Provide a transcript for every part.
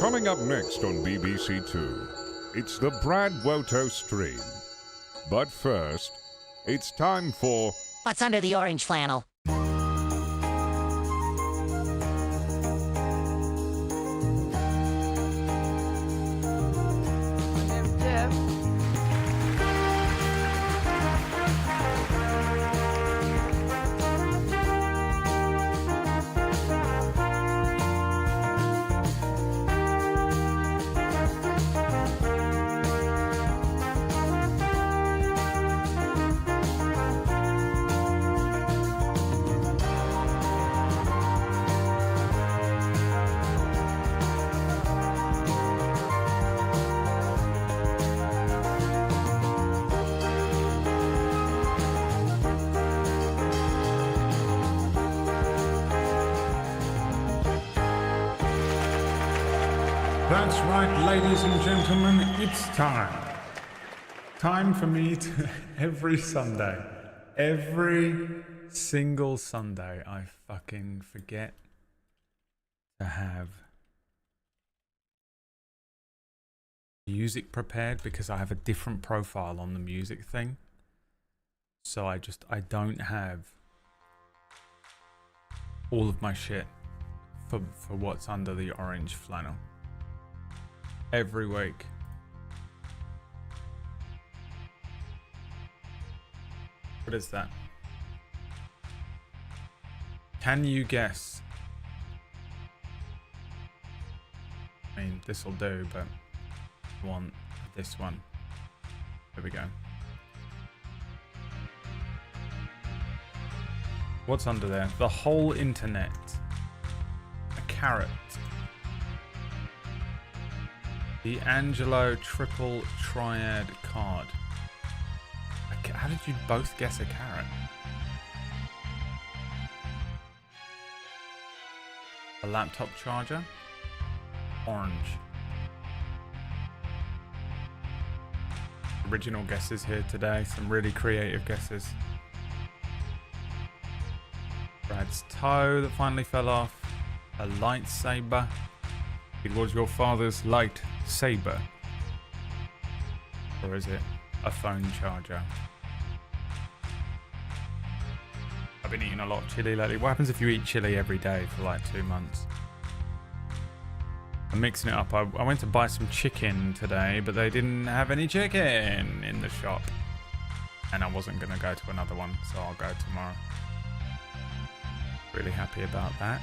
Coming up next on BBC Two, it's the BradWOTO stream. But first, it's time for... What's under the orange flannel? That's right, ladies and gentlemen, it's time. Time for me to, every single Sunday, I fucking forget to have music prepared because I have a different profile on the music thing. So I don't have all of my shit for what's under the orange flannel. Every week. What is that? Can you guess? I mean, this will do, but I want this one. There we go. What's under there? The whole internet. A carrot. The Angelo triple triad card. How did you both guess a carrot? A laptop charger. Orange. Original guesses here today. Some really creative guesses. Brad's toe that finally fell off. A lightsaber. It was your father's lightsaber. Or is it a phone charger? I've been eating a lot of chili lately. What happens if you eat chili every day for like 2 months? I'm mixing it up. I went to buy some chicken today, but they didn't have any chicken in the shop. And I wasn't going to go to another one, so I'll go tomorrow. Really happy about that.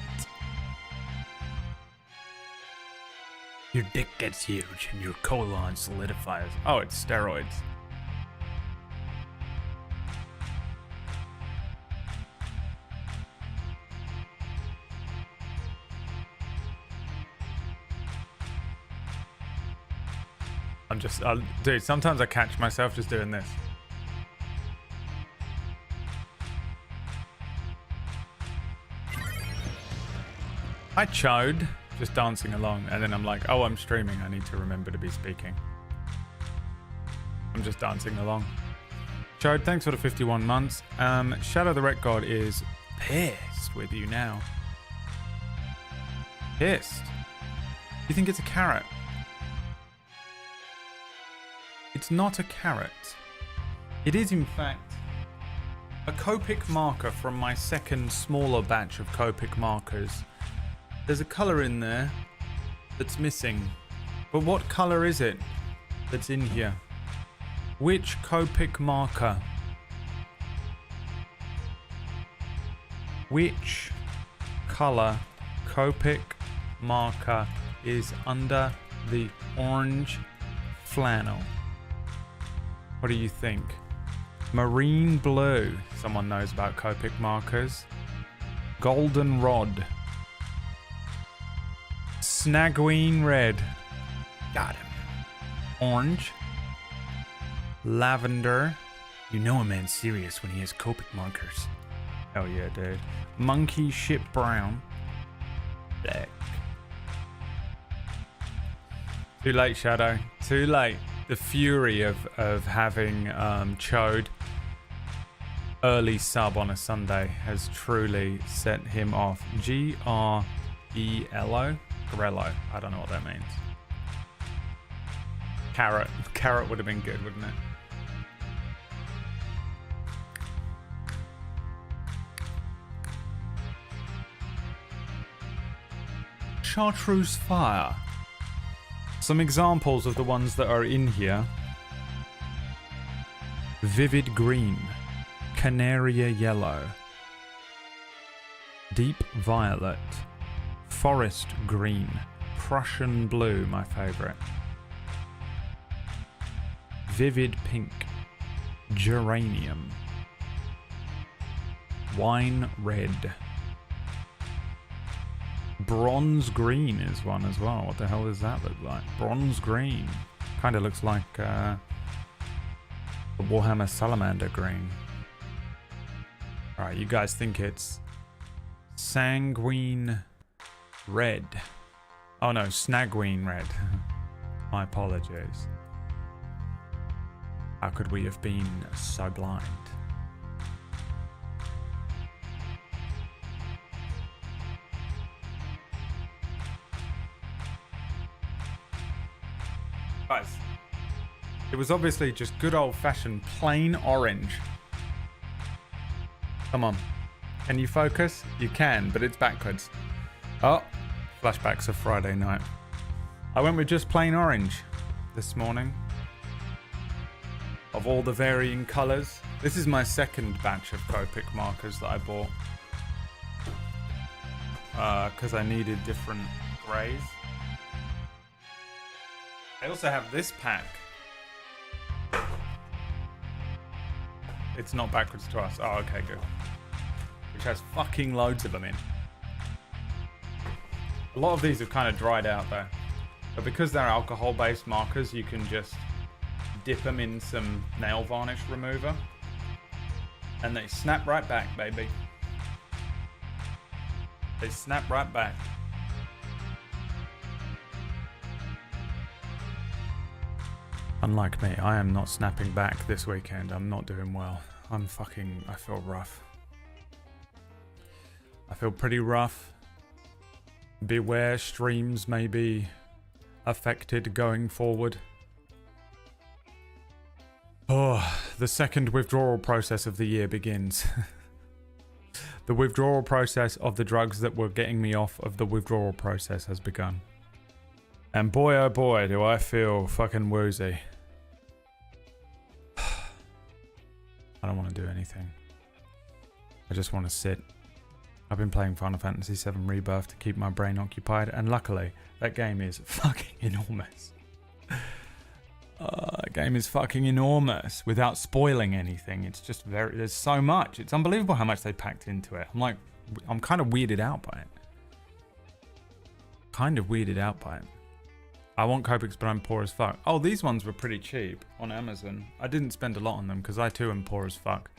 Your dick gets huge and your colon solidifies. Oh, it's steroids. Dude, sometimes I catch myself just doing this. I chode. Just dancing along, and then I'm like, oh, I'm streaming, I need to remember to be speaking. I'm just dancing along. Chode, thanks for the 51 months. Shadow the Wreck God is pissed with you now. Pissed. You think it's a carrot? It's not a carrot. It is, in fact, a Copic marker from my second smaller batch of Copic markers. There's a colour in there that's missing. But what colour is it that's in here? Which Copic marker? Which colour Copic marker is under the orange flannel? What do you think? Marine blue. Someone knows about Copic markers. Golden rod. Snagween red. Got him. Orange. Lavender. You know a man's serious when he has Copic markers. Hell yeah, dude. Monkey ship brown. Black. Too late, Shadow. Too late. The fury of having chode early sub on a Sunday has truly set him off. Grelo. Mascarello. I don't know what that means. Carrot. Carrot would have been good, wouldn't it? Chartreuse fire. Some examples of the ones that are in here. Vivid green. Canaria yellow. Deep violet. Forest green. Prussian blue, my favourite. Vivid pink. Geranium. Wine red. Bronze green is one as well. What the hell does that look like? Bronze green. Kind of looks like the Warhammer Salamander green. Alright, you guys think it's sanguine red. Oh no, snagwine red. My apologies. How could we have been so blind? Guys, it was obviously just good old-fashioned plain orange. Come on. Can you focus? You can, but it's backwards. Oh, flashbacks of Friday night. I went with just plain orange this morning. Of all the varying colours. This is my second batch of Copic markers that I bought. Because I needed different greys. I also have this pack. It's not backwards to us. Oh, okay, good. Which has fucking loads of them in. A lot of these have kind of dried out though. But because they're alcohol-based markers, you can just dip them in some nail varnish remover. And they snap right back, baby. They snap right back. Unlike me, I am not snapping back this weekend. I'm not doing well. I feel rough. I feel pretty rough. Beware, streams may be affected going forward. Oh, the second withdrawal process of the year begins. The withdrawal process of the drugs that were getting me off of the withdrawal process has begun. And boy, oh boy, do I feel fucking woozy. I don't want to do anything. I just want to sit. I've been playing Final Fantasy VII Rebirth to keep my brain occupied, and luckily, that game is fucking enormous. That game is fucking enormous. Without spoiling anything, it's just there's so much. It's unbelievable how much they packed into it. I'm kind of weirded out by it. I want Copics, but I'm poor as fuck. Oh, these ones were pretty cheap on Amazon. I didn't spend a lot on them because I too am poor as fuck.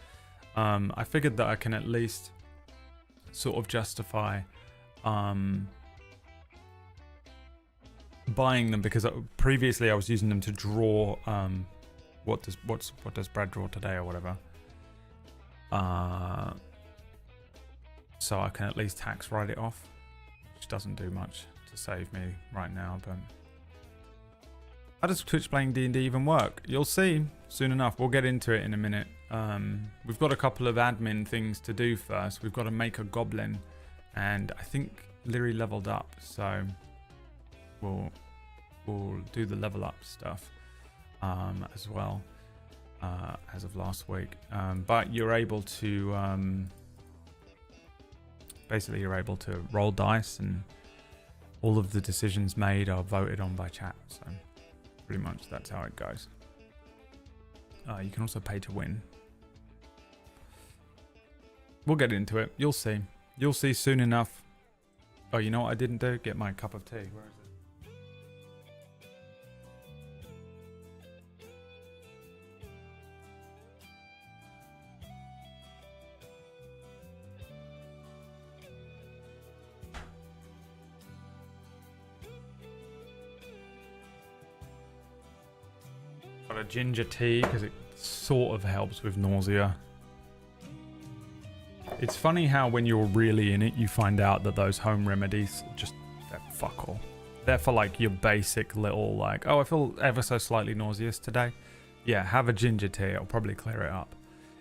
I figured that I can at least sort of justify buying them because previously I was using them to draw what does Brad draw today or whatever. So I can at least tax write it off, which doesn't do much to save me right now, but how does Twitch playing D&D even work? You'll see soon enough. We'll get into it in a minute. We've got a couple of admin things to do first. We've got to make a goblin, and I think Liry leveled up, so we'll do the level up stuff as well as of last week. But you're able to basically you're able to roll dice, and all of the decisions made are voted on by chat. So pretty much that's how it goes. You can also pay to win. We'll get into it. You'll see. You'll see soon enough. Oh, you know what I didn't do? Get my cup of tea. Where is it? Got a ginger tea because it sort of helps with nausea. It's funny how when you're really in it, you find out that those home remedies just they're fuck all. They're for like your basic little like, oh, I feel ever so slightly nauseous today. Yeah, have a ginger tea. It'll probably clear it up.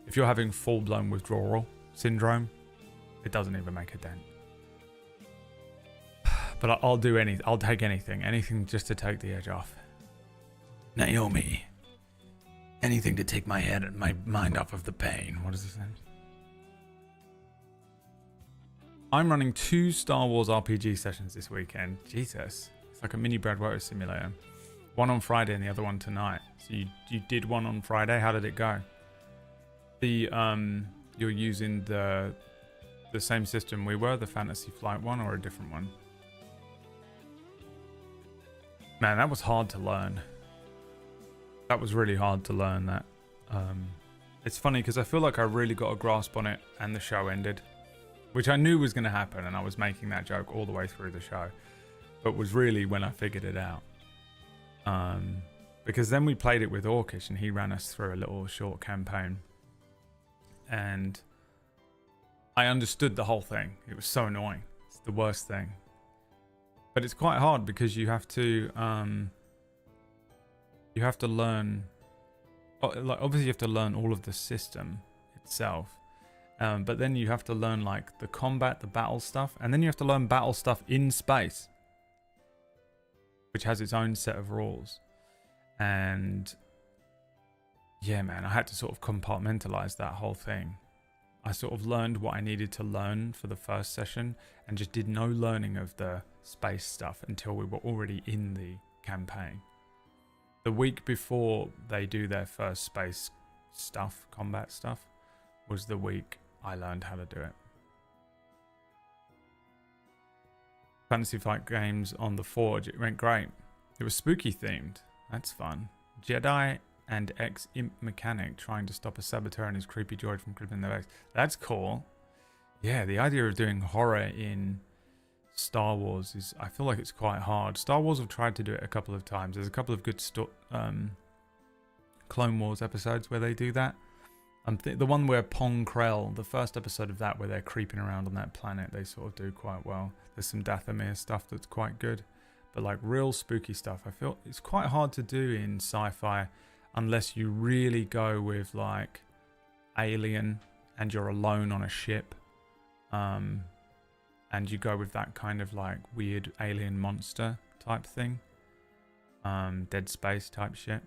If you're having full-blown withdrawal syndrome, it doesn't even make a dent. But I'll do anything. I'll take anything just to take the edge off. Naomi, anything to take my mind off of the pain. What does it say? I'm running 2 Star Wars RPG sessions this weekend. Jesus, it's like a mini BradWOTO simulator. One on Friday and the other one tonight. So you did one on Friday. How did it go? You're using the same system we were, the Fantasy Flight one, or a different one? Man, that was hard to learn. That was really hard to learn that. It's funny because I feel like I really got a grasp on it and the show ended. Which I knew was going to happen, and I was making that joke all the way through the show. But was really when I figured it out. Because then we played it with Orcish, and he ran us through a little short campaign. And I understood the whole thing. It was so annoying. It's the worst thing. But it's quite hard because you have to learn. Like obviously, you have to learn all of the system itself. But then you have to learn like the combat, the battle stuff, and then you have to learn battle stuff in space, which has its own set of rules. And yeah, man, I had to sort of compartmentalize that whole thing. I sort of learned what I needed to learn for the first session and just did no learning of the space stuff until we were already in the campaign. The week before they do their first space stuff, combat stuff, was the week I learned how to do it. Fantasy Flight games on the Forge, it went great. It was spooky themed. That's fun. Jedi and ex-imp mechanic trying to stop a saboteur and his creepy droid from crippling their base. That's cool. Yeah, the idea of doing horror in Star Wars is, I feel like it's quite hard. Star Wars have tried to do it a couple of times. There's a couple of good Clone Wars episodes where they do that. The one where Pong Krell, the first episode of that where they're creeping around on that planet, they sort of do quite well. There's some Dathomir stuff that's quite good. But like real spooky stuff, I feel it's quite hard to do in sci-fi unless you really go with like Alien and you're alone on a ship. And you go with that kind of like weird alien monster type thing. Dead Space type shit.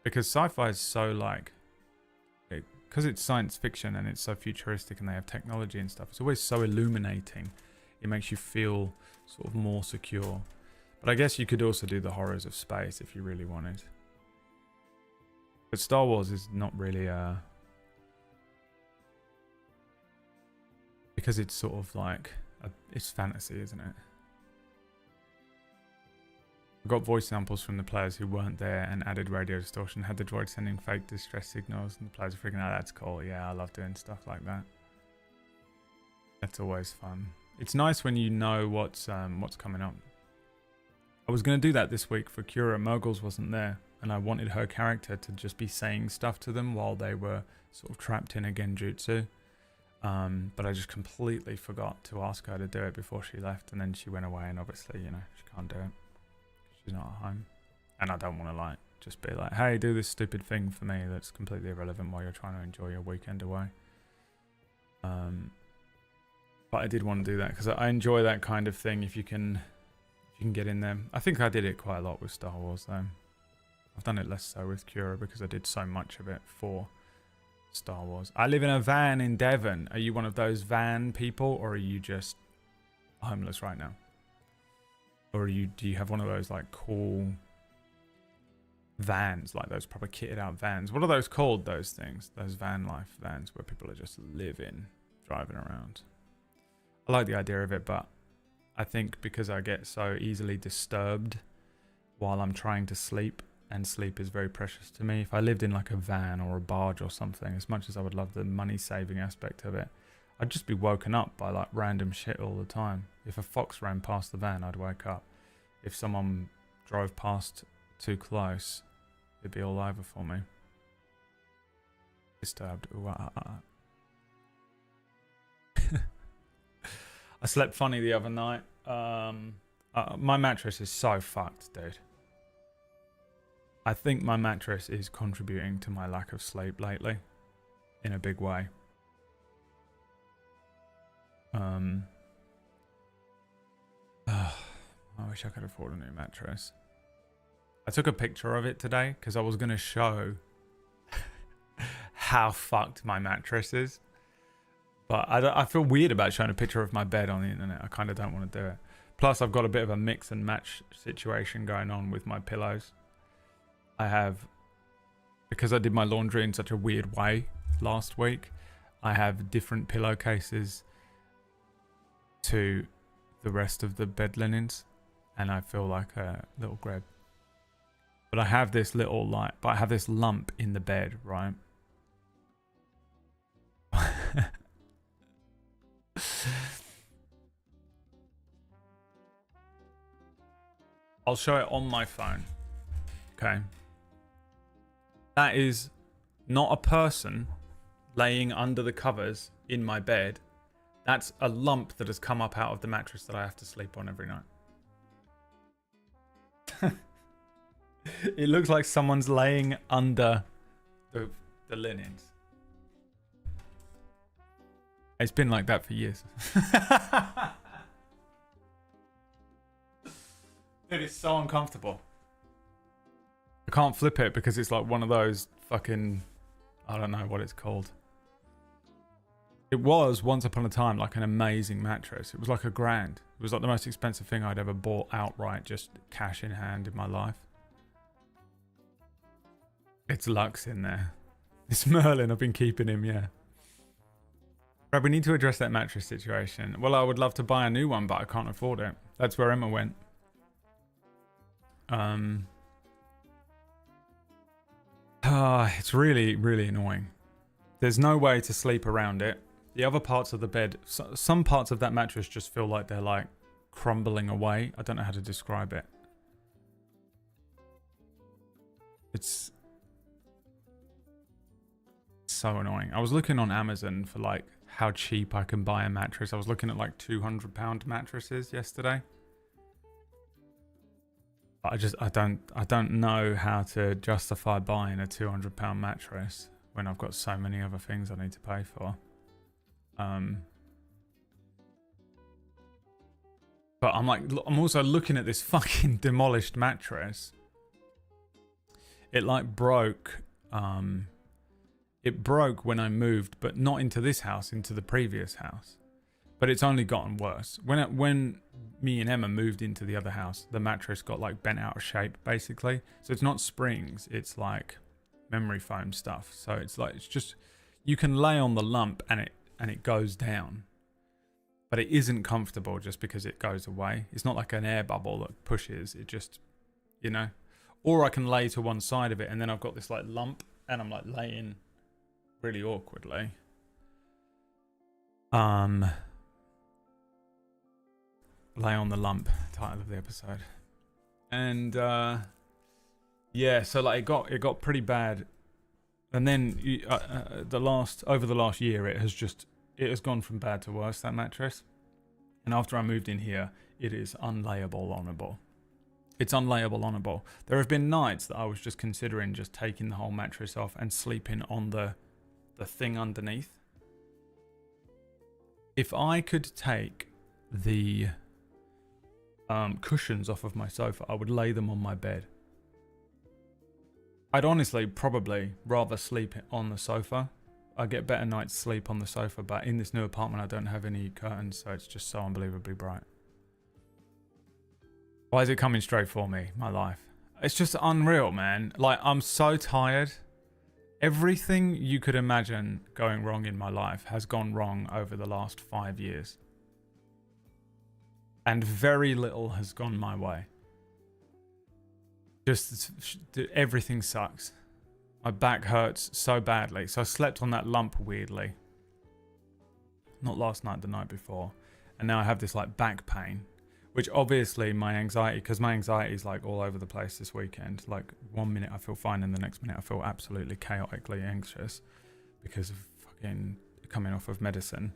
Because sci-fi is so like, because it's science fiction and it's so futuristic and they have technology and stuff, it's always so illuminating. It makes you feel sort of more secure. But I guess you could also do the horrors of space if you really wanted. But Star Wars is not really because it's sort of like it's fantasy, isn't it? I got voice samples from the players who weren't there and added radio distortion, had the droid sending fake distress signals, and the players are freaking out. That's cool. Yeah, I love doing stuff like that. That's always fun. It's nice when you know what's coming up. I was going to do that this week for Kira. Murgles wasn't there, and I wanted her character to just be saying stuff to them while they were sort of trapped in a genjutsu. But I just completely forgot to ask her to do it before she left, and then she went away, and obviously, you know, she can't do it. She's not at home. And I don't want to like just be like, hey, do this stupid thing for me that's completely irrelevant while you're trying to enjoy your weekend away. But I did want to do that because I enjoy that kind of thing if you can get in there. I think I did it quite a lot with Star Wars though. I've done it less so with Cura because I did so much of it for Star Wars. I live in a van in Devon. Are you one of those van people, or are you just homeless right now? Or do you have one of those like cool vans, like those proper kitted out vans? What are those called, those things? Those van life vans where people are just living, driving around. I like the idea of it, but I think because I get so easily disturbed while I'm trying to sleep, and sleep is very precious to me. If I lived in like a van or a barge or something, as much as I would love the money saving aspect of it, I'd just be woken up by like random shit all the time. If a fox ran past the van, I'd wake up. If someone drove past too close, it'd be all over for me. Disturbed. Ooh, I slept funny the other night. My mattress is so fucked, dude. I think my mattress is contributing to my lack of sleep lately in a big way. I wish I could afford a new mattress. I took a picture of it today because I was going to show how fucked my mattress is. But I feel weird about showing a picture of my bed on the internet. I kind of don't want to do it. Plus, I've got a bit of a mix and match situation going on with my pillows. I have, because I did my laundry in such a weird way last week, I have different pillowcases to the rest of the bed linens. And I feel like a little grab. But I have this I have this lump in the bed, right? I'll show it on my phone. Okay. That is not a person laying under the covers in my bed. That's a lump that has come up out of the mattress that I have to sleep on every night. It looks like someone's laying under the linens. It's been like that for years. It is so uncomfortable. I can't flip it because it's like one of those fucking... I don't know what it's called. It was, once upon a time, like an amazing mattress. It was like $1,000. It was like the most expensive thing I'd ever bought outright, just cash in hand in my life. It's Lux in there. It's Merlin. I've been keeping him, yeah. Brad, we need to address that mattress situation. Well, I would love to buy a new one, but I can't afford it. That's where Emma went. It's really, really annoying. There's no way to sleep around it. The other parts of the bed, some parts of that mattress just feel like they're like crumbling away. I don't know how to describe it. It's so annoying. I was looking on Amazon for like how cheap I can buy a mattress. I was looking at like £200 mattresses yesterday. I don't know how to justify buying a £200 mattress when I've got so many other things I need to pay for. But I'm also looking at this fucking demolished mattress. It like broke. It broke when I moved, but not into this house, into the previous house. But it's only gotten worse. When me and Emma moved into the other house, the mattress got like bent out of shape, basically. So it's not springs, it's like memory foam stuff. So it's just you can lay on the lump and it goes down, but it isn't comfortable just because it goes away. It's not like an air bubble that pushes. It just, you know. Or I can lay to one side of it, and then I've got this like lump, and I'm like laying really awkwardly. Lay on the lump, title of the episode. And yeah, so like it got pretty bad, and then over the last year it has gone from bad to worse, that mattress. And after I moved in here, it is unlayable onable. It's unlayable onable. There have been nights that I was just considering just taking the whole mattress off and sleeping on the thing underneath. If I could take the cushions off of my sofa, I would lay them on my bed. I'd honestly probably rather sleep on the sofa. I get better night's sleep on the sofa, but in this new apartment I don't have any curtains, so it's just so unbelievably bright. Why is it coming straight for me, my life? It's just unreal, man. Like, I'm so tired. Everything you could imagine going wrong in my life has gone wrong over the last 5 years. And very little has gone my way. Just everything sucks. My back hurts so badly. So I slept on that lump weirdly. Not last night, the night before. And now I have this like back pain. Which obviously my anxiety, because my anxiety is like all over the place this weekend. Like 1 minute I feel fine and the next minute I feel absolutely chaotically anxious. Because of fucking coming off of medicine.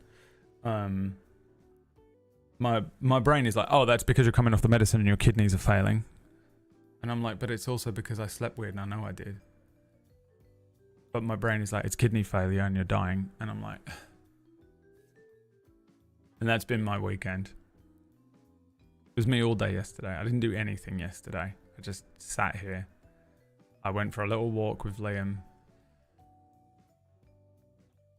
my brain is like, oh, that's because you're coming off the medicine and your kidneys are failing. And I'm like, but it's also because I slept weird and I know I did. But my brain is like, it's kidney failure and you're dying. And I'm like... And that's been my weekend. It was me all day yesterday. I didn't do anything yesterday. I just sat here. I went for a little walk with Liam.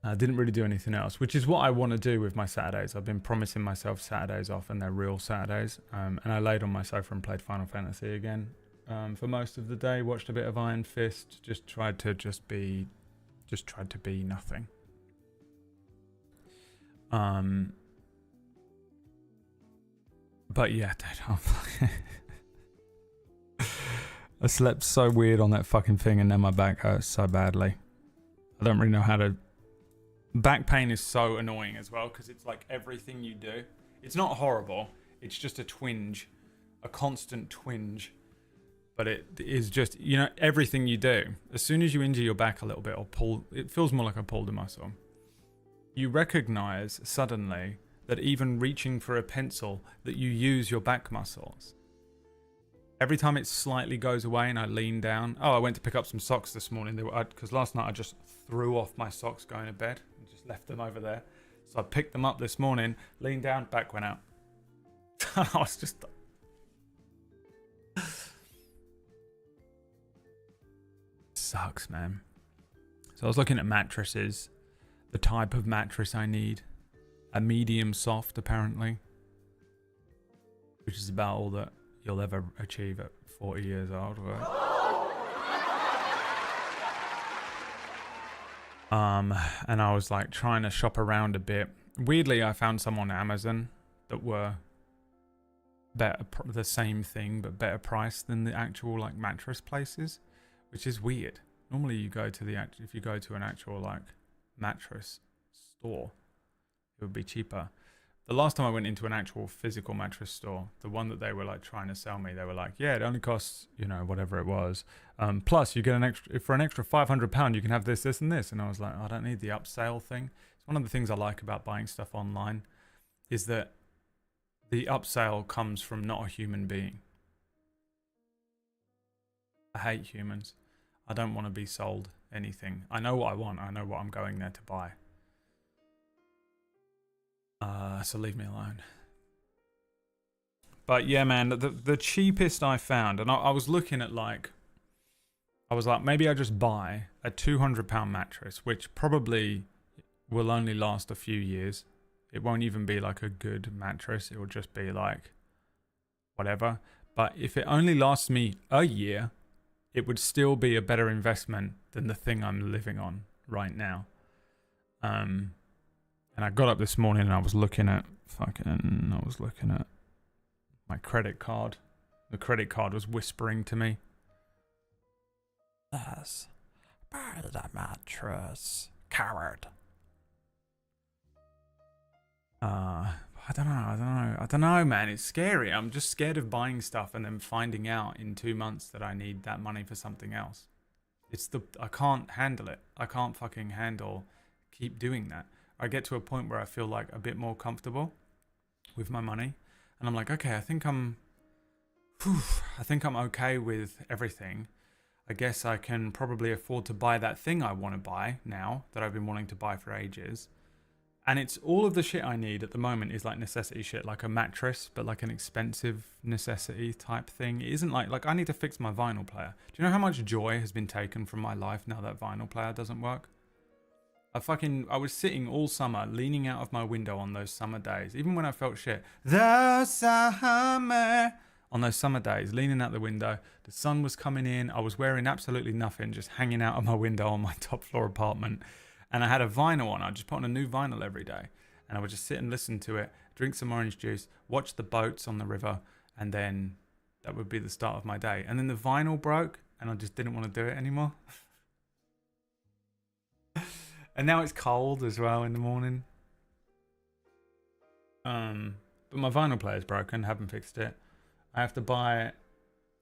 I didn't really do anything else, which is what I want to do with my Saturdays. I've been promising myself Saturdays off, and they're real Saturdays. And I laid on my sofa and played Final Fantasy again for most of the day. Watched a bit of Iron Fist. Just tried to be nothing. But yeah, dude, I slept so weird on that fucking thing, and then my back hurts so badly. I don't really know how to... Back pain is so annoying as well, because it's like everything you do. It's not horrible. It's just a twinge. A constant twinge. But it is just, you know, everything you do. As soon as you injure your back a little bit or pull... It feels more like I pulled a muscle. You recognize suddenly that even reaching for a pencil, that you use your back muscles. Every time it slightly goes away and I lean down... Oh, I went to pick up some socks this morning. Because last night I just threw off my socks going to bed. And just left them over there. So I picked them up this morning, leaned down, back went out. I was just... Sucks, man. So I was looking at mattresses. The type of mattress I need. A medium soft, apparently. Which is about all that you'll ever achieve at 40 years old, right? And I was like trying to shop around a bit. Weirdly, I found some on Amazon that were better, the same thing but better price than the actual like mattress places, which is weird. Normally, you go to if you go to an actual like mattress store, it would be cheaper. The last time I went into an actual physical mattress store, the one that they were like trying to sell me, they were like, yeah, it only costs, you know, whatever it was. Plus you get for an extra £500, you can have this, this and this. And I was like, I don't need the upsell thing. It's one of the things I like about buying stuff online is that the upsell comes from not a human being. I hate humans. I don't want to be sold anything. I know what I want. I know what I'm going there to buy. So leave me alone. But yeah, man, the cheapest I found, and I was looking at like, I was like, maybe I just buy a £200 mattress, which probably will only last a few years. It won't even be like a good mattress. It will just be like whatever. But if it only lasts me a year, it would still be a better investment than the thing I'm living on right now. And I got up this morning and I was looking at my credit card. The credit card was whispering to me. Yes, buy the mattress, coward. I don't know, man. It's scary. I'm just scared of buying stuff and then finding out in 2 months that I need that money for something else. I can't handle it. I can't fucking keep doing that. I get to a point where I feel like a bit more comfortable with my money. And I'm like, okay, I think I'm okay with everything. I guess I can probably afford to buy that thing I want to buy now that I've been wanting to buy for ages. And it's all of the shit I need at the moment is like necessity shit, like a mattress, but like an expensive necessity type thing. It isn't like I need to fix my vinyl player. Do you know how much joy has been taken from my life now that vinyl player doesn't work? I was sitting all summer, leaning out of my window on those summer days, even when I felt shit. The summer. On those summer days, leaning out the window, the sun was coming in. I was wearing absolutely nothing, just hanging out of my window on my top floor apartment. And I had a vinyl on. I just put on a new vinyl every day. And I would just sit and listen to it, drink some orange juice, watch the boats on the river. And then that would be the start of my day. And then the vinyl broke and I just didn't want to do it anymore. And now it's cold as well in the morning. But my vinyl player's broken, haven't fixed it. I have to buy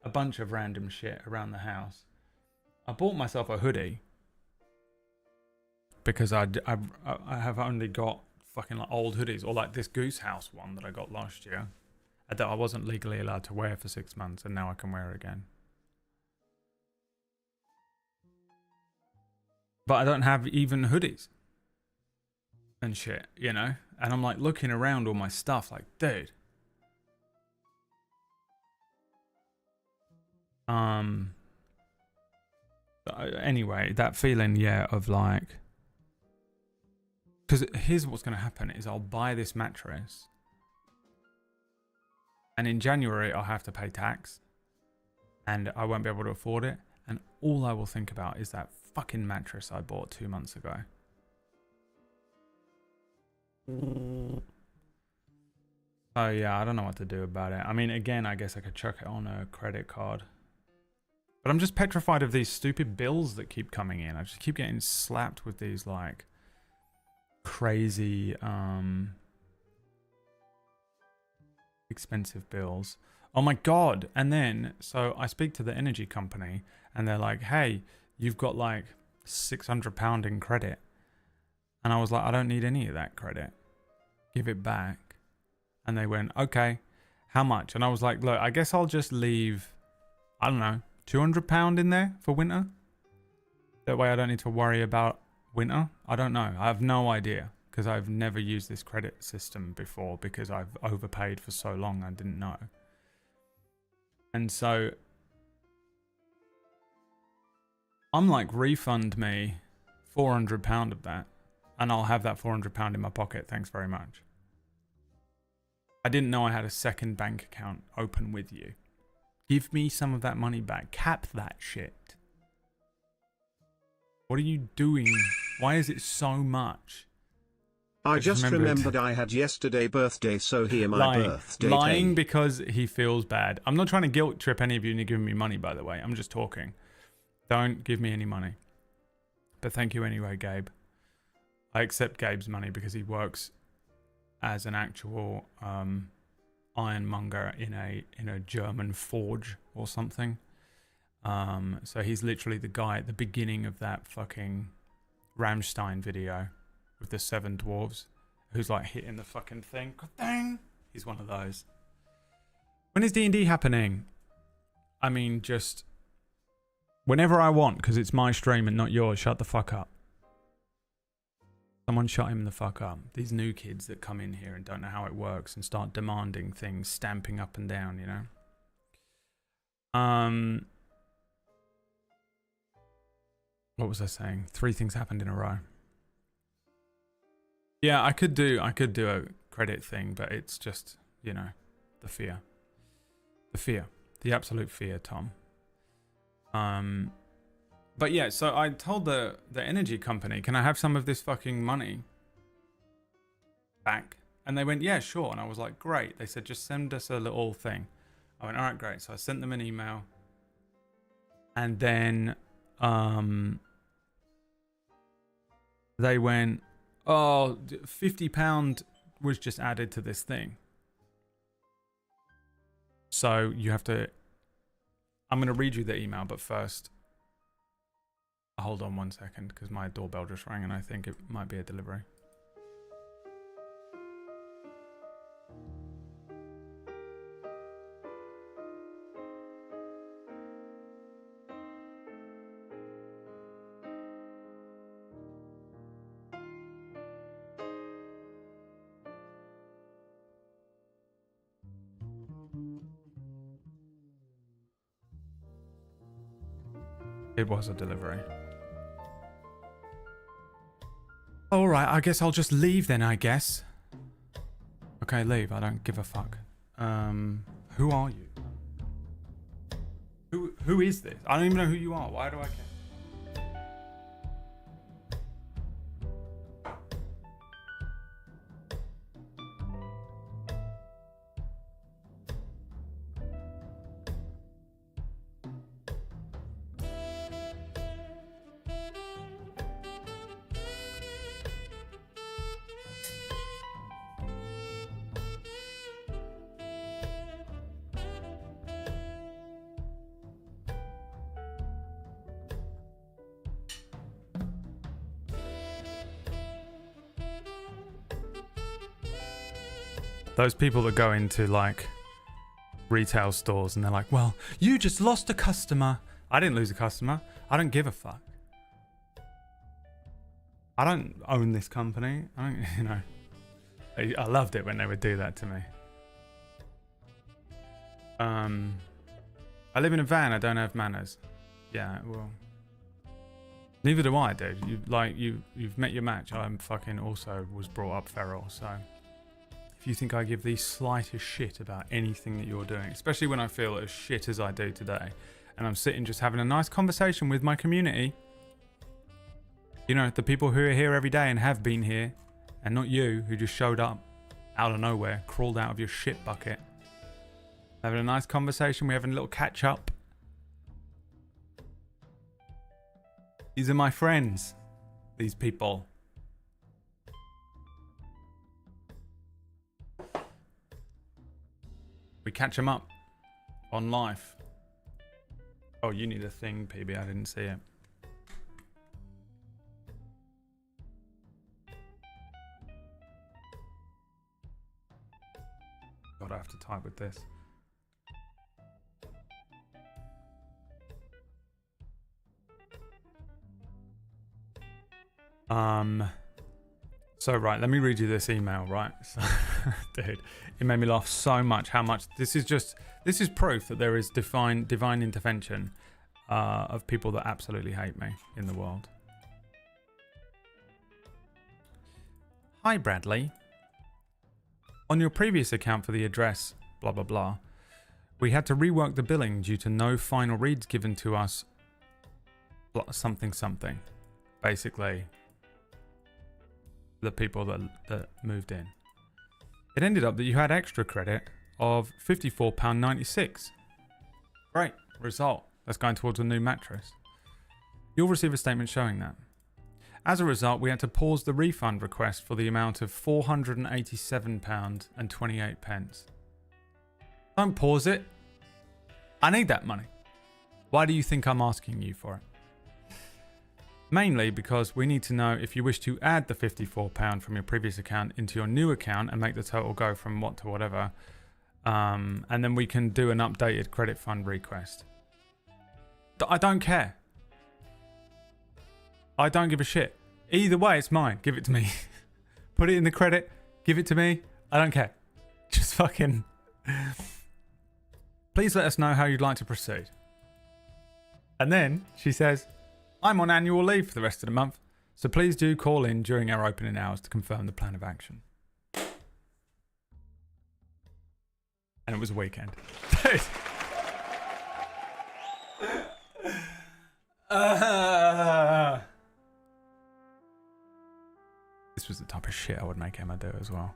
a bunch of random shit around the house. I bought myself a hoodie because I have only got fucking like old hoodies, or like this Goose House one that I got last year that I wasn't legally allowed to wear for 6 months, and now I can wear it again. But I don't have even hoodies and shit, you know? And I'm like looking around all my stuff like, dude. Anyway, that feeling, yeah, of like, because here's what's going to happen is I'll buy this mattress, and in January I'll have to pay tax, and I won't be able to afford it, and all I will think about is that fucking mattress I bought 2 months ago. Oh yeah, I don't know what to do about it. I mean, again, I guess I could chuck it on a credit card. But I'm just petrified of these stupid bills that keep coming in. I just keep getting slapped with these like crazy expensive bills. Oh my god. And then so I speak to the energy company and they're like, "Hey, you've got like £600 in credit." And I was like, "I don't need any of that credit. Give it back." And they went, "Okay, how much?" And I was like, "Look, I guess I'll just leave, I don't know, £200 in there for winter. That way I don't need to worry about winter." I don't know. I have no idea because I've never used this credit system before because I've overpaid for so long I didn't know. And so I'm like, refund me £400 of that and I'll have that £400 in my pocket. Thanks very much. I didn't know I had a second bank account open with you. Give me some of that money back. Cap that shit. What are you doing? Why is it so much? I just remembered I had yesterday birthday, so here my birthday. Lying because he feels bad. I'm not trying to guilt trip any of you into giving me money, by the way. I'm just talking. Don't give me any money. But thank you anyway, Gabe. I accept Gabe's money because he works as an actual ironmonger in a German forge or something. So he's literally the guy at the beginning of that fucking Rammstein video with the 7 dwarves who's like hitting the fucking thing. Dang! He's one of those. When is D&D happening? I mean, just whenever I want, because it's my stream and not yours. Shut the fuck up. Someone shut him the fuck up. These new kids that come in here and don't know how it works and start demanding things, stamping up and down, you know? What was I saying? 3 things happened in a row. Yeah, I could do a credit thing, but it's just, you know, the fear. The fear. The absolute fear, Tom. But yeah, so I told the energy company, "Can I have some of this fucking money back?" And they went, "Yeah, sure." And I was like, "Great." They said, "Just send us a little thing." I went, "All right, great." So I sent them an email. And then they went, "Oh, £50 was just added to this thing. So you have to..." I'm going to read you the email, but first... Hold on 1 second, because my doorbell just rang and I think it might be a delivery. It was a delivery. Alright, I guess I'll just leave then, I guess. Okay, leave. I don't give a fuck. Who are you? Who is this? I don't even know who you are. Why do I care? Those people that go into like retail stores and they're like, well, you just lost a customer. I didn't lose a customer. I don't give a fuck. I don't own this company. I don't, you know. I loved it when they would do that to me. I live in a van. I don't have manners. Yeah, well, neither do I, dude. You've met your match. I'm fucking also was brought up feral. So if you think I give the slightest shit about anything that you're doing, especially when I feel as shit as I do today, and I'm sitting just having a nice conversation with my community, you know, the people who are here every day and have been here, and not you who just showed up out of nowhere, crawled out of your shit bucket. Having a nice conversation, we're having a little catch up. These are my friends, these people. We catch them up on life. Oh, you need a thing, PB. I didn't see it. God, I have to type with this. So right, let me read you this email, right? So, dude, it made me laugh so much how much this is proof that there is divine intervention of people that absolutely hate me in the world. Hi Bradley. On your previous account for the address, blah blah blah, we had to rework the billing due to no final reads given to us. Something. Basically, the people that moved in. It ended up that you had extra credit of £54.96. Great result. That's going towards a new mattress. You'll receive a statement showing that. As a result, we had to pause the refund request for the amount of £487.28. Don't pause it. I need that money. Why do you think I'm asking you for it? Mainly because we need to know if you wish to add the £54 from your previous account into your new account and make the total go from what to whatever. And then we can do an updated credit fund request. I don't care. I don't give a shit. Either way, it's mine. Give it to me. Put it in the credit. Give it to me. I don't care. Just fucking... Please let us know how you'd like to proceed. And then she says, I'm on annual leave for the rest of the month, so please do call in during our opening hours to confirm the plan of action. And it was a weekend. This was the type of shit I would make Emma do as well.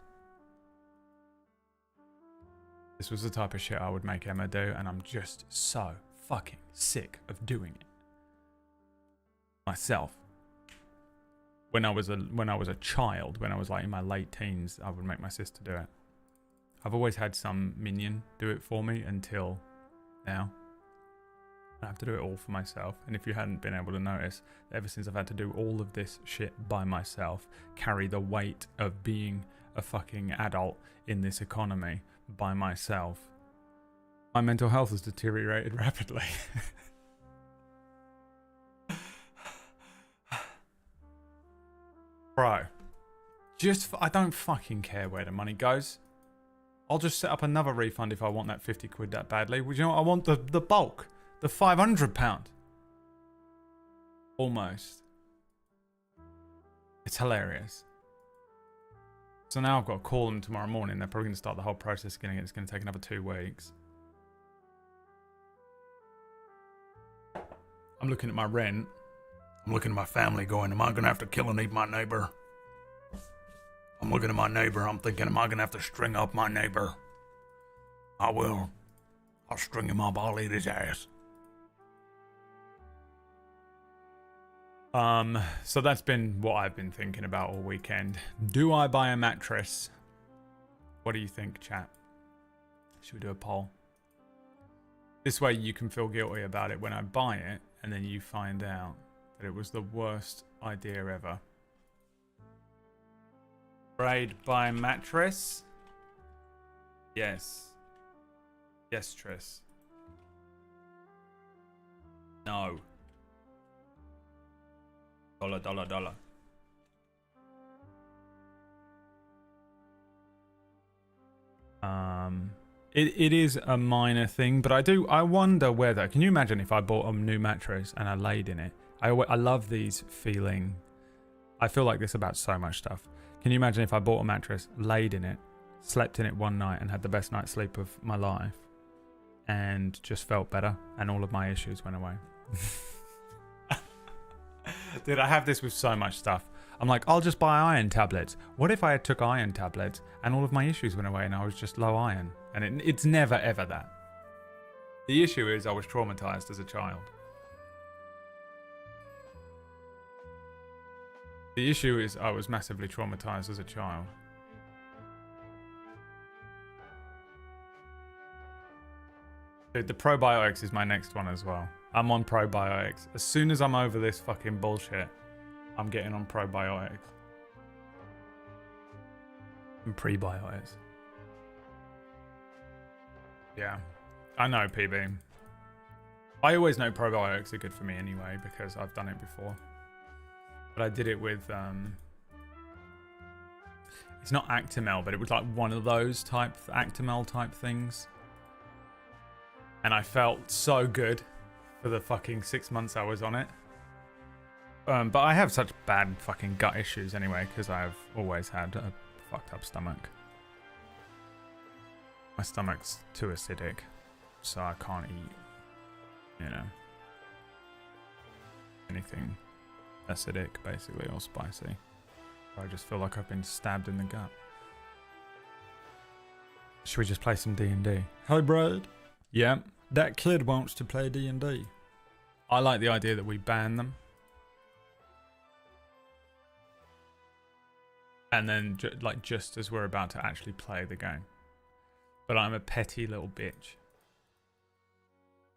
This was the type of shit I would make Emma do, and I'm just so fucking sick of doing it myself. When I was a child, when I was like in my late teens, I would make my sister do it. I've always had some minion do it for me until now. I have to do it all for myself. And if you hadn't been able to notice, ever since I've had to do all of this shit by myself, carry the weight of being a fucking adult in this economy by myself, my mental health has deteriorated rapidly. Bro, I don't fucking care where the money goes. I'll just set up another refund if I want that 50 quid that badly. Well, you know what? I want the bulk. The £500. Almost. It's hilarious. So now I've got to call them tomorrow morning. They're probably going to start the whole process again. It's going to take another 2 weeks. I'm looking at my rent. I'm looking at my family going, am I going to have to kill and eat my neighbor? I'm looking at my neighbor. I'm thinking, am I going to have to string up my neighbor? I will. I'll string him up. I'll eat his ass. So that's been what I've been thinking about all weekend. Do I buy a mattress? What do you think, chat? Should we do a poll? This way you can feel guilty about it when I buy it, and then you find out that it was the worst idea ever. Braid buy mattress. Yes. Yes, Triss. No. Dollar, dollar, dollar. It is a minor thing, but I wonder whether, can you imagine if I bought a new mattress and I laid in it? I love these feeling. I feel like this about so much stuff. Can you imagine if I bought a mattress, laid in it, slept in it one night and had the best night's sleep of my life and just felt better and all of my issues went away? Dude, I have this with so much stuff. I'm like, I'll just buy iron tablets. What if I took iron tablets and all of my issues went away and I was just low iron? And it's never ever that. The issue is I was traumatized as a child. The issue is I was massively traumatized as a child. Dude, the probiotics is my next one as well. I'm on probiotics. As soon as I'm over this fucking bullshit, I'm getting on probiotics. And prebiotics. Yeah. I know, PB. I always know probiotics are good for me anyway, because I've done it before. But I did it with, it's not Actimel, but it was like one of those type, Actimel type things. And I felt so good for the fucking 6 months I was on it. But I have such bad fucking gut issues anyway, because I've always had a fucked up stomach. My stomach's too acidic, so I can't eat, you know, anything acidic, basically, or spicy. I just feel like I've been stabbed in the gut. Should we just play some D&D? Hi, Brad. Yeah, that kid wants to play D&D. I like the idea that we ban them. And then, just as we're about to actually play the game. But I'm a petty little bitch.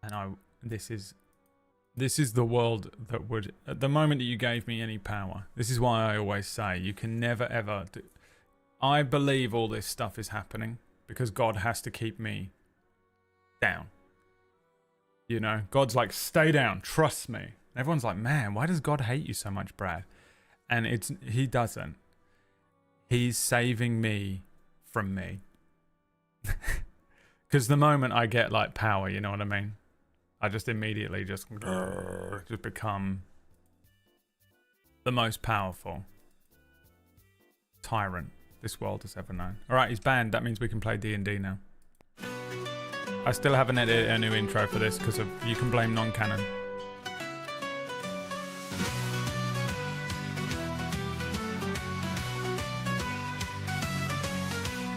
And this is the world that would, at the moment that you gave me any power, this is why I always say, you can never ever do. I believe all this stuff is happening because God has to keep me down. You know, God's like, stay down, trust me. Everyone's like, man, why does God hate you so much, Brad? And he doesn't. He's saving me from me. Because the moment I get like power, you know what I mean? I just immediately just become the most powerful tyrant this world has ever known. Alright, he's banned. That means we can play D&D now. I still haven't edited a new intro for this because of you can blame non-canon.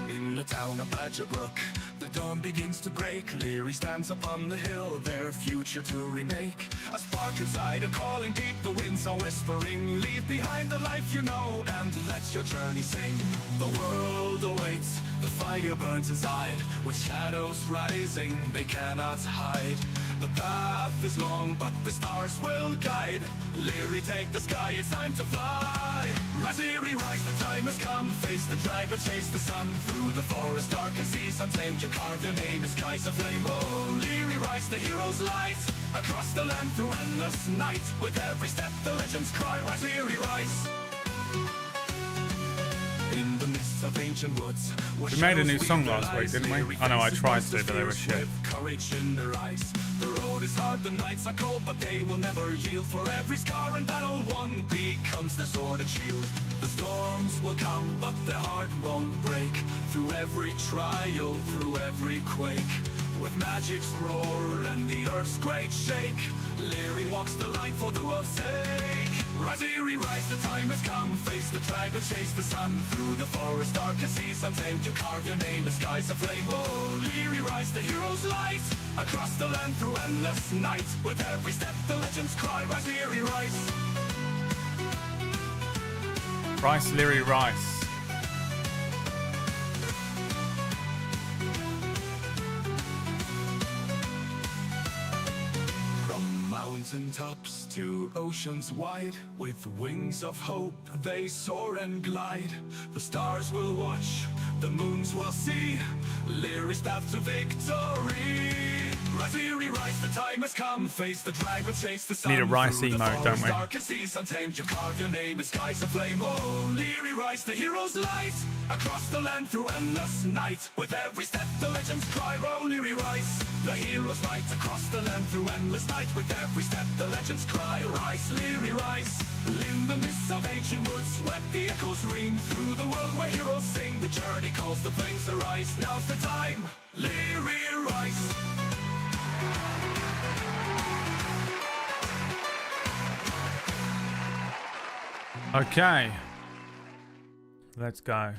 In the town of Badgerbrook, the dawn begins to break. Liry stands upon the hill, their future to remake. A spark inside, a calling deep, the winds are whispering. Leave behind the life you know, and let your journey sing. The world awaits, the fire burns inside. With shadows rising, they cannot hide. The path is long, but the stars will guide. Liry, take the sky, it's time to fly. Rise, Liry, rise, the time has come. Face the dragon, chase the sun. Through the forest, dark and seas untamed, you carve your name in skies of flame. Oh, Liry, rise, the hero's light. Across the land through endless night. With every step, the legends cry. Rise, Liry, rise. In the midst of ancient woods, we made a new song last week, didn't we? I know I tried to, but they were shit. Courage in their eyes. The road is hard, the nights are cold, but they will never yield. For every scar and battle won becomes their sword and shield. The storms will come, but their heart won't break. Through every trial, through every quake. With magic's roar and the earth's great shake, Liry walks the line for the world's sake. Rise, Liry, rise, the time has come. Face the dragon, chase the sun. Through the forest, dark and seas untamed, you carve your name in skies of flame. Oh, Liry, rise, the hero's light. Across the land through endless night. With every step, the legends cry. Rise, Liry, rise. Rice, Liry, rice. Mountain tops to oceans wide, with wings of hope they soar and glide. The stars will watch, the moons will see, Liry's path to victory. Rise, Liry, rise, the time has come. Face the drag, but chase the sun. Need a rice Through the emote, don't forest we? dark and seas untamed, you carve your name in skies aflame. Oh, Liry, rise, the hero's light. Across the land through endless night. With every step the legends cry, oh, Liry, rise. The hero's light across the land through endless night. With every step the legends cry, rise, Liry, rise. In the mists of ancient woods, let the echoes ring. Through the world where heroes sing, the journey calls the flames to rise. Now's the time, Liry, rise. Okay, let's go.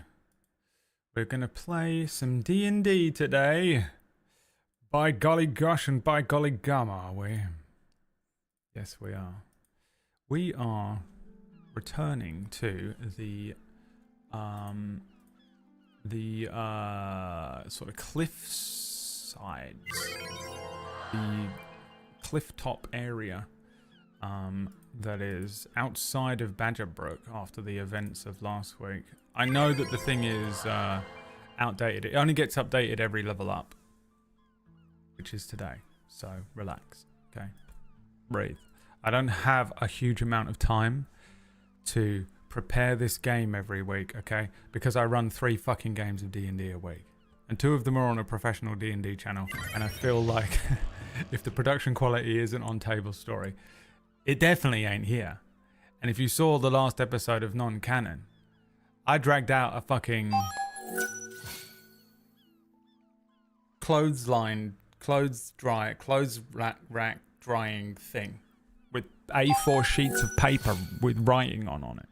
We're gonna play some D&D today. By golly gosh and by golly gum, are we? Yes, we are. We are returning to the sort of cliff sides, the cliff top area. That is outside of Badgerbrook after the events of last week. I know that the thing is outdated. It only gets updated every level up, which is today. So relax, okay? Breathe. I don't have a huge amount of time to prepare this game every week, okay? Because I run 3 fucking games of D&D a week. And 2 of them are on a professional D&D channel. And I feel like if the production quality isn't on Table Story, it definitely ain't here. And if you saw the last episode of Non-Canon, I dragged out a fucking clothes rack drying thing with A4 sheets of paper with writing on it.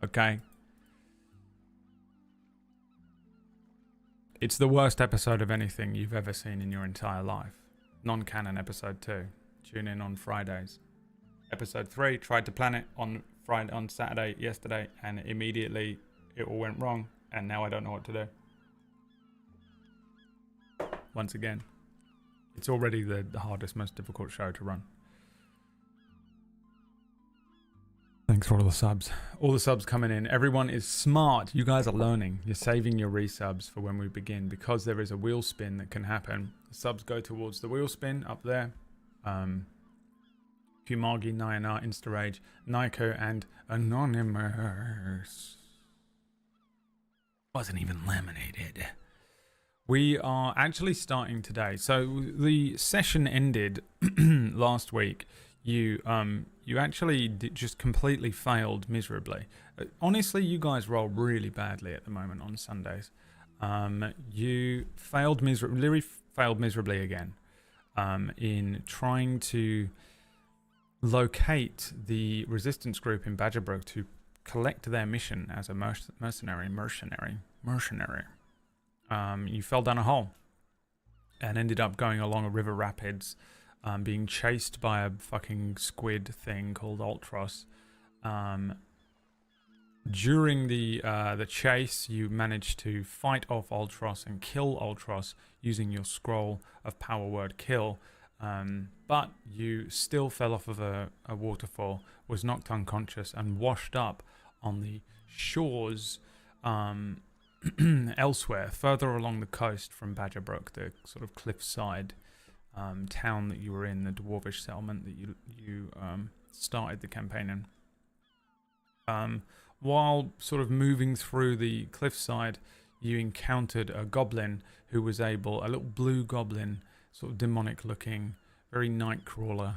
Okay? It's the worst episode of anything you've ever seen in your entire life. Non-Canon episode 2. Tune in on Fridays. Episode 3, tried to plan it on Saturday, yesterday, and immediately it all went wrong, and now I don't know what to do. Once again, it's already the hardest, most difficult show to run. Thanks for all the subs. All the subs coming in. Everyone is smart. You guys are learning. You're saving your resubs for when we begin, because there is a wheel spin that can happen. The subs go towards the wheel spin up there. Kumagi, Nayana, Instarage, Naiko, and Anonymous. Wasn't even laminated. We are actually starting today. So the session ended last week. You actually just completely failed miserably. Honestly, you guys roll really badly at the moment on Sundays. You failed miserably. Liry failed miserably again in trying to locate the resistance group in Badgerbrook to collect their mission as a mercenary. You fell down a hole and ended up going along a river rapids, being chased by a fucking squid thing called Ultros. During the chase, you managed to fight off Ultros and kill Ultros using your scroll of power word kill. But you still fell off of a waterfall, was knocked unconscious, and washed up on the shores elsewhere, further along the coast from Badgerbrook, the sort of cliffside town that you were in, the dwarvish settlement that you started the campaign in. While sort of moving through the cliffside, you encountered a goblin who was a little blue goblin, sort of demonic looking, very night crawler,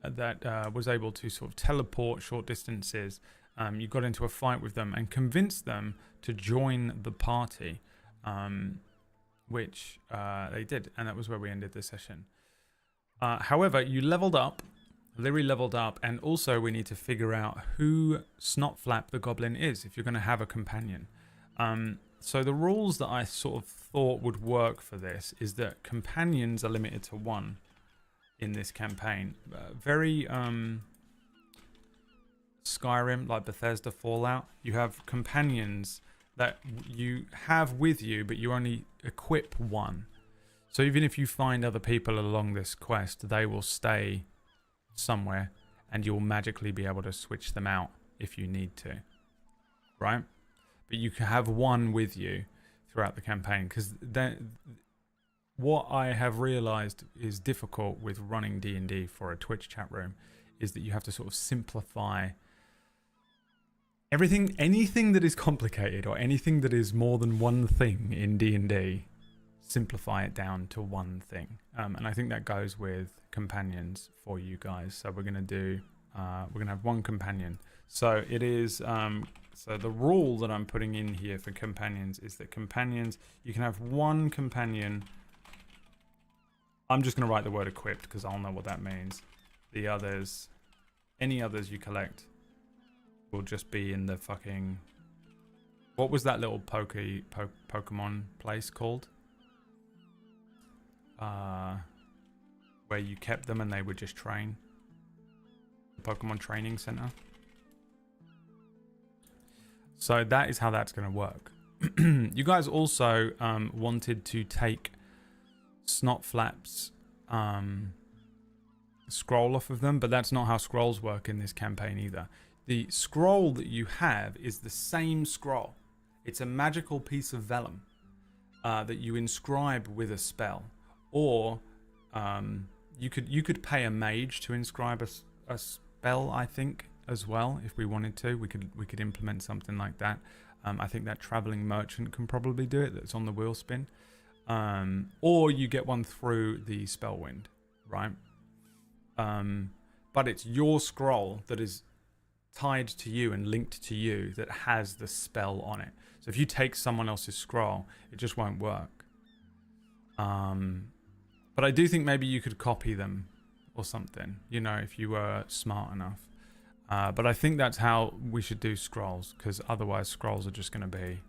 that was able to sort of teleport short distances. You got into a fight with them and convinced them to join the party, which they did, and that was where we ended the session. However, you leveled up, Liry leveled up, and also we need to figure out who Snotflap the goblin is if you're going to have a companion. So the rules that I sort of thought would work for this is that companions are limited to 1 in this campaign. Very Skyrim, like Bethesda Fallout. You have companions that you have with you, but you only equip 1. So even if you find other people along this quest, they will stay somewhere and you'll magically be able to switch them out if you need to. Right? But you can have 1 with you throughout the campaign, because what I have realized is difficult with running D&D for a Twitch chat room is that you have to sort of simplify everything. Anything that is complicated or anything that is more than one thing in D&D, simplify it down to one thing. And I think that goes with companions for you guys. So we're going to have one companion. So it is, so the rule that I'm putting in here for companions is that companions, you can have one companion. I'm just going to write the word equipped because I'll know what that means. The others, any others you collect will just be in the fucking, what was that little Pokemon place called? Where you kept them and they would just train. The Pokemon Training Center. So that is how that's going to work. You guys also wanted to take Snotflap's scroll off of them, but that's not how scrolls work in this campaign either. The scroll that you have is the same scroll. It's a magical piece of vellum that you inscribe with a spell, or you could pay a mage to inscribe a spell, I think, as well. If we wanted to, we could implement something like that. I think that traveling merchant can probably do it. That's on the wheel spin. Or you get one through the Spellwind, right? But it's your scroll that is tied to you and linked to you that has the spell on it. So if you take someone else's scroll, it just won't work. But I do think maybe you could copy them or something, you know, if you were smart enough. But I think that's how we should do scrolls, because otherwise scrolls are just going to be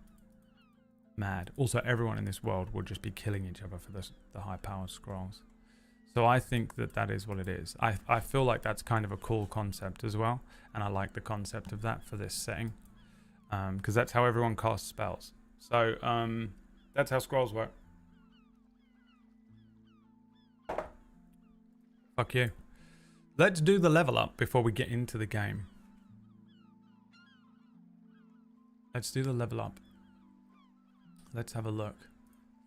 mad. Also, everyone in this world will just be killing each other for the high-powered scrolls. So I think that is what it is. I feel like that's kind of a cool concept as well, and I like the concept of that for this setting, because that's how everyone casts spells. So that's how scrolls work. Fuck you. Let's do the level up before we get into the game. Let's do the level up. Let's have a look.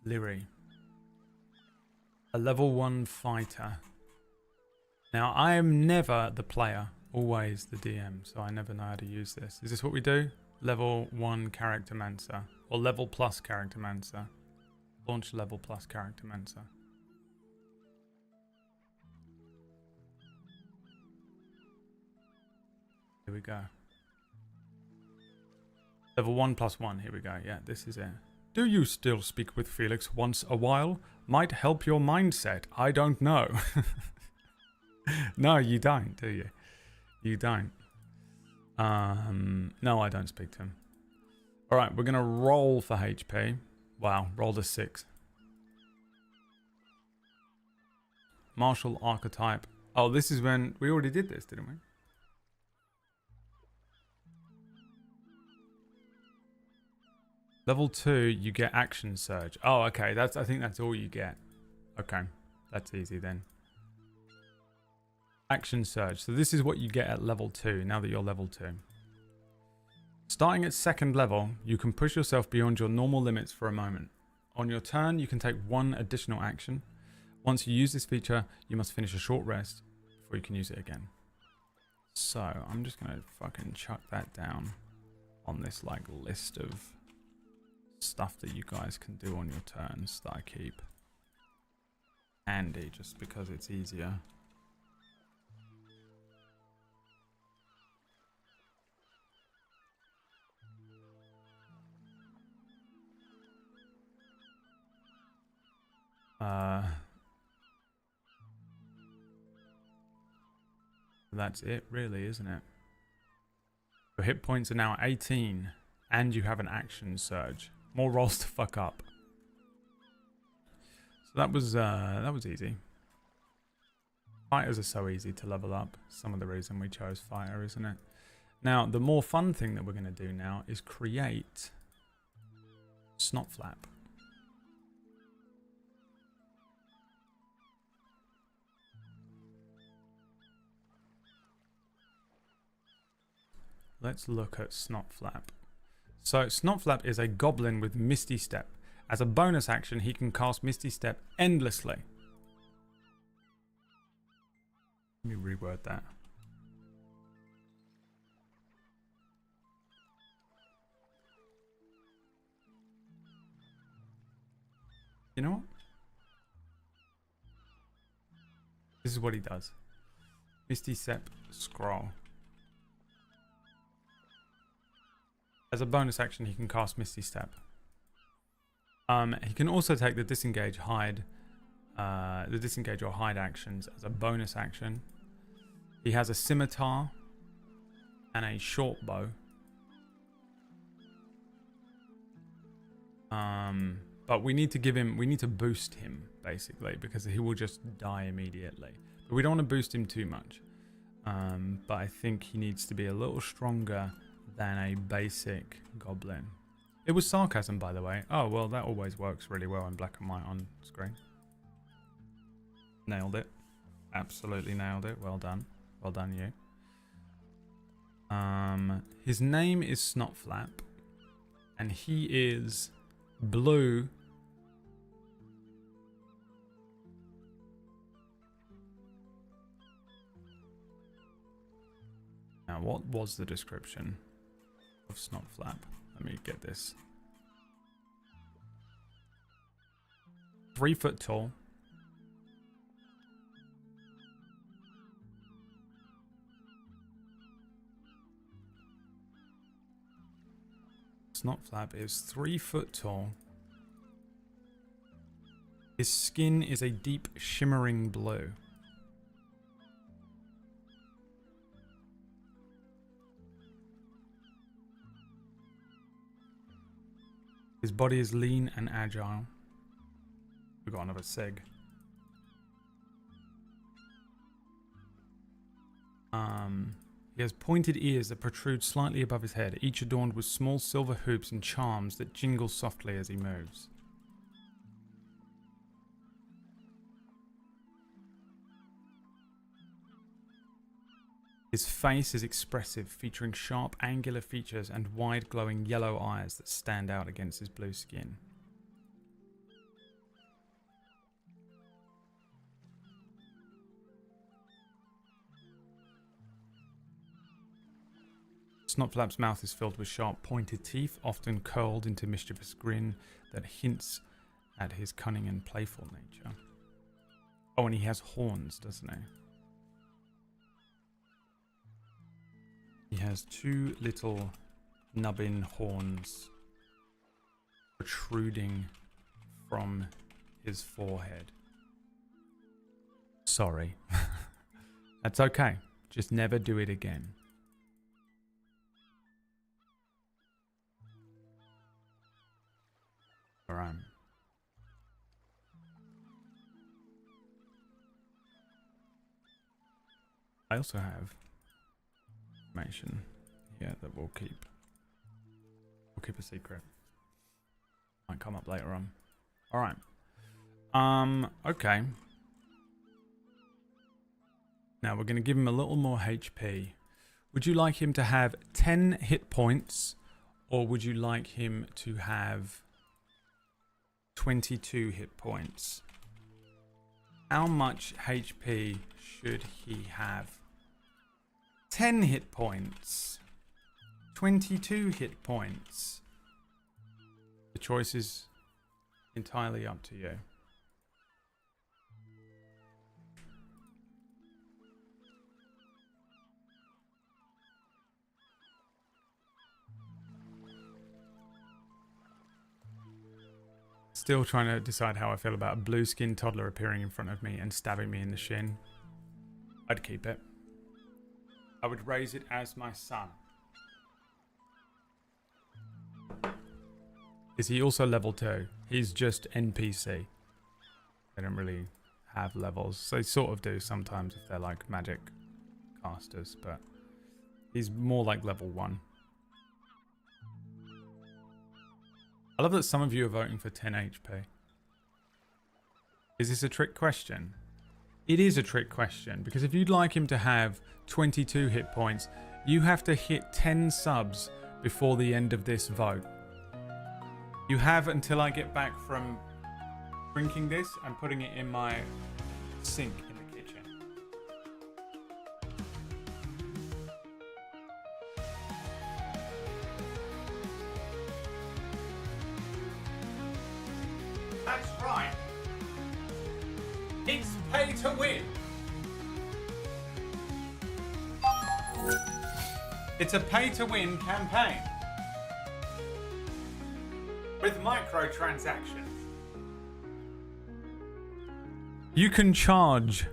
Liry. A level 1 fighter. Now, I am never the player, always the DM, so I never know how to use this. Is this what we do? Level 1 character mancer. Or level plus character mancer. Launch level plus character mancer. Here we go. Level 1+1. Here we go. Yeah, this is it. Do you still speak with Felix once a while? Might help your mindset. I don't know. No, you don't, do you? You don't. No, I don't speak to him. All right, we're going to roll for HP. Wow, rolled a 6. Martial archetype. Oh, this is when we already did this, didn't we? Level 2, you get action surge. Oh, okay. I think that's all you get. Okay, that's easy then. Action surge. So this is what you get at level 2, now that you're level 2. Starting at 2nd level, you can push yourself beyond your normal limits for a moment. On your turn, you can take 1 additional action. Once you use this feature, you must finish a short rest before you can use it again. So, I'm just going to fucking chuck that down on this like list of stuff that you guys can do on your turns that I keep handy just because it's easier. That's it really, isn't it? Your hit points are now 18 and you have an action surge. More rolls to fuck up. So that was easy. Fighters are so easy to level up. Some of the reason we chose fighter, isn't it? Now, the more fun thing that we're going to do now is create Snotflap. Let's look at Snotflap. So Snotflap is a goblin with Misty Step As a bonus action, he can cast Misty Step endlessly. Let me reword that. You know what? This is what he does. Misty Step Scroll. As a bonus action, he can cast Misty Step. He can also take the disengage, hide, the disengage or hide actions as a bonus action. He has a scimitar and a short bow. But we need to give him, we need to boost him basically because he will just die immediately. But we don't want to boost him too much. But I think he needs to be a little stronger than a basic goblin. It was sarcasm, by the way. Oh, well, that always works really well in black and white on screen. Nailed it. Absolutely nailed it. Well done. Well done, you. His name is Snotflap. And he is blue. Now, what was the description of Snotflap? Let me get this. 3 foot tall. Snotflap is 3 foot tall. His skin is a deep shimmering blue. His body is lean and agile. We've got another seg. He has pointed ears that protrude slightly above his head, each adorned with small silver hoops and charms that jingle softly as he moves. His face is expressive, featuring sharp, angular features and wide, glowing yellow eyes that stand out against his blue skin. Snotflap's mouth is filled with sharp, pointed teeth, often curled into mischievous grin that hints at his cunning and playful nature. Oh, and he has horns, doesn't he? He has 2 little nubbin horns protruding from his forehead. Sorry. That's okay. Just never do it again. Alright. I also have information here that we'll keep a secret. Might come up later on. Alright. Okay. Now we're going to give him a little more HP. Would you like him to have 10 hit points, or would you like him to have 22 hit points? How much HP should he have? 10 hit points. 22 hit points. The choice is entirely up to you. Still trying to decide how I feel about a blue-skinned toddler appearing in front of me and stabbing me in the shin. I'd keep it. I would raise it as my son. Is he also level 2? He's just NPC. They don't really have levels. They sort of do sometimes if they're like magic casters, but he's more like level 1. I love that some of you are voting for 10 HP. Is this a trick question? It is a trick question, because if you'd like him to have 22 hit points, you have to hit 10 subs before the end of this vote. You have until I get back from drinking this and putting it in my sink in the kitchen. That's right. It's pay to win. It's a pay to win campaign with microtransactions. You can charge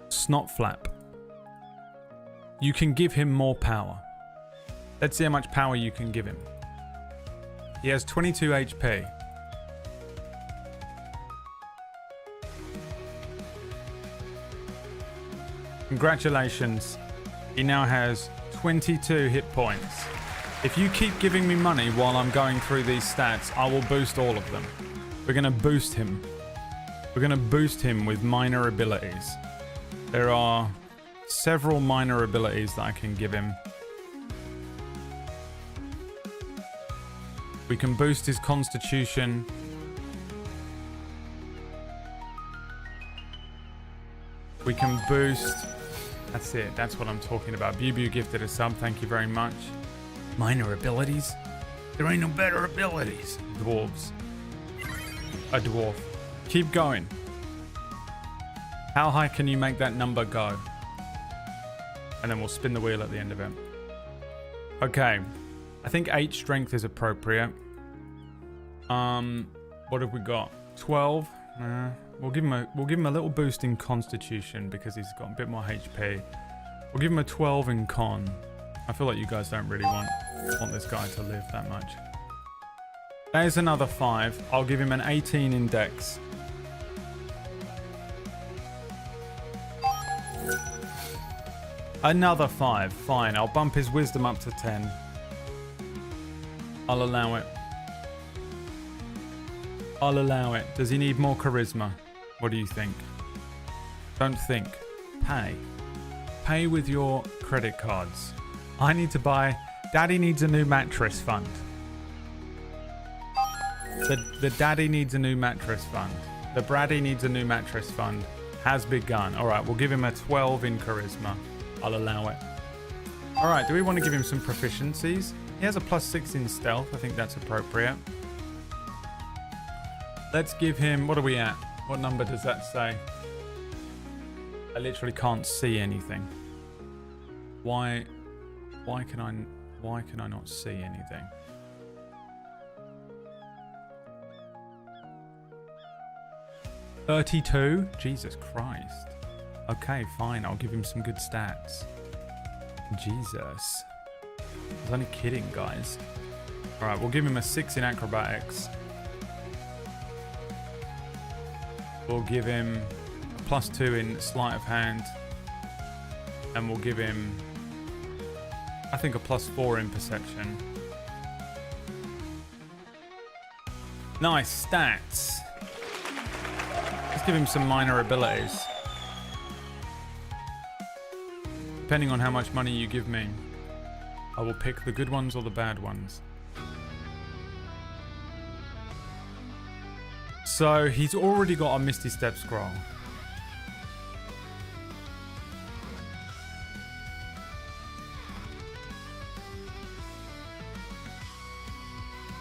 Snotflap. You can give him more power. Let's see how much power you can give him. He has 22 HP. Congratulations. He now has 22 hit points. If you keep giving me money while I'm going through these stats, I will boost all of them. We're going to boost him. We're going to boost him with minor abilities. There are several minor abilities that I can give him. We can boost his constitution. We can boost... That's it. That's what I'm talking about. Bubu gifted a sub. Thank you very much. Minor abilities? There ain't no better abilities. Dwarves. A dwarf. Keep going. How high can you make that number go? And then we'll spin the wheel at the end of it. Okay. I think 8 strength is appropriate. What have we got? 12. We'll give him a little boost in constitution because he's got a bit more HP. We'll give him a 12 in con. I feel like you guys don't really want this guy to live that much. There's another 5. I'll give him an 18 in dex. Another 5. Fine. I'll bump his wisdom up to 10. I'll allow it. I'll allow it. Does he need more charisma? What do you think? Don't think. Pay. Pay with your credit cards. I need to buy... Daddy needs a new mattress fund. The daddy needs a new mattress fund. The Braddy needs a new mattress fund. Has begun. Alright, we'll give him a 12 in charisma. I'll allow it. Alright, do we want to give him some proficiencies? He has a +6 in stealth. I think that's appropriate. Let's give him... What are we at? What number does that say? I literally can't see anything. Why can I not see anything? $32? Jesus Christ. Okay, fine. I'll give him some good stats. Jesus. I was only kidding, guys. Alright, we'll give him a 6 in acrobatics. We'll give him a +2 in sleight of hand. And we'll give him, I think, a +4 in perception. Nice stats. Let's give him some minor abilities. Depending on how much money you give me, I will pick the good ones or the bad ones. So he's already got a Misty Step scroll.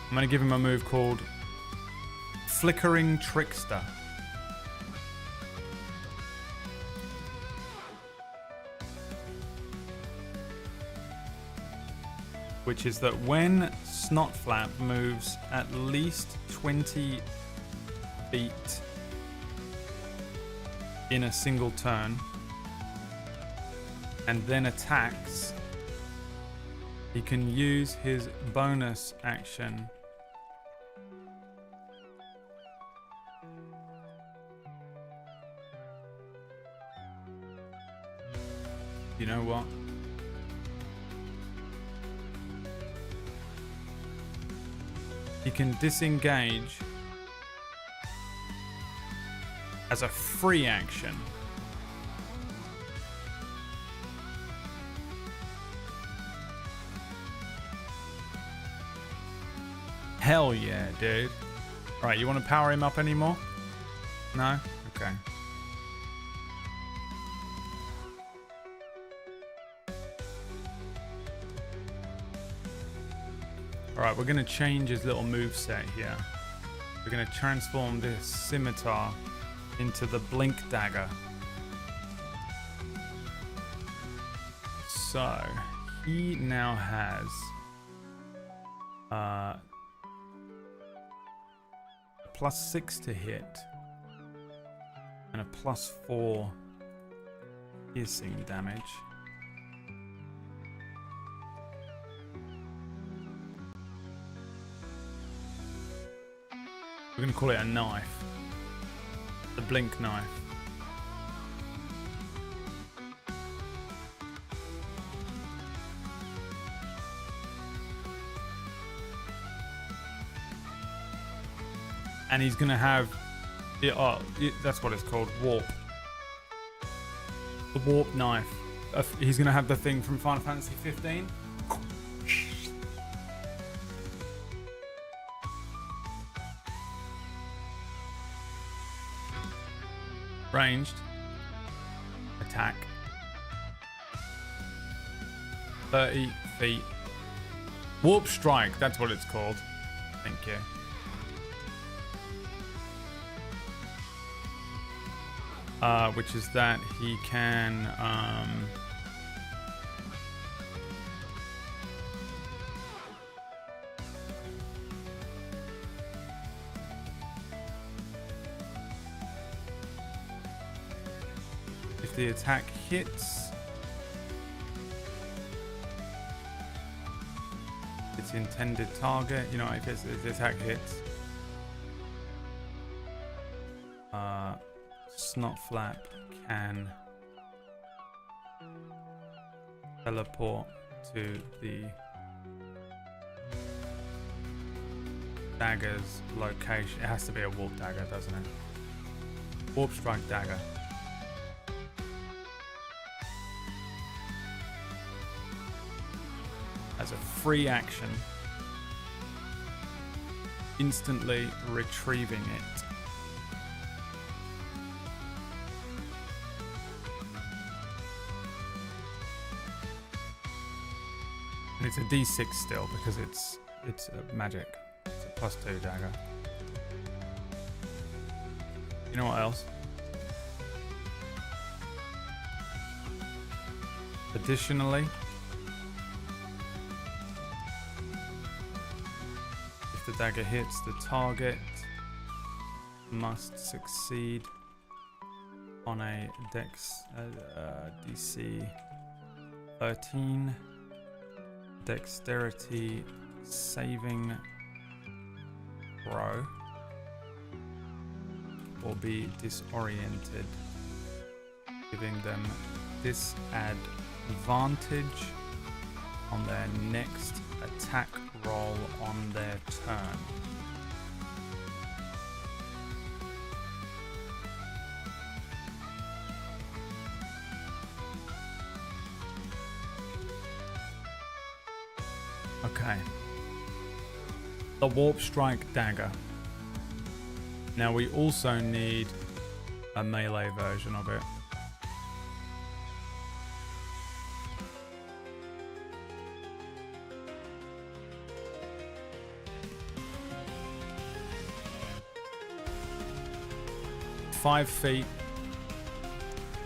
I'm going to give him a move called Flickering Trickster. Which is that when Snotflap moves at least 20 feet in a single turn and then attacks, he can use his bonus action you know what? He can disengage as a free action. Hell yeah, dude. Right, you want to power him up anymore? No? Okay. Alright, we're going to change his little moveset here. We're going to transform this scimitar into the blink dagger. So, he now has a +6 to hit and a +4 piercing damage. We're going to call it a knife. The blink knife. And he's going to have... that's what it's called. Warp. The warp knife. He's going to have the thing from Final Fantasy 15. Ranged. Attack. 30 feet. Warp strike. That's what it's called. Thank you. Which is that he can if the attack hits its intended target, you know, if the attack hits Snotflap can teleport to the dagger's location. It has to be a warp dagger, doesn't it? Warp strike dagger. As a free action, instantly retrieving it. And it's a D6 still because it's a magic. It's a +2 dagger. You know what else? Additionally, if the dagger hits, the target must succeed on a Dex DC 13 dexterity saving throw or be disoriented, giving them disadvantage on their next attack roll on their turn. Okay. The Warp Strike Dagger. Now we also need a melee version of it. +5 feet,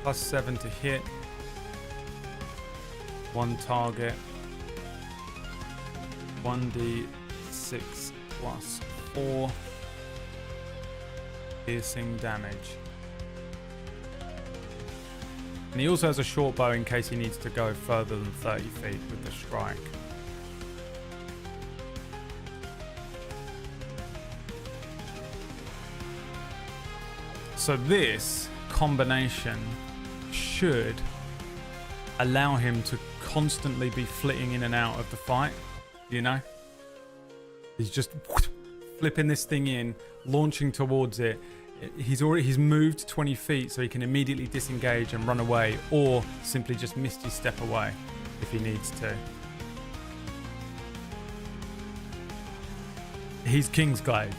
+7 to hit, 1 target, 1d6 +4 piercing damage. And he also has a short bow in case he needs to go further than 30 feet with the strike. So this combination should allow him to constantly be flitting in and out of the fight, you know? He's just flipping this thing in, launching towards it. He's moved 20 feet so he can immediately disengage and run away, or simply just misty step away if he needs to. He's Kingsglaive.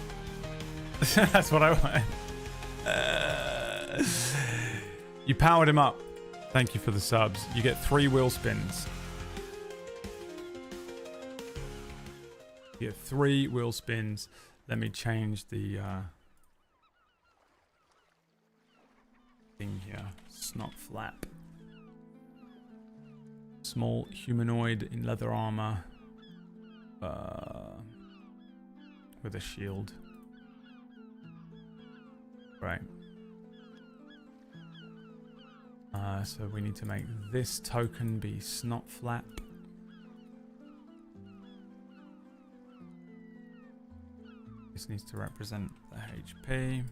That's what I want. You powered him up. Thank you for the subs. You get 3 wheel spins. You get 3 wheel spins. Let me change the thing here. Snotflap. Small humanoid in leather armor. With a shield. Right. So we need to make this token be Snotflap. This needs to represent the HP.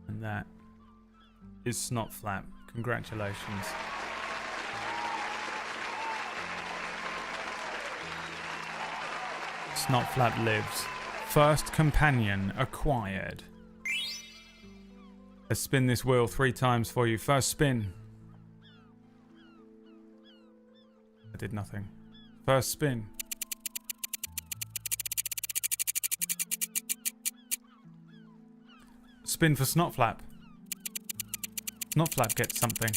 And that is Snotflap. Congratulations. Snotflap lives. First companion acquired. Let's spin this wheel 3 times for you. First spin. I did nothing. First spin. Spin for Snotflap. Snotflap gets something.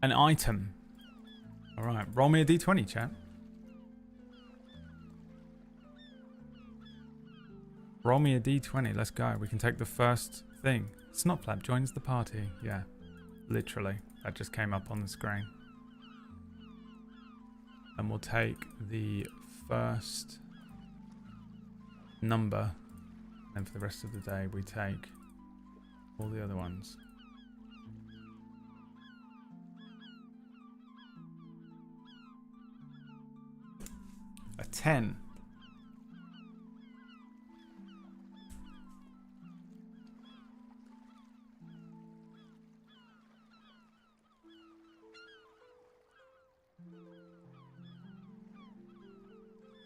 An item. Alright, roll me a d20, chat. Roll me a d20, let's go. We can take the first thing. Snotflap joins the party. Yeah, literally. That just came up on the screen. And we'll take the first number. And for the rest of the day, we take all the other ones. A 10.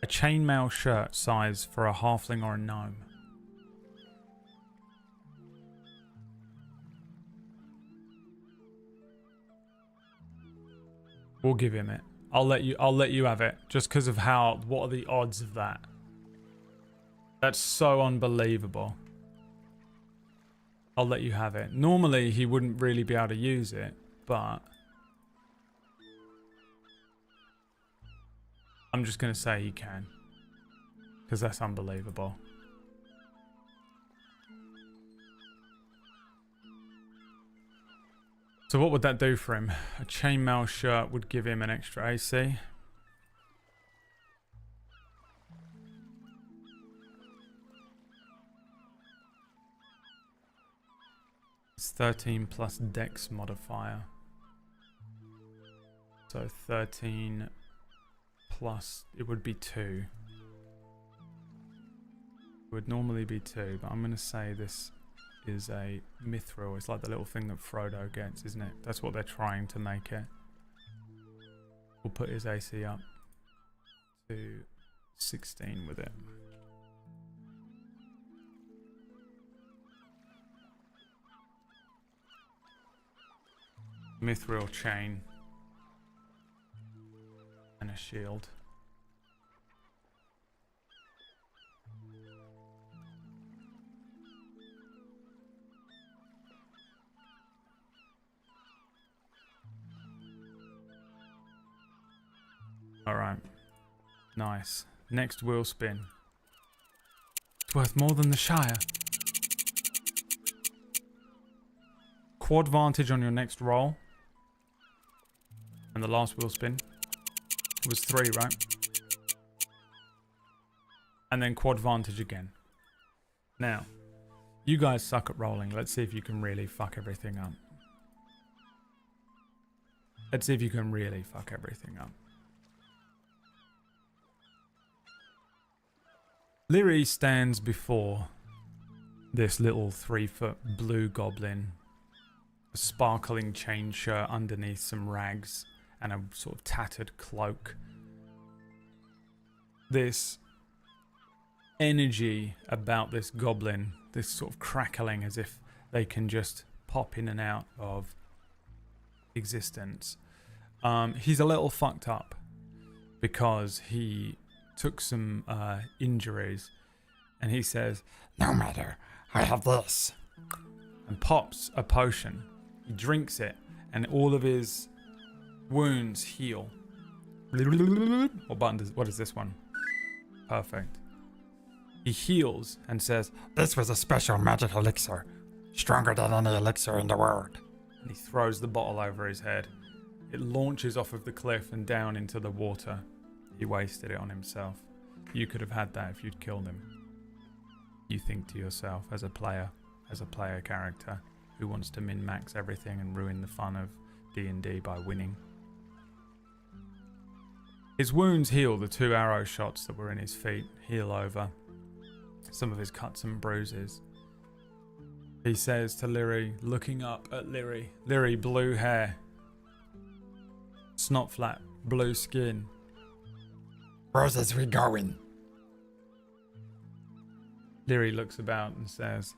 A chainmail shirt size for a halfling or a gnome. We'll give him it. I'll let you have it. Just because of what are the odds of that? That's so unbelievable. I'll let you have it. Normally he wouldn't really be able to use it, but I'm just going to say he can. Because that's unbelievable. So what would that do for him? A chainmail shirt would give him an extra AC. It's 13 plus dex modifier. So 13 plus, it would be 2. It would normally be 2, but I'm going to say this is a mithril. It's like the little thing that Frodo gets, isn't it? That's what they're trying to make it. We'll put his AC up to 16 with it. Mithril chain and a shield. Alright. Nice. Next wheel spin. It's worth more than the Shire. Quad vantage on your next roll. And the last wheel spin was 3, right? And then quad vantage again. Now, you guys suck at rolling. Let's see if you can really fuck everything up. Let's see if you can really fuck everything up. Liry stands before this little 3-foot blue goblin. A sparkling chain shirt underneath some rags and a sort of tattered cloak. This energy about this goblin, this sort of crackling as if they can just pop in and out of existence. He's a little fucked up because he took some injuries, and he says, "No matter, I have this," and pops a potion. He drinks it, and all of his wounds heal. What is this one? Perfect. He heals and says, "This was a special magic elixir, stronger than any elixir in the world." and he throws the bottle over his head. It launches off of the cliff and down into the water. He wasted it on himself. You could have had that if you'd killed him. You think to yourself as a player character who wants to min-max everything and ruin the fun of D&D by winning. His wounds heal. The 2 arrow shots that were in his feet heal over some of his cuts and bruises. He says to Liry, looking up at Liry, "Liry, blue hair. Snotflap, blue skin. "Where's this we going?" Liry looks about and says,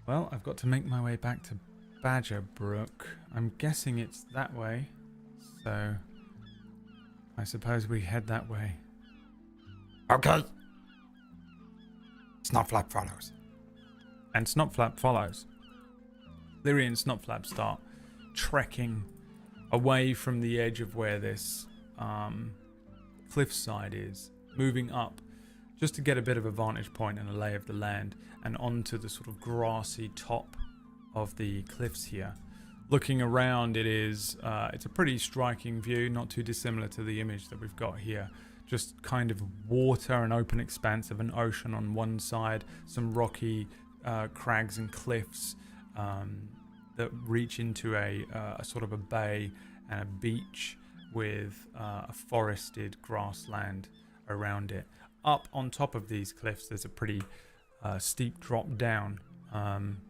"Well, I've got to make my way back to Badger Brook. I'm guessing it's that way. So I suppose we head that way." "Okay." Snotflap follows. And Snotflap follows. Liry and Snotflap start trekking away from the edge of where this cliffside is, moving up just to get a bit of a vantage point and a lay of the land, and onto the sort of grassy top of the cliffs here. Looking around, it's a pretty striking view, not too dissimilar to the image that we've got here. Just kind of water, an open expanse of an ocean on one side, some rocky crags and cliffs that reach into a sort of a bay, and a beach with a forested grassland around it. Up on top of these cliffs, there's a pretty steep drop down. And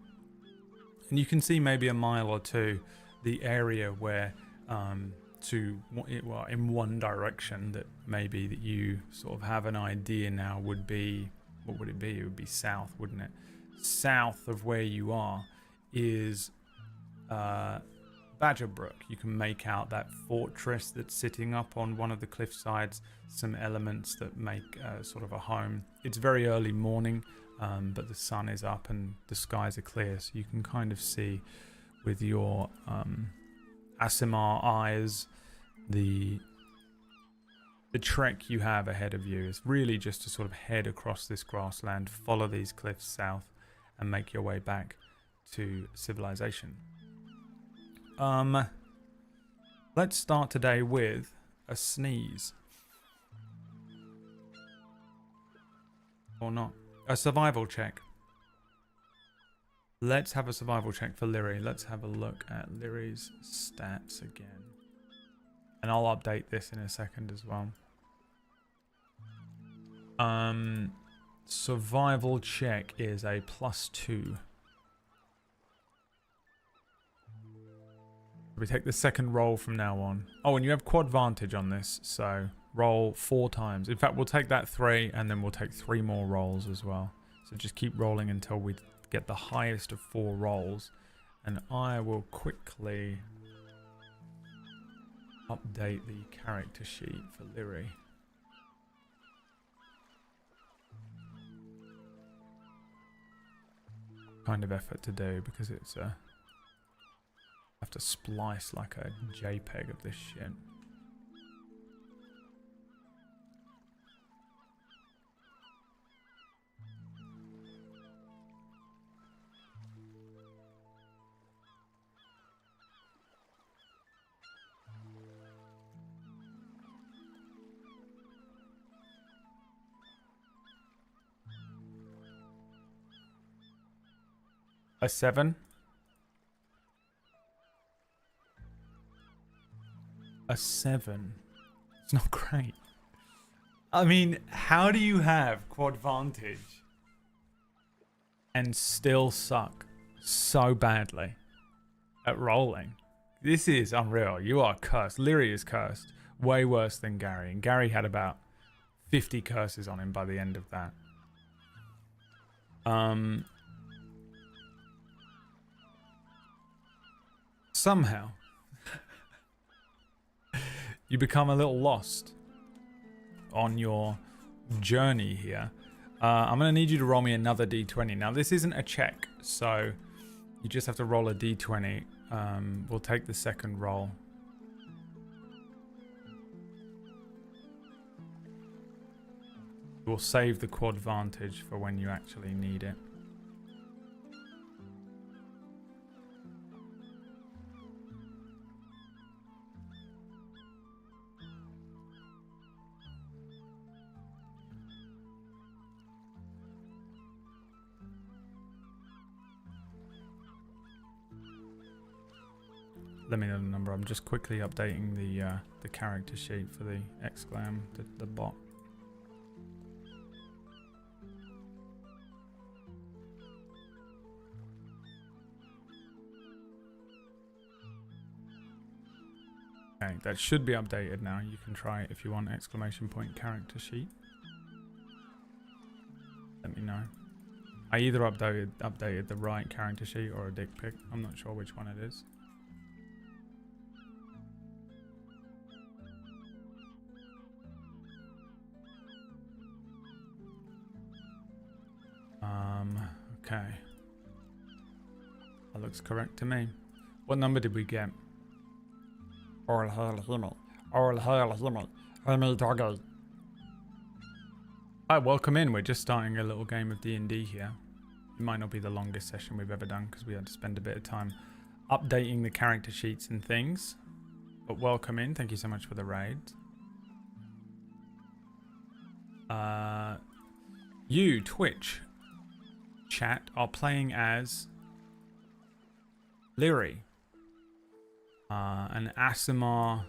you can see maybe a mile or two the area where in one direction that maybe that you sort of have an idea now would be, what would it be? It would be south, wouldn't it? South of where you are is Badger Brook. You can make out that fortress that's sitting up on one of the cliff sides, some elements that make sort of a home. It's very early morning, but the sun is up and the skies are clear, so you can kind of see with your Asimar eyes the trek you have ahead of you. Is really just to sort of head across this grassland, follow these cliffs south, and make your way back to civilization. Let's start today with a sneeze. Or not. A survival check. Let's have a survival check for Liry. Let's have a look at Liry's stats again. And I'll update this in a second as well. Survival check is a +2. We take the second roll from now on. Oh, and you have quad vantage on this, so roll 4 times. In fact, we'll take that 3, and then we'll take 3 more rolls as well. So just keep rolling until we get the highest of 4 rolls. And I will quickly update the character sheet for Liry. Kind of effort to do because it's a... I have to splice like a JPEG of this shit. A 7. A 7. It's not great. I mean, how do you have quad vantage and still suck so badly at rolling? This is unreal. You are cursed. Liry is cursed. Way worse than Gary. And Gary had about 50 curses on him by the end of that. Somehow, you become a little lost on your journey here. I'm going to need you to roll me another d20. Now, this isn't a check, so you just have to roll a d20. We'll take the second roll. We'll save the quadvantage for when you actually need it. Let me know the number. I'm just quickly updating the character sheet for the exclam, the bot. Okay, that should be updated now. You can try it if you want, exclamation point character sheet. Let me know. I either updated the right character sheet or a dick pic. I'm not sure which one it is. Okay. That looks correct to me. What number did we get? All hail Himi. All hail Himi. Himi doggy. Hi, welcome in. We're just starting a little game of D&D here. It might not be the longest session we've ever done because we had to spend a bit of time updating the character sheets and things. But welcome in. Thank you so much for the raid. You, Twitch chat, are playing as Liry, an Aasimar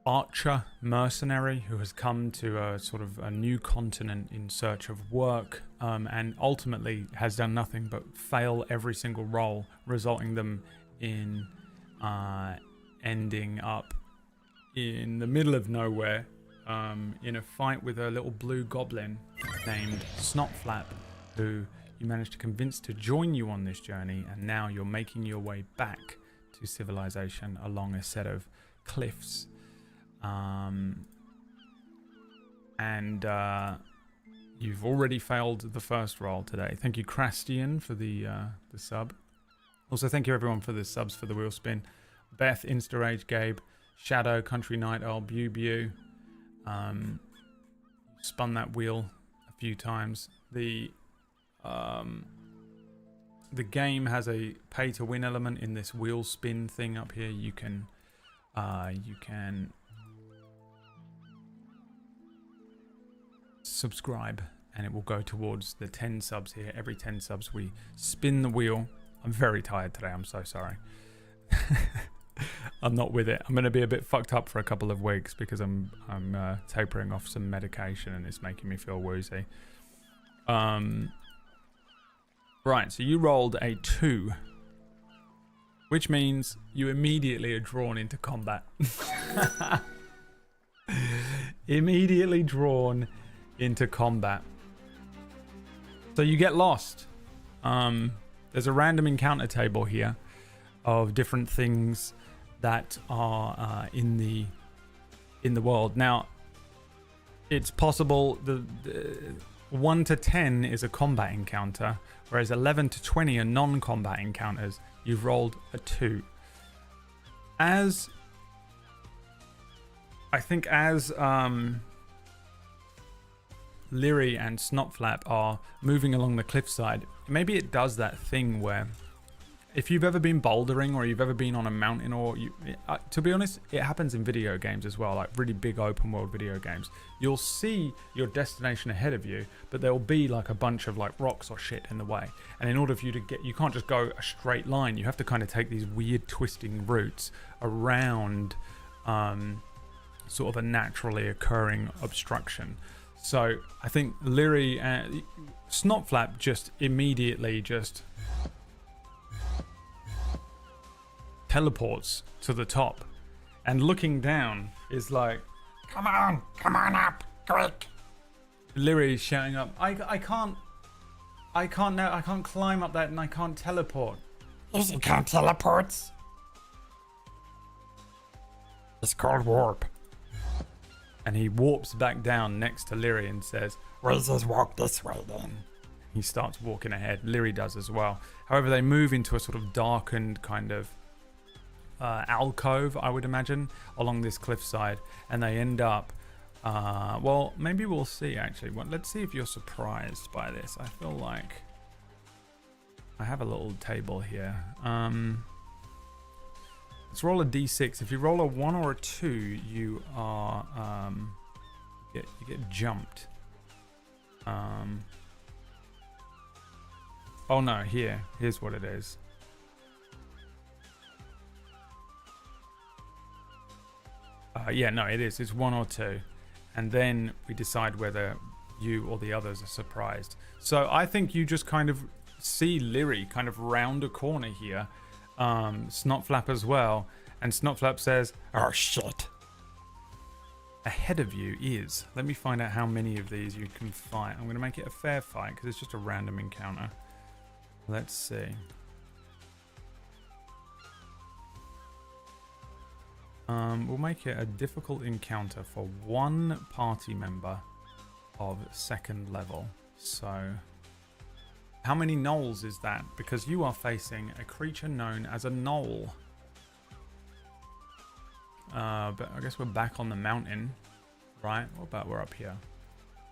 archer mercenary who has come to a sort of a new continent in search of work, and ultimately has done nothing but fail every single role, resulting them in ending up in the middle of nowhere, in a fight with a little blue goblin named Snotflap, who you managed to convince to join you on this journey, and now you're making your way back to civilization along a set of cliffs. You've already failed the first roll today. Thank you, Crastian, for the sub. Also, thank you everyone for the subs for the wheel spin. Beth, Instarage, Gabe, Shadow, Country Night Owl, Bew. Spun that wheel a few times. The game has a pay to win element in this wheel spin thing up here. You can subscribe and it will go towards the 10 subs here. Every 10 subs we spin the wheel. I'm very tired today, I'm so sorry. I'm not with it. I'm going to be a bit fucked up for a couple of weeks because I'm tapering off some medication and it's making me feel woozy. Right, so you rolled a 2, which means you immediately are drawn into combat. Immediately drawn into combat. So you get lost. There's a random encounter table here of different things that are in the world. Now, it's possible the 1 to 10 is a combat encounter, whereas 11 to 20 are non-combat encounters. You've rolled a 2. As Liry and Snotflap are moving along the cliffside, maybe it does that thing where if you've ever been bouldering or you've ever been on a mountain, or to be honest, it happens in video games as well, like really big open world video games. You'll see your destination ahead of you, but there'll be like a bunch of like rocks or shit in the way. And in order for you to get, you can't just go a straight line. You have to kind of take these weird twisting routes around sort of a naturally occurring obstruction. So I think Liry and Snotflap just immediately teleports to the top, and looking down is like, come on up, quick. Liry's shouting up, I can't climb up that, and I can't teleport. Yes, you can't teleport. It's called warp. And he warps back down next to Liry and says, We'll just walk this way then. he starts walking ahead. Liry does as well. However, they move into a sort of darkened kind of alcove, I would imagine, along this cliffside. And they end up, well, maybe we'll see actually. Well, let's see if you're surprised by this. I feel like I have a little table here. Let's roll a d6. If you roll a 1 or a 2, you are you get jumped. Oh no, here's what it is. Yeah, no, it is. It's 1 or 2, and then we decide whether you or the others are surprised. So I think you just kind of see Liry kind of round a corner here. Snotflap as well, and Snotflap says, Oh shit. ahead of you is, let me find out how many of these you can fight. I'm going to make it a fair fight because it's just a random encounter. Let's see. We'll make it a difficult encounter for one party member of 2nd level. So how many gnolls is that? Because you are facing a creature known as a gnoll. But I guess we're back on the mountain, right? What about we're up here?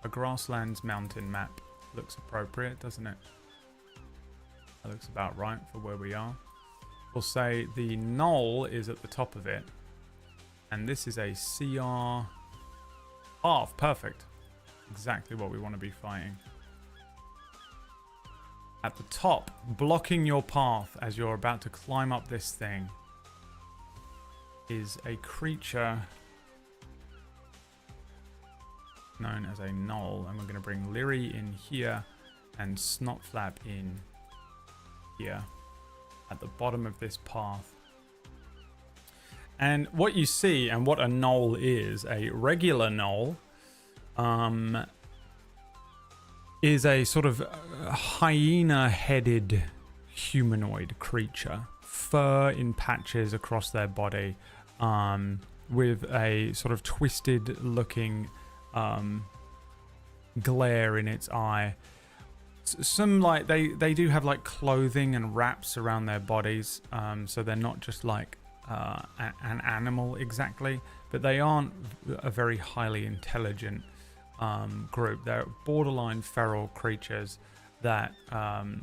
A grasslands mountain map looks appropriate, doesn't it? That looks about right for where we are. We'll say the gnoll is at the top of it. And this is a CR half. Perfect. Exactly what we want to be fighting. At the top, blocking your path as you're about to climb up this thing, is a creature known as a gnoll. And we're going to bring Liry in here and Snotflap in here at the bottom of this path. And what you see and what a gnoll is, a regular gnoll, is a sort of hyena-headed humanoid creature. Fur in patches across their body, with a sort of twisted-looking glare in its eye. Some, like, they do have, like, clothing and wraps around their bodies, so they're not just, like, an animal exactly, but they aren't a very highly intelligent group. They're borderline feral creatures that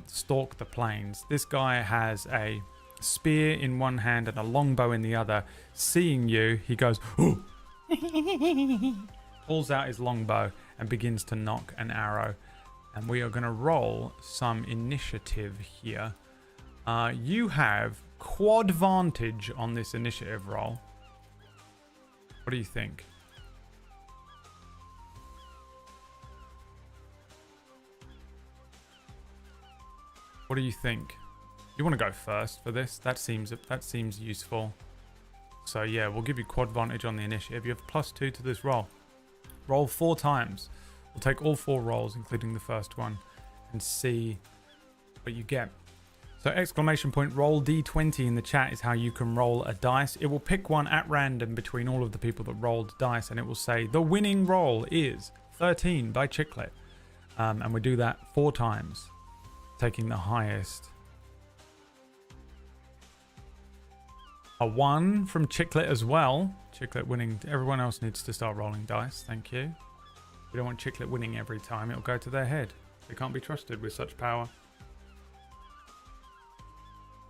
stalk the plains. This guy has a spear in one hand and a longbow in the other. Seeing you, he goes, "Ooh!" pulls out his longbow and begins to nock an arrow. And we are going to roll some initiative here. You have quad vantage on this initiative roll. What do you think? What do you think? You want to go first for this? That seems useful. So yeah, we'll give you quad vantage on the initiative. You have +2 to this roll. Roll 4 times. We'll take all 4 rolls, including the first one, and see what you get. So exclamation point roll d20 in the chat is how you can roll a dice. It will pick one at random between all of the people that rolled dice, and it will say the winning roll is 13 by Chiclet. And we do that 4 times, taking the highest. A 1 from Chiclet as well. Chiclet winning. Everyone else needs to start rolling dice. Thank you. We don't want Chiclet winning every time. It'll go to their head. They can't be trusted with such power.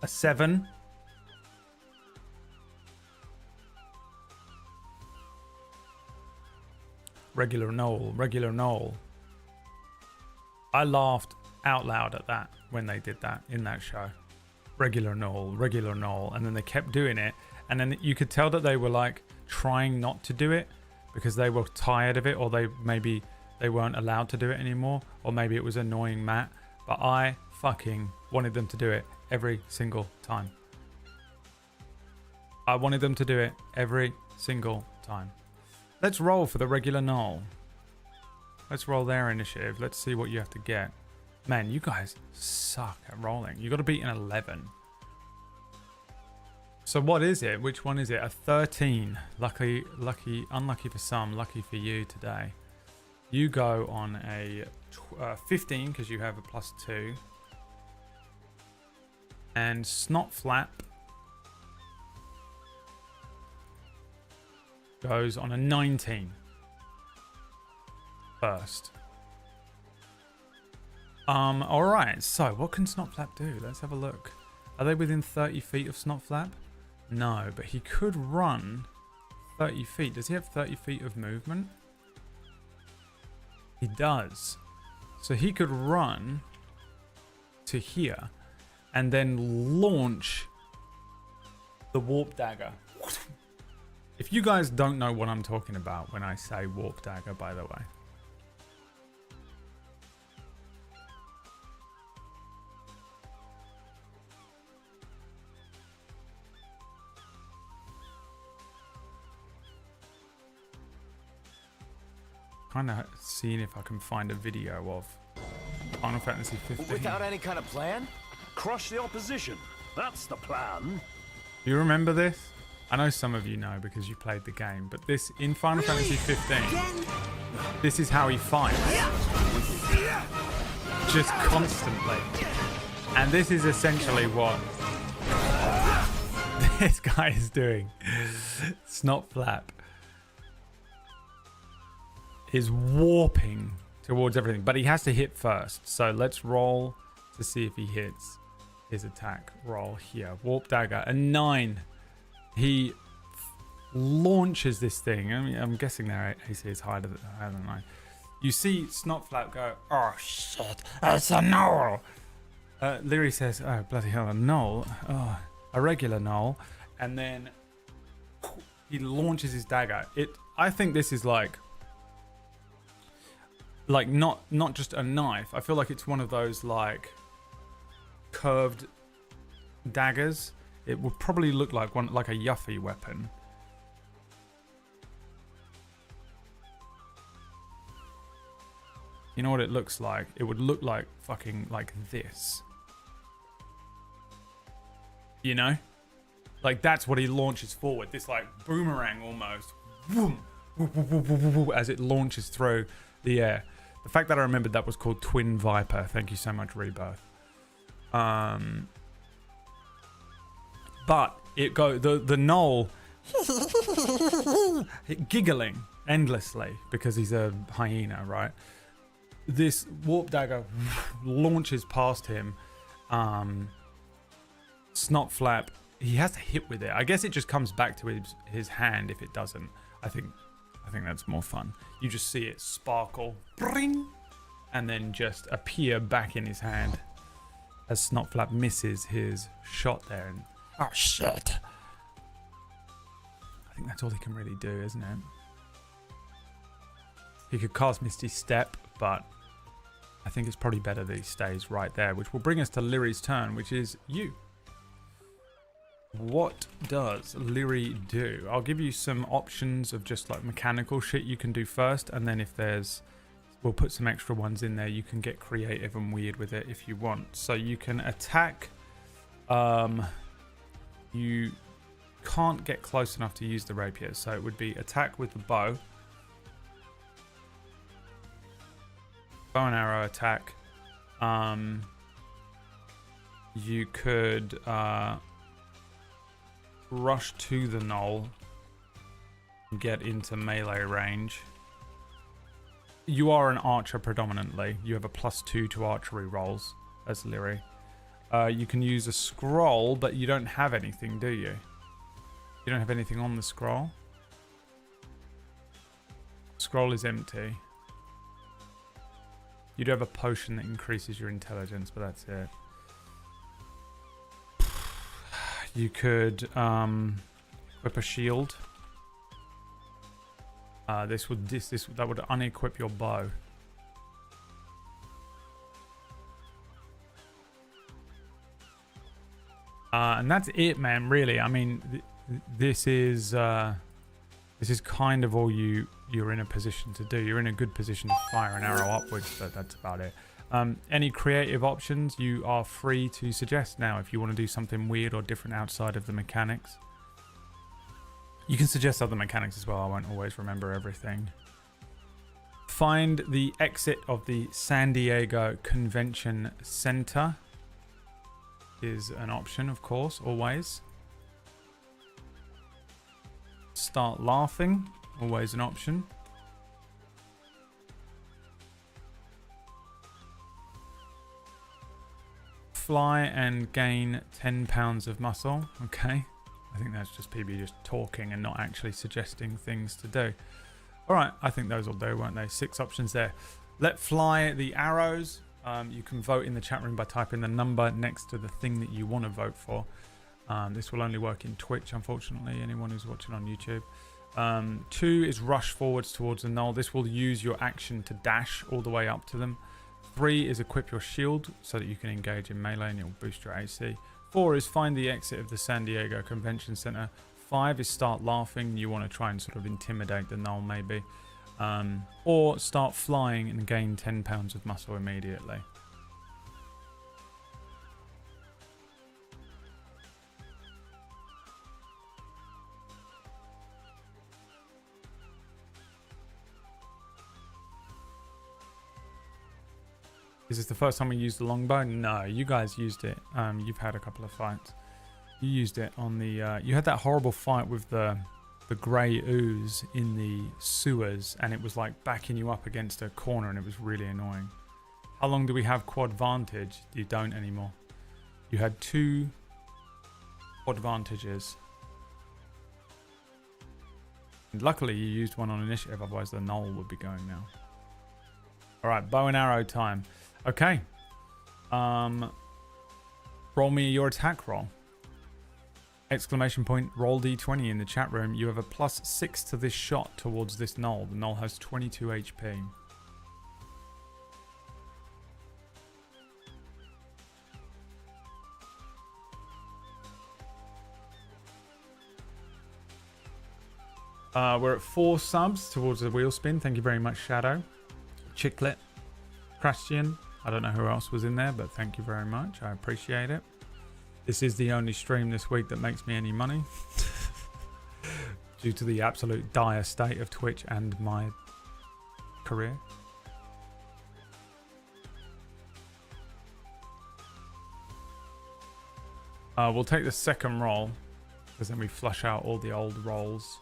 A 7. Regular gnoll. I laughed out loud at that when they did that in that show. Regular gnoll. And then they kept doing it. And then you could tell that they were like trying not to do it because they were tired of it, or maybe they weren't allowed to do it anymore, or maybe it was annoying Matt. But I fucking wanted them to do it every single time. I wanted them to do it every single time. Let's roll for the regular gnoll. Let's roll their initiative. Let's see what you have to get. Man, you guys suck at rolling. You got to beat an 11. So what is it? Which one is it? A 13. Lucky, unlucky for some, lucky for you today. You go on a 15 because you have a +2. And Snotflap goes on a 19. First. Alright, so what can Snotflap do? Let's have a look. Are they within 30 feet of Snotflap? No, but he could run 30 feet. Does he have 30 feet of movement? He does. So he could run to here and then launch the warp dagger. If you guys don't know what I'm talking about when I say warp dagger, by the way. Kind of seeing if I can find a video of Final Fantasy 15. Without any kind of plan? Crush the opposition. That's the plan. Do you remember this? I know some of you know because you played the game, but this in Final Fantasy 15, this is how he fights. Just constantly. And this is essentially what this guy is doing. Snotflap is warping towards everything, but he has to hit first. So let's roll to see if he hits his attack roll here. Warp dagger, a 9. He launches this thing. I mean, I'm guessing their AC is higher than 9. You see Snotflap go, oh shit, it's a knoll. Liry says, oh bloody hell, a knoll. Oh, a regular knoll. And then he launches his dagger. I think this is like not just a knife. I feel like it's one of those like curved daggers. It would probably look like one, like a Yuffie weapon. You know what it looks like? It would look like fucking like this. You know? Like that's what he launches forward. This like boomerang almost. Vroom, woo, woo, woo, woo, woo, woo, as it launches through the air. The fact that I remembered that was called Twin Viper. Thank you so much, Rebirth. But it the knoll giggling endlessly because he's a hyena, right? This warp dagger launches past him. Snotflap, he has to hit with it. I guess it just comes back to his hand if it doesn't. I think that's more fun. You just see it sparkle, bring, and then just appear back in his hand as Snotflap misses his shot there. And oh shit! I think that's all he can really do, isn't it? He could cast Misty Step, but I think it's probably better that he stays right there, which will bring us to Liry's turn, which is you. What does Liry do? I'll give you some options of just like mechanical shit you can do first, and then if we'll put some extra ones in there. You can get creative and weird with it if you want. So you can attack. You can't get close enough to use the rapier, so it would be attack with the bow. Bow and arrow attack. You could rush to the knoll and get into melee range. You are an archer predominantly. You have a +2 to archery rolls as Liry. You can use a scroll, but you don't have anything, do you? You don't have anything on the scroll. Scroll is empty. You do have a potion that increases your intelligence, but that's it. You could equip a shield. That would unequip your bow. And that's it, man. Really, I mean, this is kind of all you're in a position to do. You're in a good position to fire an arrow upwards, but that's about it. Any creative options you are free to suggest now if you want to do something weird or different outside of the mechanics. You can suggest other mechanics as well. I won't always remember everything. Find the exit of the San Diego Convention Center is an option, of course, always. Start laughing, always an option. Fly and gain 10 pounds of muscle. Okay. I think that's just PB just talking and not actually suggesting things to do. Alright, I think those will do, won't they? 6 options there. Let fly the arrows. You can vote in the chat room by typing the number next to the thing that you want to vote for. This will only work in Twitch, unfortunately, anyone who's watching on YouTube. 2 is rush forwards towards the null. This will use your action to dash all the way up to them. 3 is equip your shield so that you can engage in melee and it will boost your AC. 4 is find the exit of the San Diego Convention Center. 5 is start laughing. You want to try and sort of intimidate the null maybe. Or start flying and gain 10 pounds of muscle immediately. Is this the first time we used the longbow? No, you guys used it. You've had a couple of fights. You used it on the... you had that horrible fight with the grey ooze in the sewers, and it was like backing you up against a corner, and it was really annoying. How long do we have quad vantage? You don't anymore. You had 2 quad vantages. And luckily, you used one on initiative, otherwise the null would be going now. Alright, bow and arrow time. Okay. Roll me your attack roll. Exclamation point, roll d20 in the chat room. You have a +6 to this shot towards this null. The null has 22 HP. We're at 4 subs towards the wheel spin. Thank you very much, Shadow. Chicklet. Christian. I don't know who else was in there, but thank you very much. I appreciate it. This is the only stream this week that makes me any money. Due to the absolute dire state of Twitch and my career. We'll take the second roll, because then we flush out all the old rolls.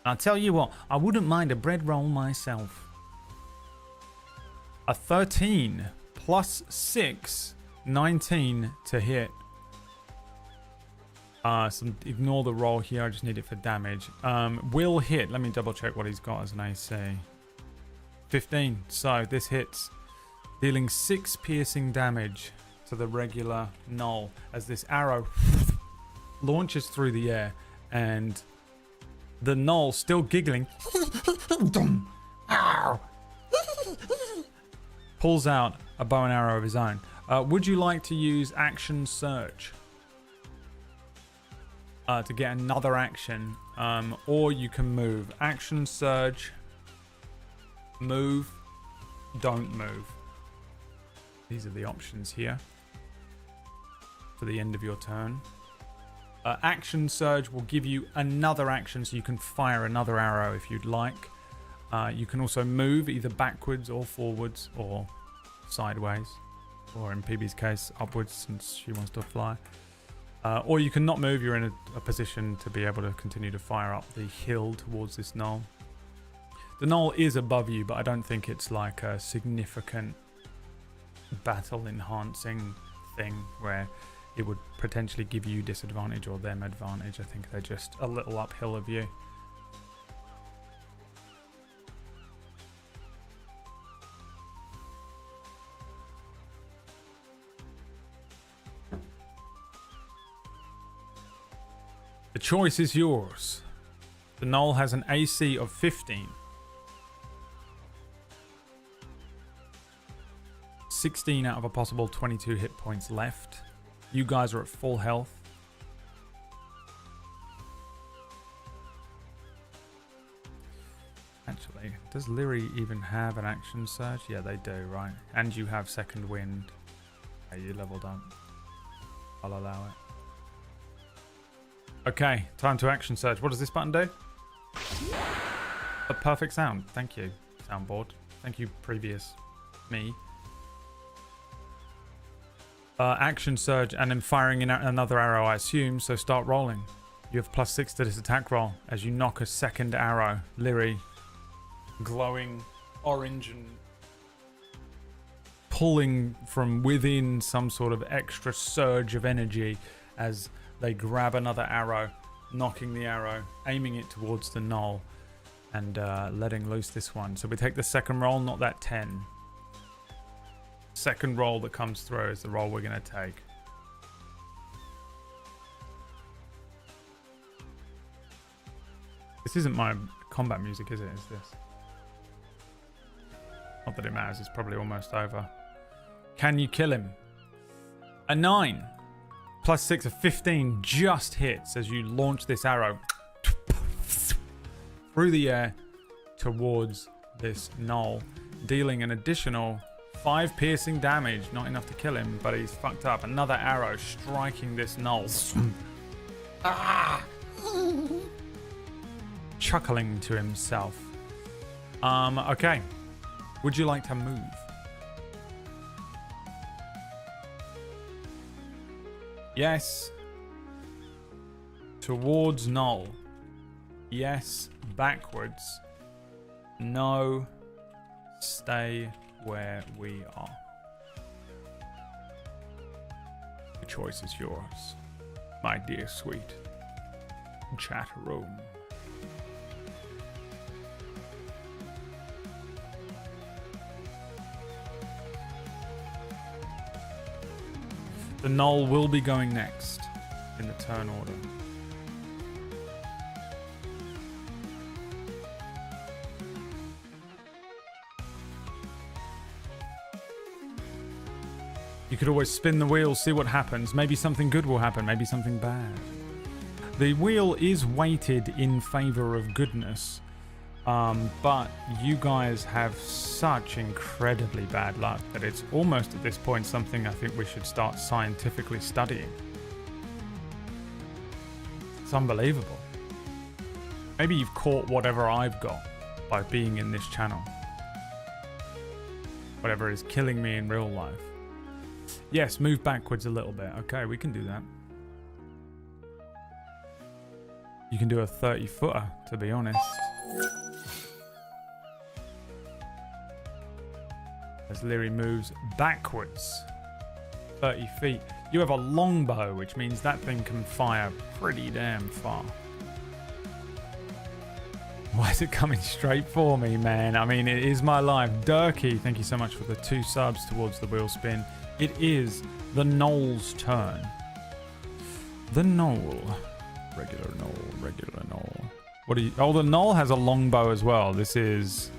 I'll tell you what, I wouldn't mind a bread roll myself. A 13 plus 6, 19 to hit. So ignore the roll here, I just need it for damage. Will hit, let me double check what he's got as an AC. 15, so this hits. Dealing 6 piercing damage to the regular null as this arrow launches through the air, and the null, still giggling, pulls out a bow and arrow of his own. Would you like to use action surge to get another action, or you can move? Action surge, move, don't move. These are the options here for the end of your turn. Action surge will give you another action, so you can fire another arrow if you'd like. You can also move either backwards or forwards or sideways, or in PB's case upwards since she wants to fly. Or you can not move. You're in a position to be able to continue to fire up the hill towards this null. The null is above you, but I don't think it's like a significant battle enhancing thing where it would potentially give you disadvantage or them advantage. I think they're just a little uphill of you. The choice is yours. The null has an AC of 15. 16 out of a possible 22 hit points left. You guys are at full health. actually. Does Liry even have an action surge? Yeah, they do, right? And you have second wind. Okay, you leveled up. I'll allow it. Okay, time to action surge. What does this button do? A perfect sound. Thank you, soundboard. Thank you, previous me. Action surge and then firing in another arrow, I assume. So start rolling. You have +6 to this attack roll as you knock a second arrow. Liry, glowing orange and pulling from within some sort of extra surge of energy as they grab another arrow, knocking the arrow, aiming it towards the knoll, and letting loose this one. So we take the second roll, not that 10. Second roll that comes through is the roll we're going to take. This isn't my combat music, is it? Is this? Not that it matters, it's probably almost over. Can you kill him? A 9. +6, a 15 just hits as you launch this arrow through the air towards this knoll, dealing an additional 5 piercing damage. Not enough to kill him, but he's fucked up. Another arrow striking this knoll. Chuckling to himself. Okay. Would you like to move? Yes. Towards knoll. Yes. Backwards. No. Stay where we are. The choice is yours, my dear sweet chat room. The knoll will be going next in the turn order. You could always spin the wheel, see what happens. Maybe something good will happen, maybe something bad. The wheel is weighted in favor of goodness, but you guys have such incredibly bad luck that it's almost at this point something I think we should start scientifically studying. It's unbelievable. Maybe you've caught whatever I've got by being in this channel. Whatever is killing me in real life. Yes, move backwards a little bit. Okay, we can do that. You can do a 30-footer, to be honest. As Liry moves backwards 30 feet. You have a longbow, which means that thing can fire pretty damn far. Why is it coming straight for me, man? I mean, it is my life. Durkee, thank you so much for the 2 subs towards the wheel spin. It is the knoll's turn. The knoll. Regular knoll, regular knoll. What do you... Oh, the knoll has a longbow as well. This is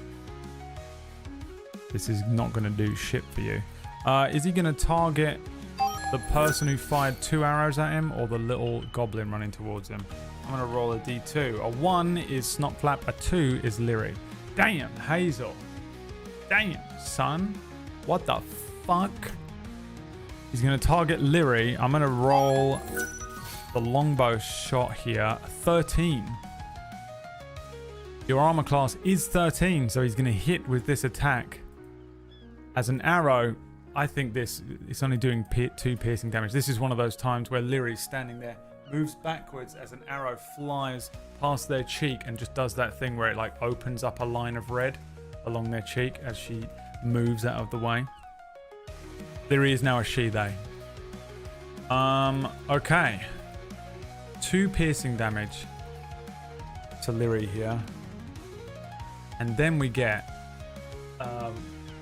not going to do shit for you. Is he going to target the person who fired 2 arrows at him or the little goblin running towards him? I'm going to roll a d2. A 1 is Snotflap. A 2 is Liry. Damn, Hazel. Damn, son. What the fuck? He's going to target Liry. I'm going to roll the longbow shot here. 13. Your armor class is 13, so he's going to hit with this attack. As an arrow, I think it's only doing 2 piercing damage. This is one of those times where Liry's standing there, moves backwards as an arrow flies past their cheek and just does that thing where it like opens up a line of red along their cheek as she moves out of the way. Liry is now a she-they. Okay. 2 piercing damage to Liry here. And then we get a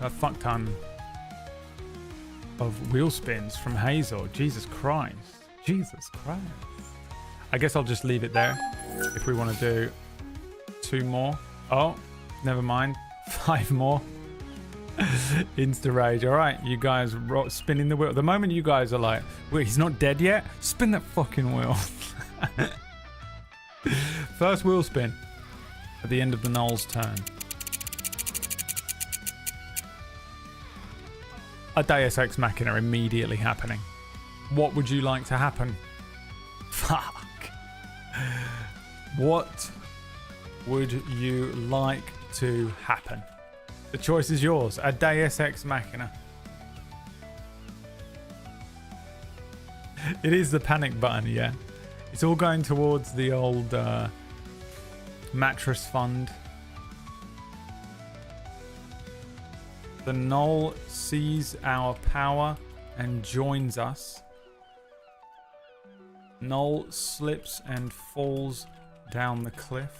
fuck ton of wheel spins from Hazel. Jesus Christ. Jesus Christ. I guess I'll just leave it there if we want to do 2 more. Oh, never mind. 5 more. Insta rage. All right, you guys spinning the wheel. The moment you guys are like, wait, he's not dead yet? Spin that fucking wheel. First wheel spin at the end of the knoll's turn. a Deus Ex Machina immediately happening. What would you like to happen? Fuck. What would you like to happen? The choice is yours. A Deus Ex Machina. It is the panic button, yeah. It's all going towards the old mattress fund. The Knoll sees our power and joins us. Knoll slips and falls down the cliff.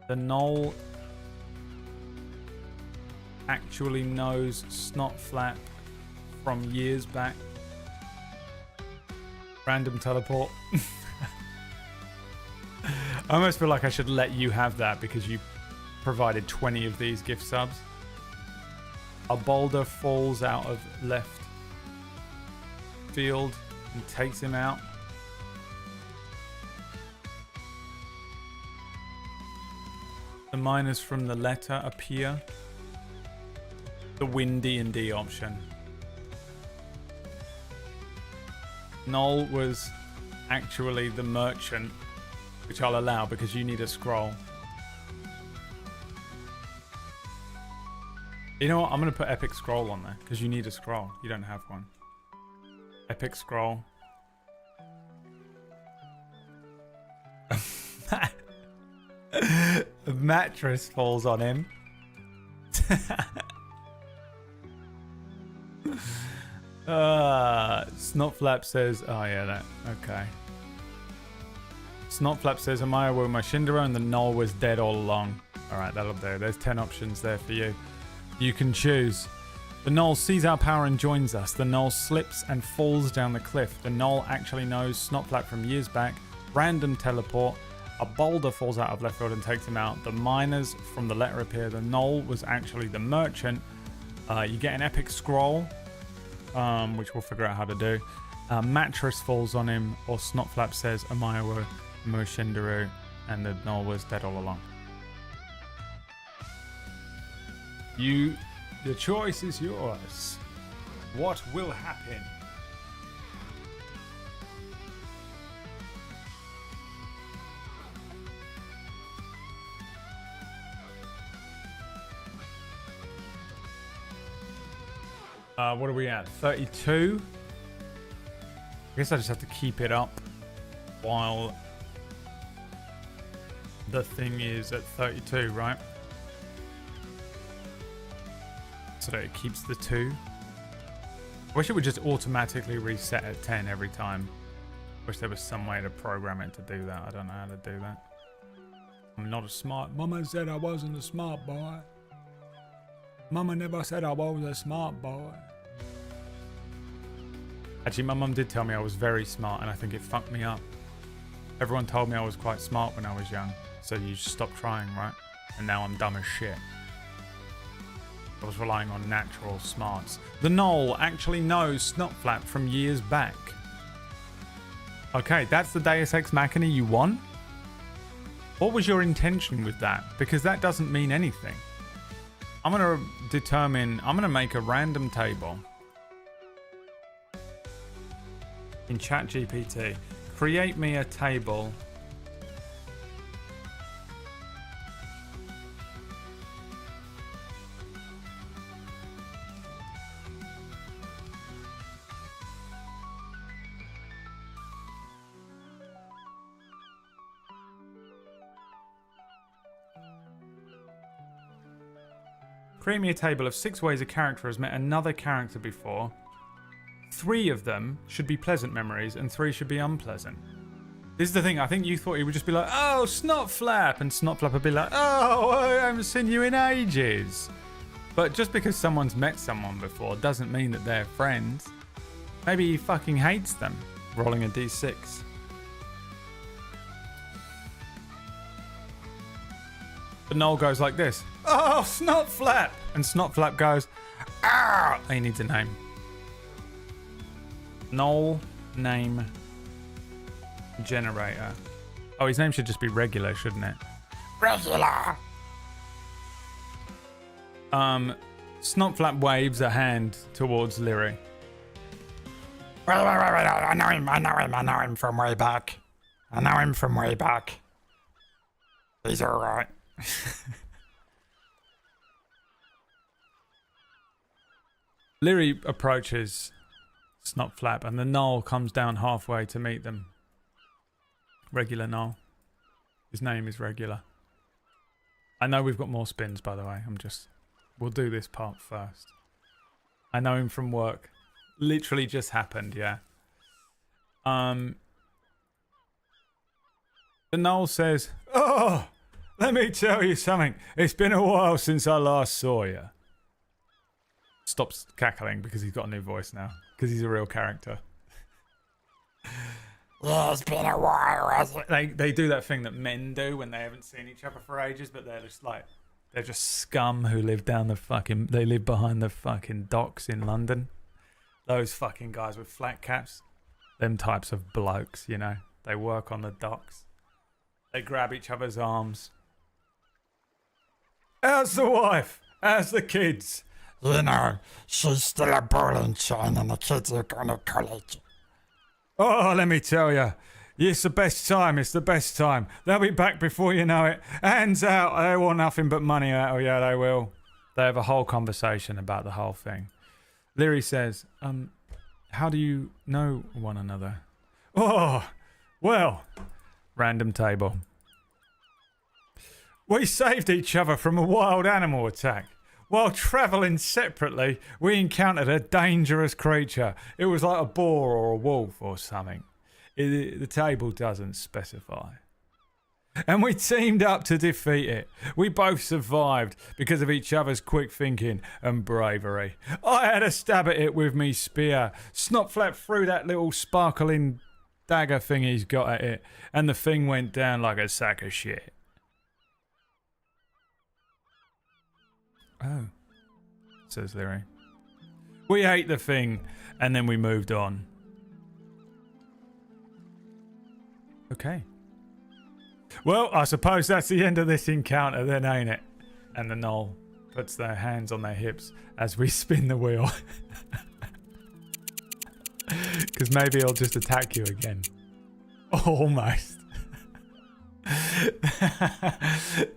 The Knoll actually knows Snotflap from years back. Random teleport. I almost feel like I should let you have that because you provided 20 of these gift subs. A boulder falls out of left field and takes him out. The miners from the letter appear. The win D&D option. Knoll was actually the merchant, which I'll allow because you need a scroll. You know what? I'm going to put epic scroll on there because you need a scroll. You don't have one. Epic scroll. A mattress falls on him. Snotflap says, oh yeah, that, okay. Snotflap says, Amaya were my Shindero and the Knoll was dead all along. Alright, that'll do. There's 10 options there for you. You can choose. The Knoll sees our power and joins us. The Knoll slips and falls down the cliff. The Knoll actually knows Snotflap from years back. Random teleport. A boulder falls out of left field and takes him out. The miners from the letter appear. The Knoll was actually the merchant. You get an epic scroll, which we'll figure out how to do. Mattress falls on him, or Snotflap says Amaya were Moshindaru and the Knoll was dead all along. The choice is yours. What will happen? What are we at? 32? I guess I just have to keep it up while the thing is at 32, right? So that it keeps the 2. I wish it would just automatically reset at 10 every time. Wish there was some way to program it to do that. I don't know how to do that. I'm not a smart... Mama said I wasn't a smart boy. Mama never said I was a smart boy. Actually, my mum did tell me I was very smart, and I think it fucked me up. Everyone told me I was quite smart when I was young, so you just stop trying, right? And now I'm dumb as shit. I was relying on natural smarts. The Knoll actually knows Snotflap from years back. Okay, that's the Deus Ex Machina you want? What was your intention with that? Because that doesn't mean anything. I'm gonna make a random table in ChatGPT. Create me a table Create me a table of 6 ways a character has met another character before. 3 of them should be pleasant memories and 3 should be unpleasant. This is the thing, I think you thought he would just be like, oh, Snotflap, and Snotflap would be like, oh, I haven't seen you in ages. But just because someone's met someone before doesn't mean that they're friends. Maybe he fucking hates them. Rolling a d6. The Knoll goes like this. Oh, Snotflap! And Snotflap goes, ah! He needs a name. Knoll name generator. Oh, his name should just be regular, shouldn't it? Regular. Snotflap waves a hand towards Liry. Wait, I know him from way back. He's alright. Liry approaches Snotflap and the Gnoll comes down halfway to meet them. Regular Gnoll. His name is Regular. I know we've got more spins, by the way. We'll do this part first. I know him from work. Literally just happened, yeah. The Gnoll says, "Oh, let me tell you something. It's been a while since I last saw you." Stops cackling because he's got a new voice now. Because he's a real character. Yeah, it's been a while, hasn't it? They do that thing that men do when they haven't seen each other for ages, but they're just scum who live they live behind the fucking docks in London. Those fucking guys with flat caps. Them types of blokes, you know. They work on the docks. They grab each other's arms. How's the wife? How's the kids? You know, she's still a ball and chain and the kids are going to college. Oh, let me tell you. It's the best time. It's the best time. They'll be back before you know it. Hands out. They want nothing but money out of you. They will. They have a whole conversation about the whole thing. Liry says, how do you know one another? Oh, well, random table. We saved each other from a wild animal attack. While travelling separately, we encountered a dangerous creature. It was like a boar or a wolf or something. The table doesn't specify. And we teamed up to defeat it. We both survived because of each other's quick thinking and bravery. I had a stab at it with me spear. Snotflap threw that little sparkling dagger thing he's got at it, and the thing went down like a sack of shit. Oh, says Liry. We ate the thing, and then we moved on. Okay. Well, I suppose that's the end of this encounter then, ain't it? And the Gnoll puts their hands on their hips as we spin the wheel. Because maybe he'll just attack you again. Almost.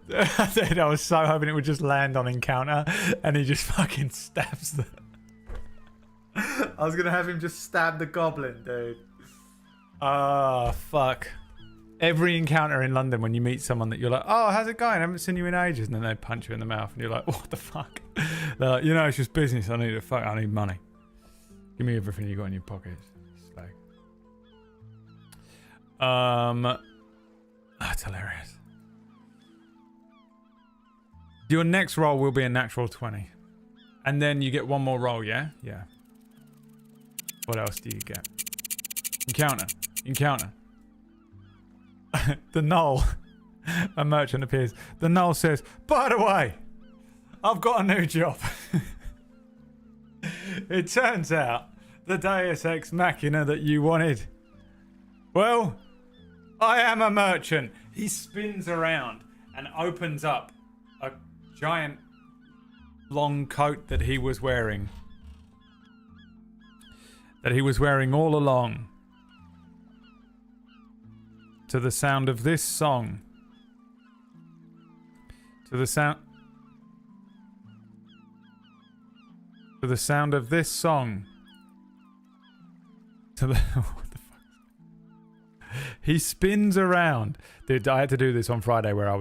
I was so hoping it would just land on encounter and he just fucking stabs them. I was gonna have him just stab the goblin, dude. Ah, fuck. Every encounter in London when you meet someone that you're like, oh, how's it going? I haven't seen you in ages. And then they punch you in the mouth and you're like, what the fuck? They're like, you know, it's just business. I need money. Give me everything you got in your pockets. Slag. That's hilarious. Your next roll will be a natural 20. And then you get one more roll, yeah? Yeah. What else do you get? Encounter. The Gnoll, a merchant appears. The Gnoll says, by the way, I've got a new job. It turns out the Deus Ex Machina that you wanted. Well, I am a merchant. He spins around and opens up a giant long coat that he was wearing. That he was wearing all along. To the sound of this song. To the sound of this song. What the fuck? He spins around. Dude, I had to do this on Friday where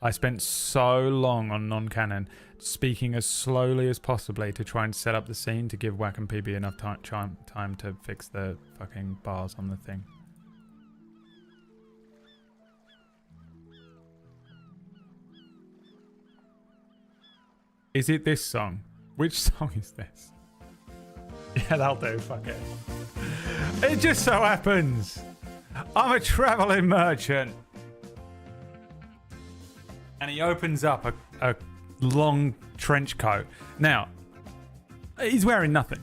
I spent so long on non-canon speaking as slowly as possibly to try and set up the scene to give Whack and PB enough time to fix the fucking bars on the thing. Is it this song? Which song is this? Yeah, that'll do. Fuck it. It just so happens I'm a traveling merchant. And he opens up a long trench coat. Now, he's wearing nothing.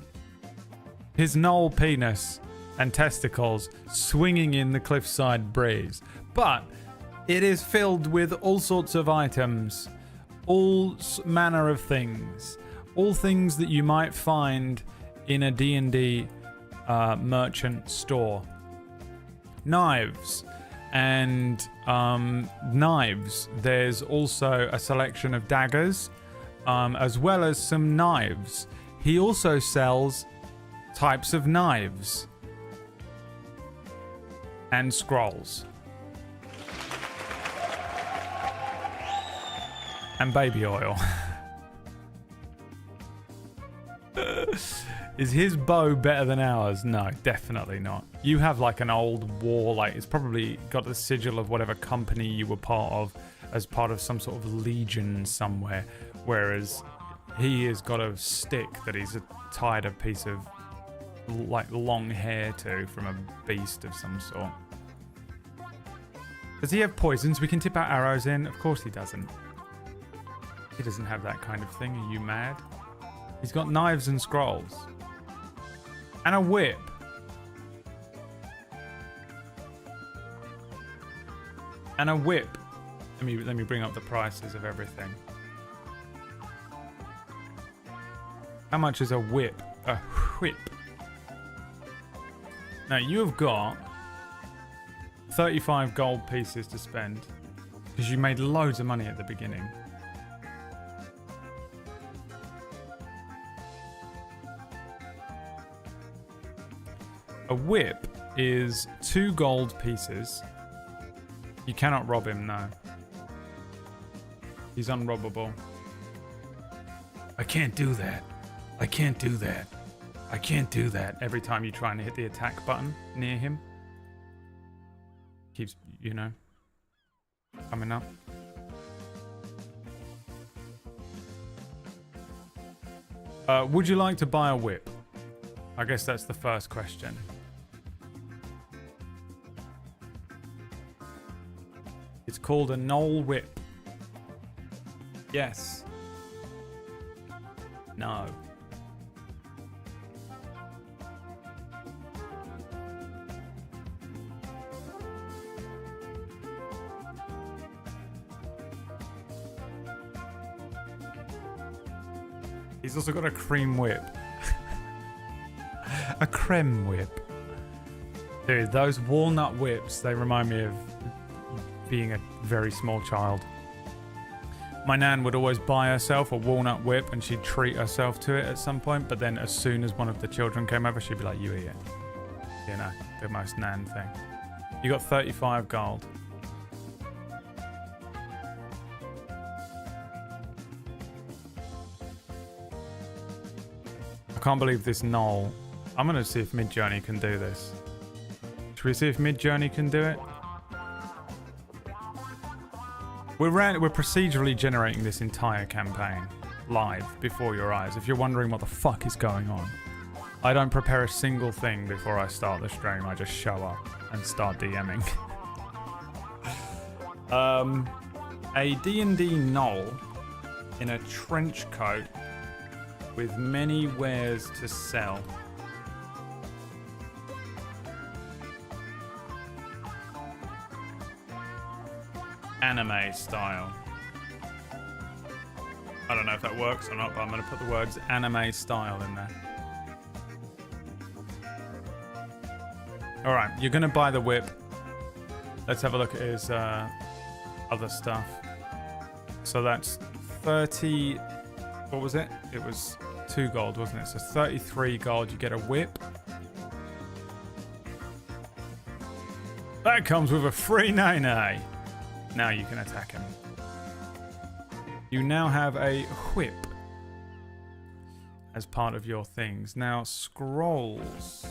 His Gnoll penis and testicles swinging in the cliffside breeze. But it is filled with all sorts of items. All manner of things. all things that you might find in a D&D merchant store. Knives and knives. There's also a selection of daggers, as well as some knives. He also sells types of knives and scrolls and baby oil. Is his bow better than ours? No, definitely not. You have like an old war, like it's probably got the sigil of whatever company you were part of as part of some sort of legion somewhere, whereas he has got a stick that he's tied a piece of like long hair to from a beast of some sort. Does he have poisons we can tip our arrows in? Of course he doesn't. He doesn't have that kind of thing. Are you mad? He's got knives and scrolls. And a whip. And a whip. Let me bring up the prices of everything. How much is a whip? A whip. Now you have got 35 gold pieces to spend because you made loads of money at the beginning. A whip is 2 gold pieces. You cannot rob him, no. He's unrobbable. I can't do that. I can't do that. I can't do that. Every time you try and hit the attack button near him, keeps, you know, coming up. Would you like to buy a whip? I guess that's the first question. It's called a knoll whip. Yes. No. He's also got a cream whip. A creme whip. Dude, those walnut whips, they remind me of being a very small child. My nan would always buy herself a walnut whip and she'd treat herself to it at some point, but then as soon as one of the children came over, she'd be like, you eat it. You know, the most nan thing. You got 35 gold. I can't believe this knoll. I'm going to see if Midjourney can do this. Should we see if Midjourney can do it? We're procedurally generating this entire campaign live before your eyes. If you're wondering what the fuck is going on, I don't prepare a single thing before I start the stream. I just show up and start DMing. A D&D knoll in a trench coat with many wares to sell. Anime style. I don't know if that works or not, but I'm going to put the words anime style in there. Alright, you're going to buy the whip. Let's have a look at his other stuff. So that's 30... What was it? It was 2 gold, wasn't it? So 33 gold, you get a whip. That comes with a free nay-nay. Now you can attack him. You now have a whip as part of your things. Now, scrolls.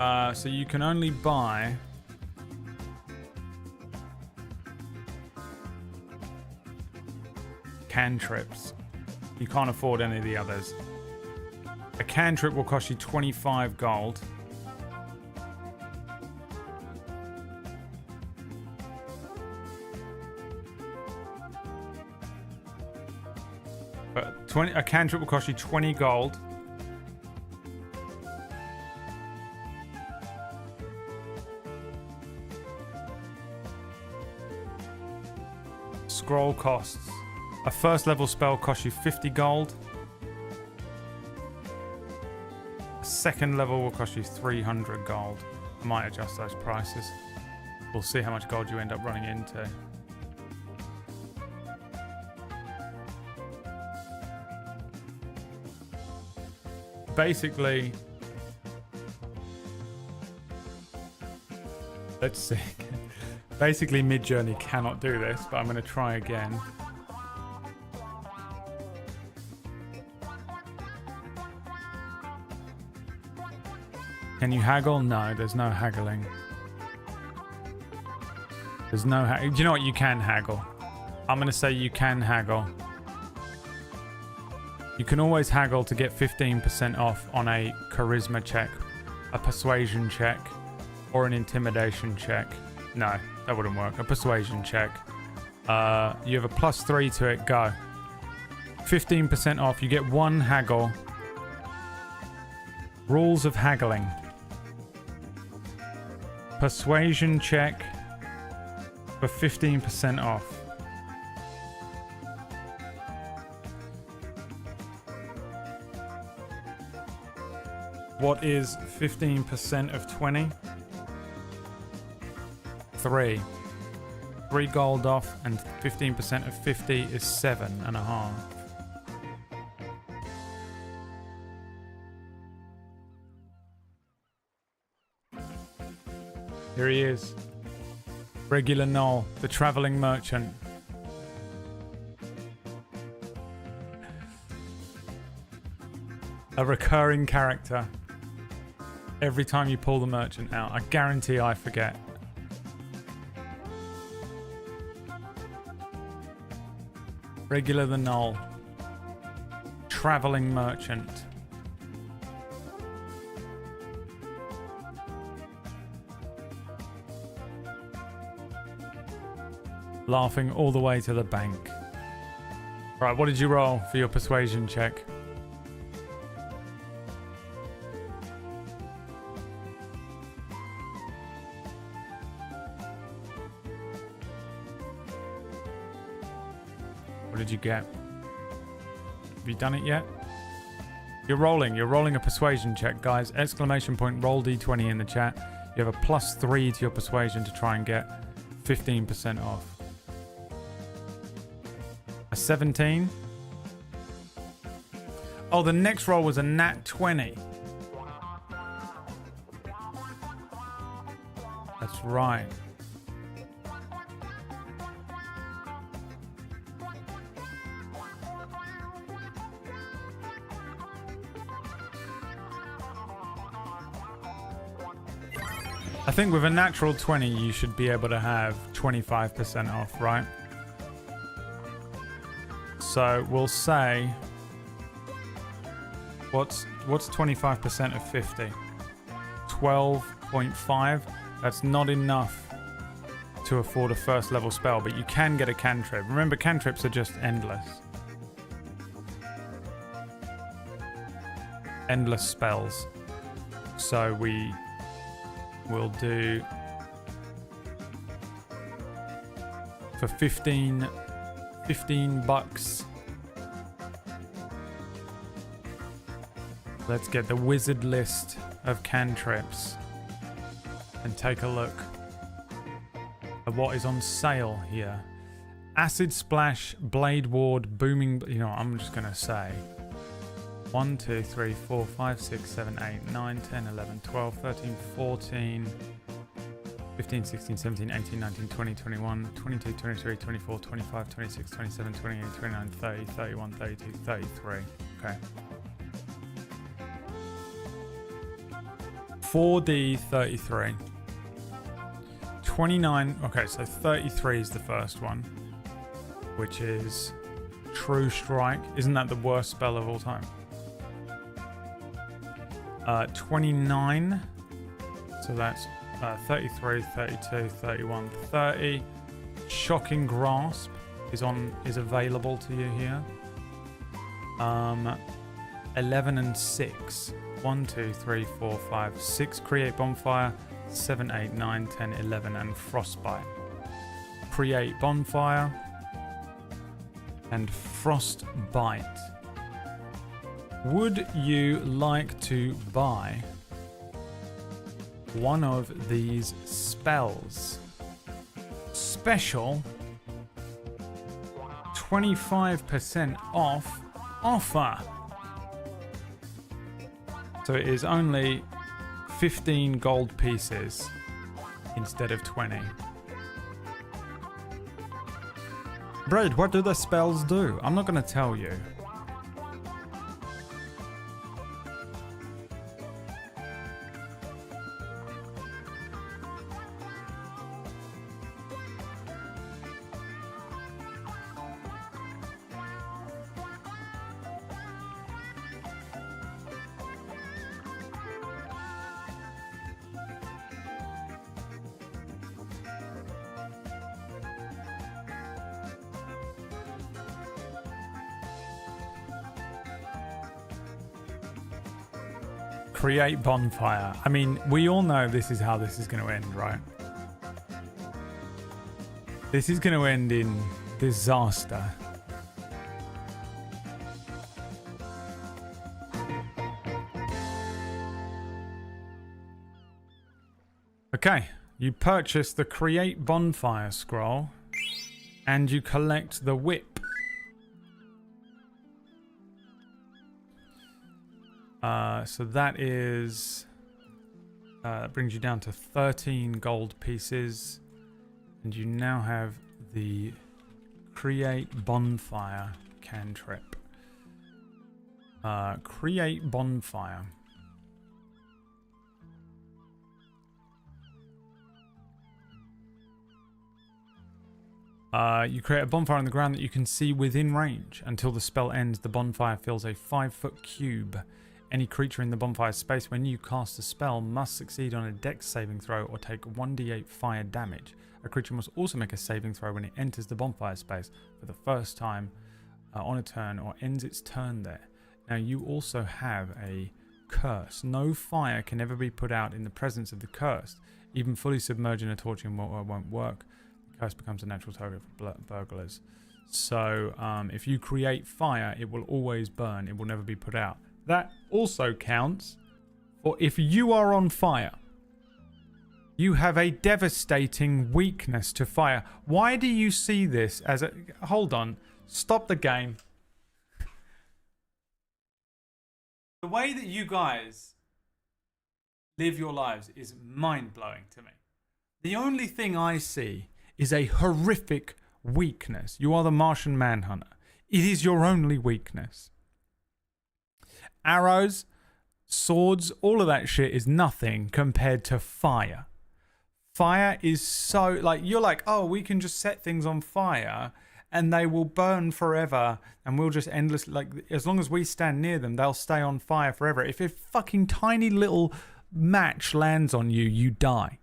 So you can only buy... cantrips. You can't afford any of the others. A cantrip will cost you 25 gold. But a cantrip will cost you 20 gold. scroll costs. A first level spell costs you 50 gold. A second level will cost you 300 gold. I might adjust those prices. We'll see how much gold you end up running into. Basically, let's see. Basically, Midjourney cannot do this, but I'm going to try again. Can you haggle? No, there's no haggling. There's no do you know what? You can haggle. I'm going to say you can haggle. You can always haggle to get 15% off on a charisma check, a persuasion check, or an intimidation check. No, that wouldn't work. A persuasion check. You have a +3 to it. Go. 15% off. You get one haggle. Rules of haggling. Persuasion check for 15% off. What is 15% of 20? 3. 3 gold off, and 15% of 50 is 7.5. Here he is. Regular Noel, the traveling merchant. A recurring character. Every time you pull the merchant out, I guarantee I forget. Regular the Noel. Traveling merchant. Laughing all the way to the bank. Right, what did you roll for your persuasion check? What did you get? Have you done it yet? You're rolling a persuasion check, guys. Exclamation point roll d20 in the chat. You have a +3 to your persuasion to try and get 15% off. A 17. Oh, the next roll was a nat 20. That's right. I think with a natural 20, you should be able to have 25% off, right? So we'll say, what's 25% of 50? 12.5. That's not enough to afford a first level spell, but you can get a cantrip. Remember, cantrips are just endless. Endless spells. So we will do for 15 bucks. Let's get the wizard list of cantrips and take a look at what is on sale here. Acid Splash, Blade Ward, Booming... You know what, I'm just going to say 1, 2, 3, 4, 5, 6, 7, 8, 9, 10, 11, 12, 13, 14... 15, 16, 17, 18, 19, 20, 21, 22, 23, 24, 25, 26, 27, 28, 29, 30, 31, 32, 33. Okay. 4D 33. 29. Okay, so 33 is the first one, which is True Strike. Isn't that the worst spell of all time? 29. So that's 33, 32, 31, 30. Shocking Grasp is available to you here. 11 and 6. 1, 2, 3, 4, 5, 6. Create Bonfire. 7, 8, 9, 10, 11, and Frostbite. Create Bonfire. and frostbite. Would you like to buy one of these spells? Special 25% off offer. So it is only 15 gold pieces instead of 20. Brad, what do the spells do? I'm not going to tell you. Create bonfire. I mean, we all know this is how this is going to end, right? This is going to end in disaster. Okay, you purchase the Create Bonfire scroll and you collect the whip. So that is brings you down to 13 gold pieces, and you now have the Create Bonfire cantrip. Create Bonfire. You create a bonfire on the ground that you can see within range. Until the spell ends, the bonfire fills a 5-foot cube. Any creature in the bonfire space when you cast a spell must succeed on a dex saving throw or take 1d8 fire damage. A creature must also make a saving throw when it enters the bonfire space for the first time on a turn or ends its turn there. Now you also have a curse. No fire can ever be put out in the presence of the cursed. Even fully submerged in a torching water won't work. The curse becomes a natural target for burglars. So if you create fire, it will always burn. It will never be put out. That also counts for if you are on fire. You have a devastating weakness to fire. Why do you see this as a... Hold on. Stop the game. The way that you guys live your lives is mind-blowing to me. The only thing I see is a horrific weakness. You are the Martian Manhunter. It is your only weakness. Arrows, swords, all of that shit is nothing compared to fire. Fire is so, like, you're like, oh, we can just set things on fire and they will burn forever and we'll just endlessly, like, as long as we stand near them, they'll stay on fire forever. If a fucking tiny little match lands on you, you die.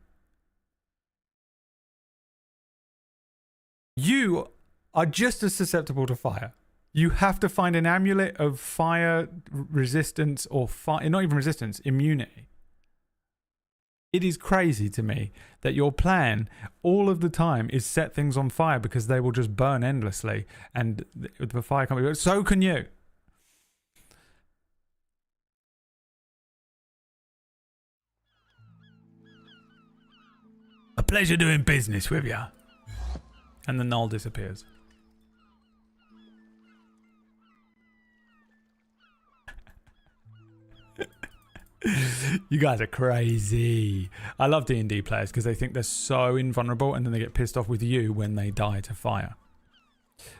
You are just as susceptible to fire. You have to find an amulet of fire resistance or fire, not even resistance, immunity. It is crazy to me that your plan all of the time is set things on fire because they will just burn endlessly and the fire can't be. So can you. A pleasure doing business with you. And the null disappears. You guys are crazy. I love D&D players because they think they're so invulnerable and then they get pissed off with you when they die to fire.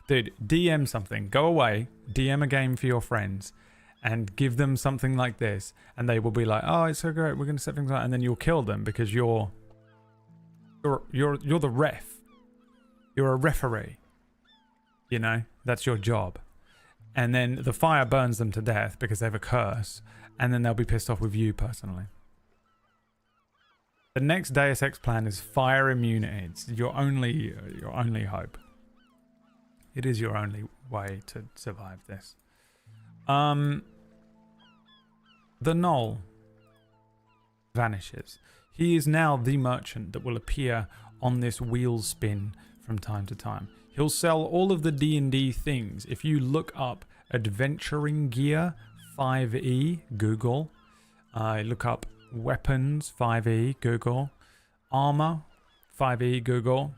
Dude, DM something. Go away, DM a game for your friends and give them something like this and they will be like, oh, it's so great, we're going to set things out, and then you'll kill them because you're the ref. You're a referee. You know, that's your job. And then the fire burns them to death because they have a curse. And then they'll be pissed off with you personally. The next Deus Ex plan is fire immunity. It's your only hope. It is your only way to survive this. The Knoll vanishes. He is now the merchant that will appear on this wheel spin from time to time. He'll sell all of the D&D things. If you look up adventuring gear 5e, Google. Look up weapons 5e, Google. Armor 5e, Google.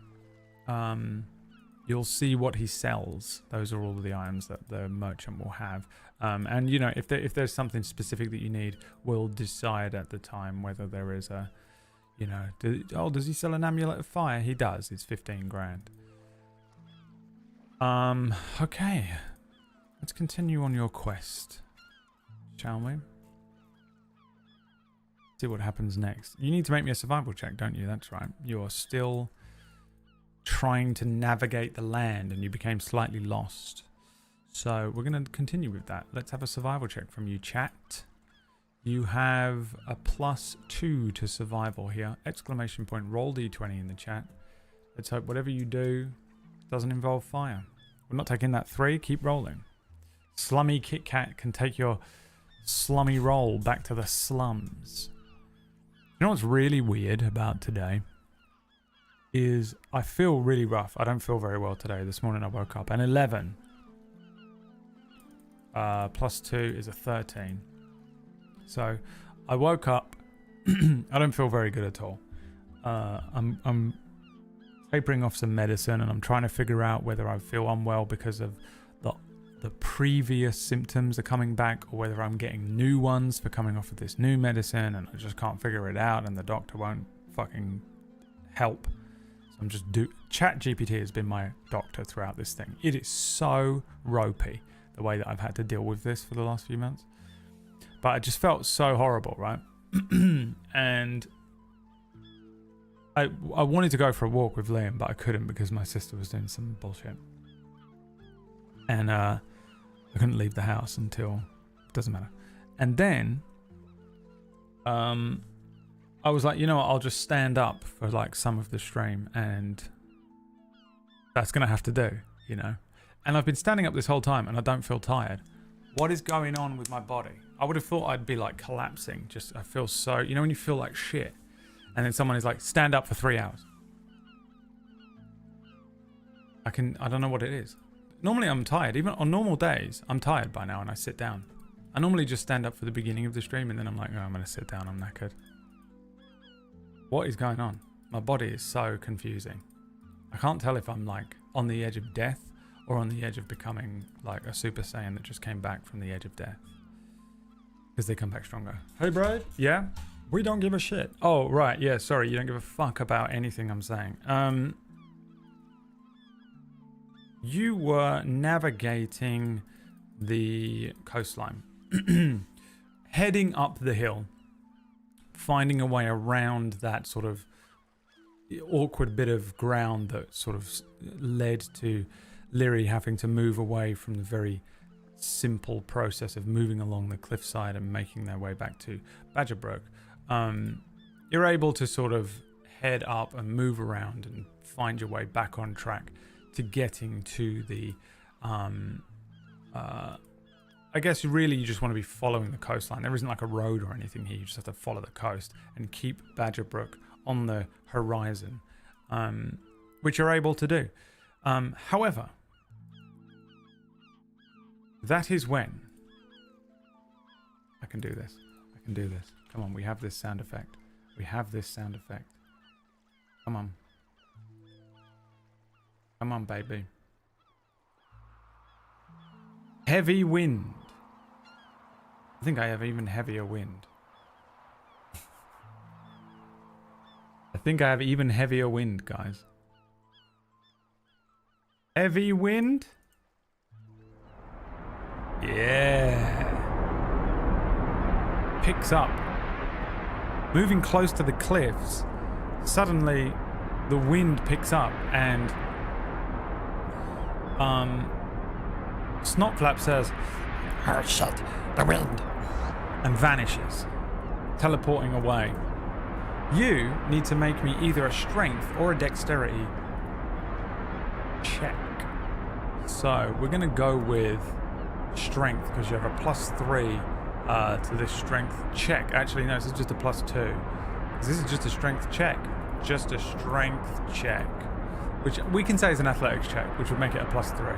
You'll see what he sells. Those are all the items that the merchant will have. And you know, if there's something specific that you need, we'll decide at the time whether there is a, you know, does he sell an amulet of fire? He does. It's 15 grand. Okay. Let's continue on your quest, shall we? See what happens next. You need to make me a survival check, don't you? That's right. You're still trying to navigate the land and you became slightly lost. So we're going to continue with that. Let's have a survival check from you, chat. You have a +2 to survival here. Exclamation point, roll d20 in the chat. Let's hope whatever you do doesn't involve fire. We're not taking that 3. Keep rolling. Slummy Kit Kat can take your slummy roll back to the slums. You know what's really weird about today? Is I feel really rough. I don't feel very well today. This morning I woke up and 11 +2 is a 13. So I woke up. I don't feel very good at all. I'm tapering off some medicine and I'm trying to figure out whether I feel unwell because of the previous symptoms are coming back or whether I'm getting new ones for coming off of this new medicine and I just can't figure it out and the doctor won't fucking help. So I'm just ChatGPT has been my doctor throughout this thing. It is so ropey the way that I've had to deal with this for the last few months. But it just felt so horrible, right? And I wanted to go for a walk with Liam, but I couldn't because my sister was doing some bullshit. And I couldn't leave the house until... It doesn't matter. And then I was like, you know what, I'll just stand up for like some of the stream and that's going to have to do, you know. And I've been standing up this whole time and I don't feel tired. What is going on with my body? I would have thought I'd be like collapsing. Just, I feel so, you know when you feel like shit and then someone is like, stand up for 3 hours. I don't know what it is. Normally I'm tired. Even on normal days, I'm tired by now and I sit down. I normally just stand up for the beginning of the stream and then I'm like, oh, I'm going to sit down. I'm knackered. What is going on? My body is so confusing. I can't tell if I'm like on the edge of death or on the edge of becoming like a Super Saiyan that just came back from the edge of death. Because they come back stronger. Hey, Brad? Yeah? We don't give a shit. Oh, right. Yeah, sorry. You don't give a fuck about anything I'm saying. You were navigating the coastline. Heading up the hill. Finding a way around that sort of awkward bit of ground that sort of led to Liry having to move away from the very simple process of moving along the cliffside and making their way back to Badgerbrook. You're able to sort of head up and move around and find your way back on track to getting to the I guess really you just want to be following the coastline. There isn't like a road or anything here. You just have to follow the coast and keep Badgerbrook on the horizon, which you're able to do. However, that is when I can do this. I can do this. Come on, we have this sound effect. We have this sound effect. Come on. Come on, baby. Heavy wind. I think I have even heavier wind. I think I have even heavier wind, guys. Heavy wind? Yeah. Picks up. Moving close to the cliffs, suddenly the wind picks up and Snotflap says, Oh shit, the wind. And vanishes, teleporting away. You need to make me either a strength or a dexterity check. So we're going to go with strength because you have a +3 to this strength check. Actually, no, this is just a +2. This is just a strength check. Just a strength check. which we can say is an athletics check, which would make it a +3.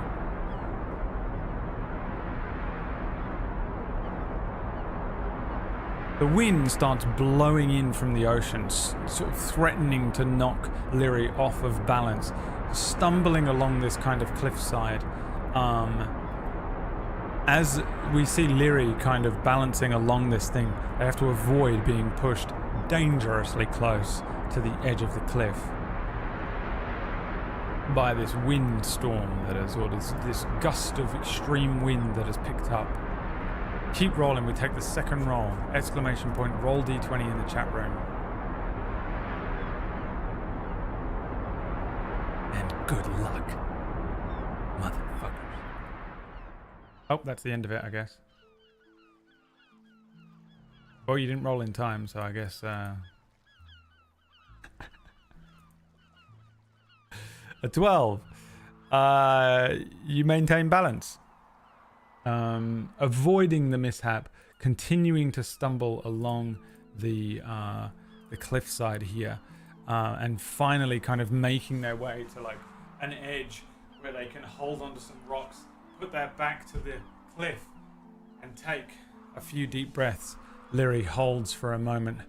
The wind starts blowing in from the ocean, sort of threatening to knock Liry off of balance, stumbling along this kind of cliffside. As we see Liry kind of balancing along this thing, they have to avoid being pushed dangerously close to the edge of the cliff by this windstorm that has, or this gust of extreme wind that has picked up. Keep rolling, we take the second roll. Exclamation point, roll d20 in the chat room. And good luck, motherfuckers. Oh, that's the end of it, I guess. Well, you didn't roll in time, so I guess... A 12. You maintain balance. Avoiding the mishap, continuing to stumble along the cliffside here, and finally kind of making their way to like an edge where they can hold onto some rocks, put their back to the cliff, and take a few deep breaths. Liry holds for a moment.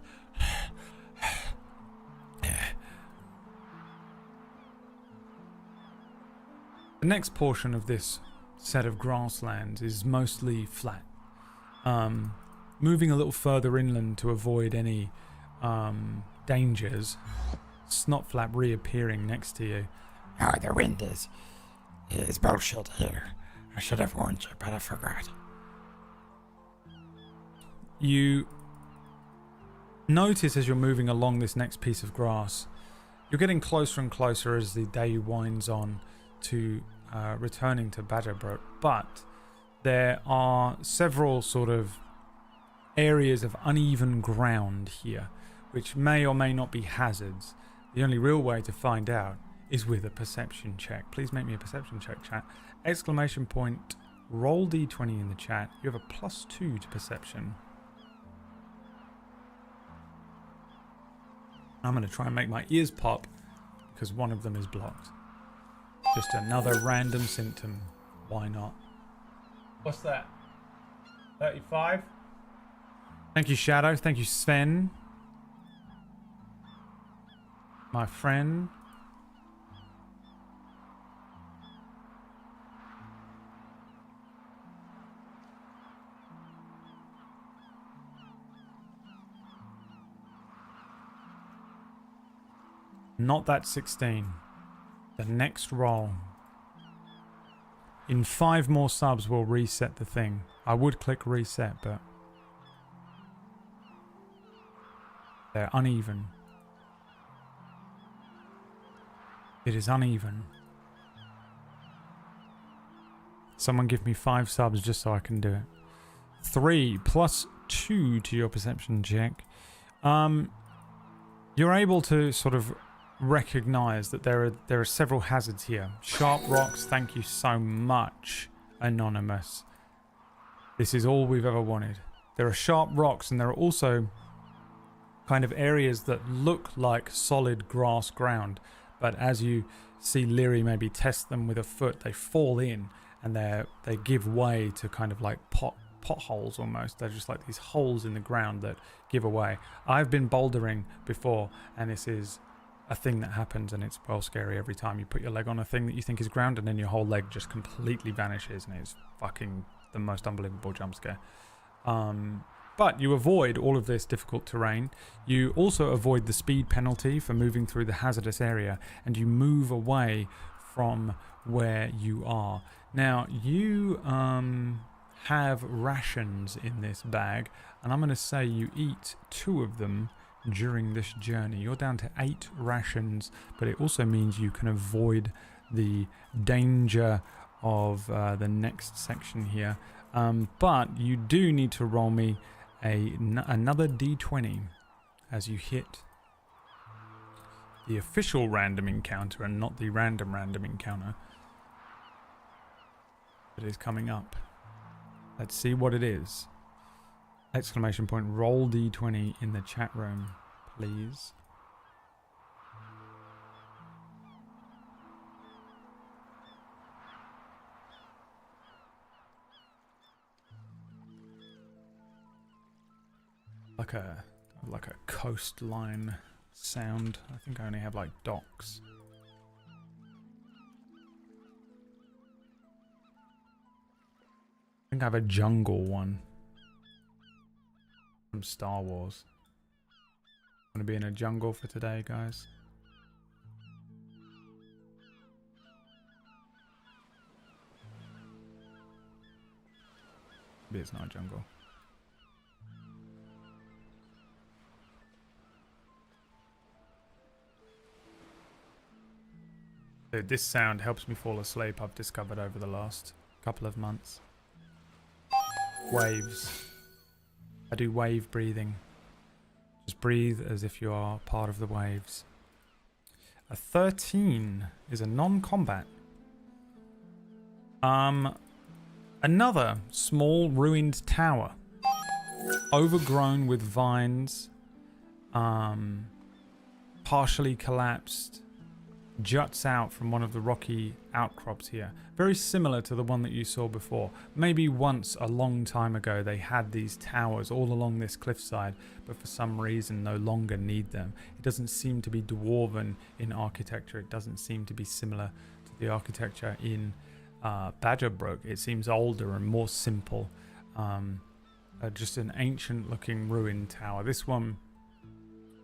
The next portion of this set of grasslands is mostly flat. Moving a little further inland to avoid any dangers. Snotflap reappearing next to you. Oh, the wind is bullshit here. I should have warned you, but I forgot. You notice as you're moving along this next piece of grass, you're getting closer and closer as the day winds on to returning to BradWOTO, but there are several sort of areas of uneven ground here, which may or may not be hazards. The only real way to find out is with a perception check. Please make me a perception check, chat. Exclamation point, roll d20 in the chat. You have a +2 to perception. I'm going to try and make my ears pop because one of them is blocked. Just another random symptom. Why not? What's that? 35? Thank you, Shadow. Thank you, Sven. My friend. Not that 16. The next roll. In 5 more subs, we'll reset the thing. I would click reset, but they're uneven. It is uneven. Someone give me 5 subs just so I can do it. 3 + 2 to your perception check. You're able to sort of recognize that there are several hazards here. Sharp rocks, thank you so much, Anonymous. This is all we've ever wanted. There are sharp rocks, and there are also kind of areas that look like solid grass ground, but as you see Liry maybe test them with a foot, they fall in and they give way to kind of like potholes almost. They're just like these holes in the ground that give away. I've been bouldering before, and this is a thing that happens, and it's well scary every time you put your leg on a thing that you think is ground, and then your whole leg just completely vanishes, and it's fucking the most unbelievable jump scare. But you avoid all of this difficult terrain. You also avoid the speed penalty for moving through the hazardous area, and you move away from where you are. Now, you have rations in this bag, and I'm going to say you eat 2 of them during this journey. You're down to 8 rations, but it also means you can avoid the danger of the next section here. But you do need to roll me another d20 as you hit the official random encounter and not the random encounter that is coming up. Let's see what it is. Exclamation point, roll d20 in the chat room, please. like a coastline sound. I think I only have like docks. I think I have a jungle one from Star Wars. I'm gonna be in a jungle for today, guys. Maybe it's not a jungle. So this sound helps me fall asleep, I've discovered over the last couple of months. Waves. I do wave breathing. Just breathe as if you are part of the waves. A 13 is a non-combat. Another small ruined tower. Overgrown with vines. Partially collapsed. Juts out from one of the rocky outcrops here. Very similar to the one that you saw before. Maybe once a long time ago they had these towers all along this cliffside, but for some reason no longer need them. It doesn't seem to be dwarven in architecture. It doesn't seem to be similar to the architecture in Badgerbrook. It seems older and more simple. Just an ancient looking ruined tower. This one,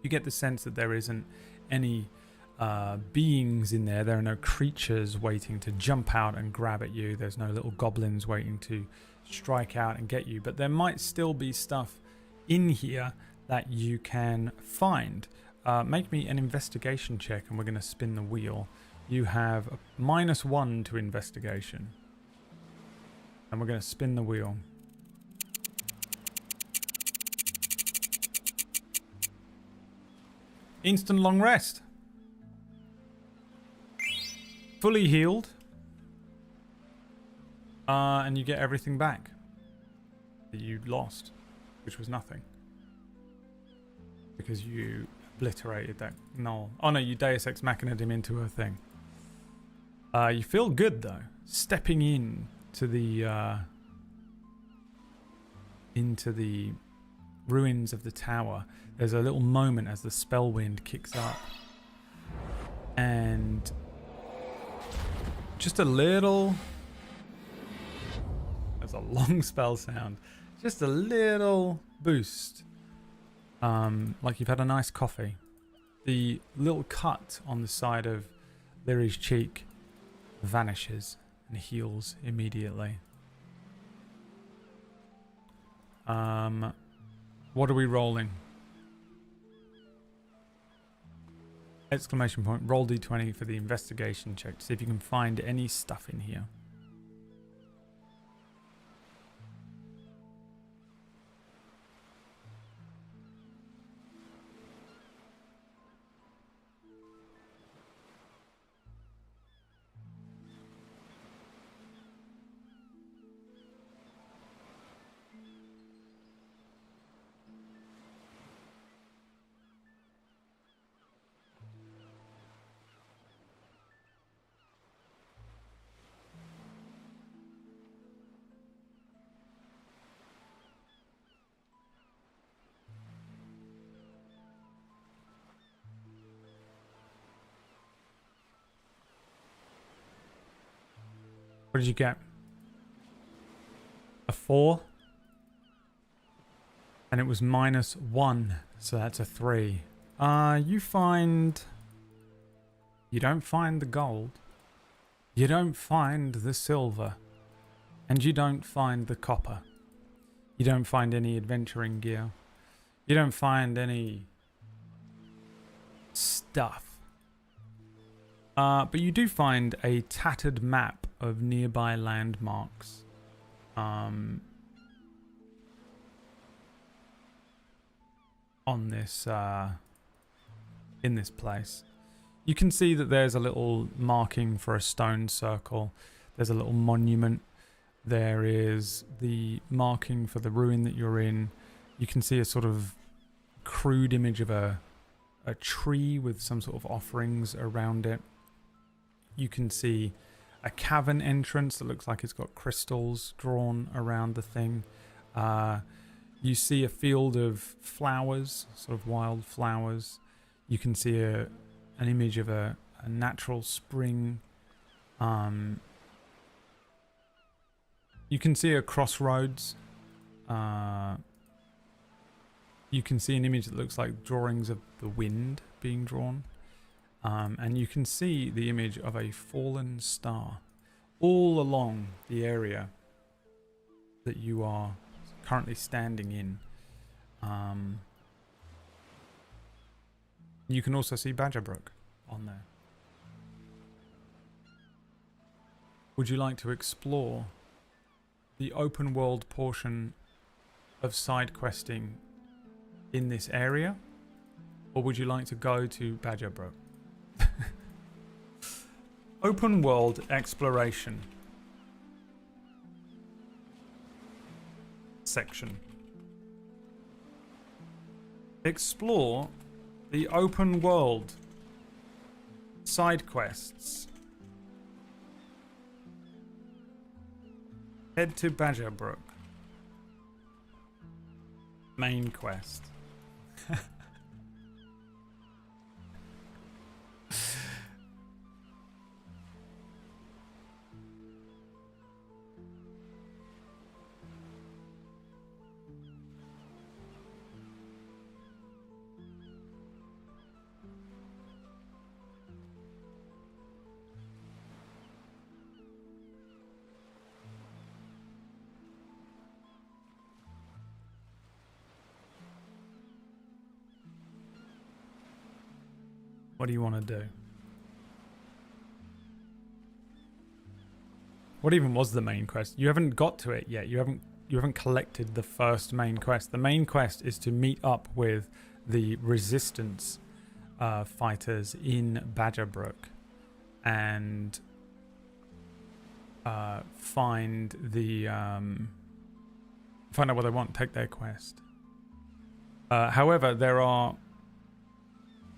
you get the sense that there isn't any beings in there. There are no creatures waiting to jump out and grab at you. There's no little goblins waiting to strike out and get you. But there might still be stuff in here that you can find. Make me an investigation check and we're going to spin the wheel. You have a -1 to investigation. And we're going to spin the wheel. Instant long rest. Fully healed. And you get everything back that you lost, which was nothing. Because you obliterated that null. Oh no, you Deus Ex Machina'd him into a thing. You feel good though, stepping into the ruins of the tower. There's a little moment as the spell wind kicks up, and just a little. That's a long spell sound. Just a little boost, like you've had a nice coffee. The little cut on the side of Liry's cheek vanishes and heals immediately. What are we rolling? Exclamation point. Roll d20 for the investigation check to see if you can find any stuff in here. What did you get? A 4? And it was -1, so that's a 3. You find... You don't find the gold. You don't find the silver. And you don't find the copper. You don't find any adventuring gear. You don't find any stuff. But you do find a tattered map of nearby landmarks. On this, in this place. You can see that there's a little marking for a stone circle. There's a little monument. There is the marking for the ruin that you're in. You can see a sort of crude image of a tree with some sort of offerings around it. You can see a cavern entrance that looks like it's got crystals drawn around the thing. You see a field of flowers, sort of wild flowers. You can see an image of a natural spring. You can see a crossroads. You can see an image that looks like drawings of the wind being drawn. And you can see the image of a fallen star all along the area that you are currently standing in. You can also see Badger Brook on there. Would you like to explore the open world portion of side questing in this area? Or would you like to go to Badger Brook? Open world exploration section. Explore the open world side quests. Head to Badger Brook. Main quest. What do you want to do? What even was the main quest? You haven't got to it yet. You haven't collected the first main quest. The main quest is to meet up with the resistance fighters in Badger Brook and find out what they want. Take their quest. However, there are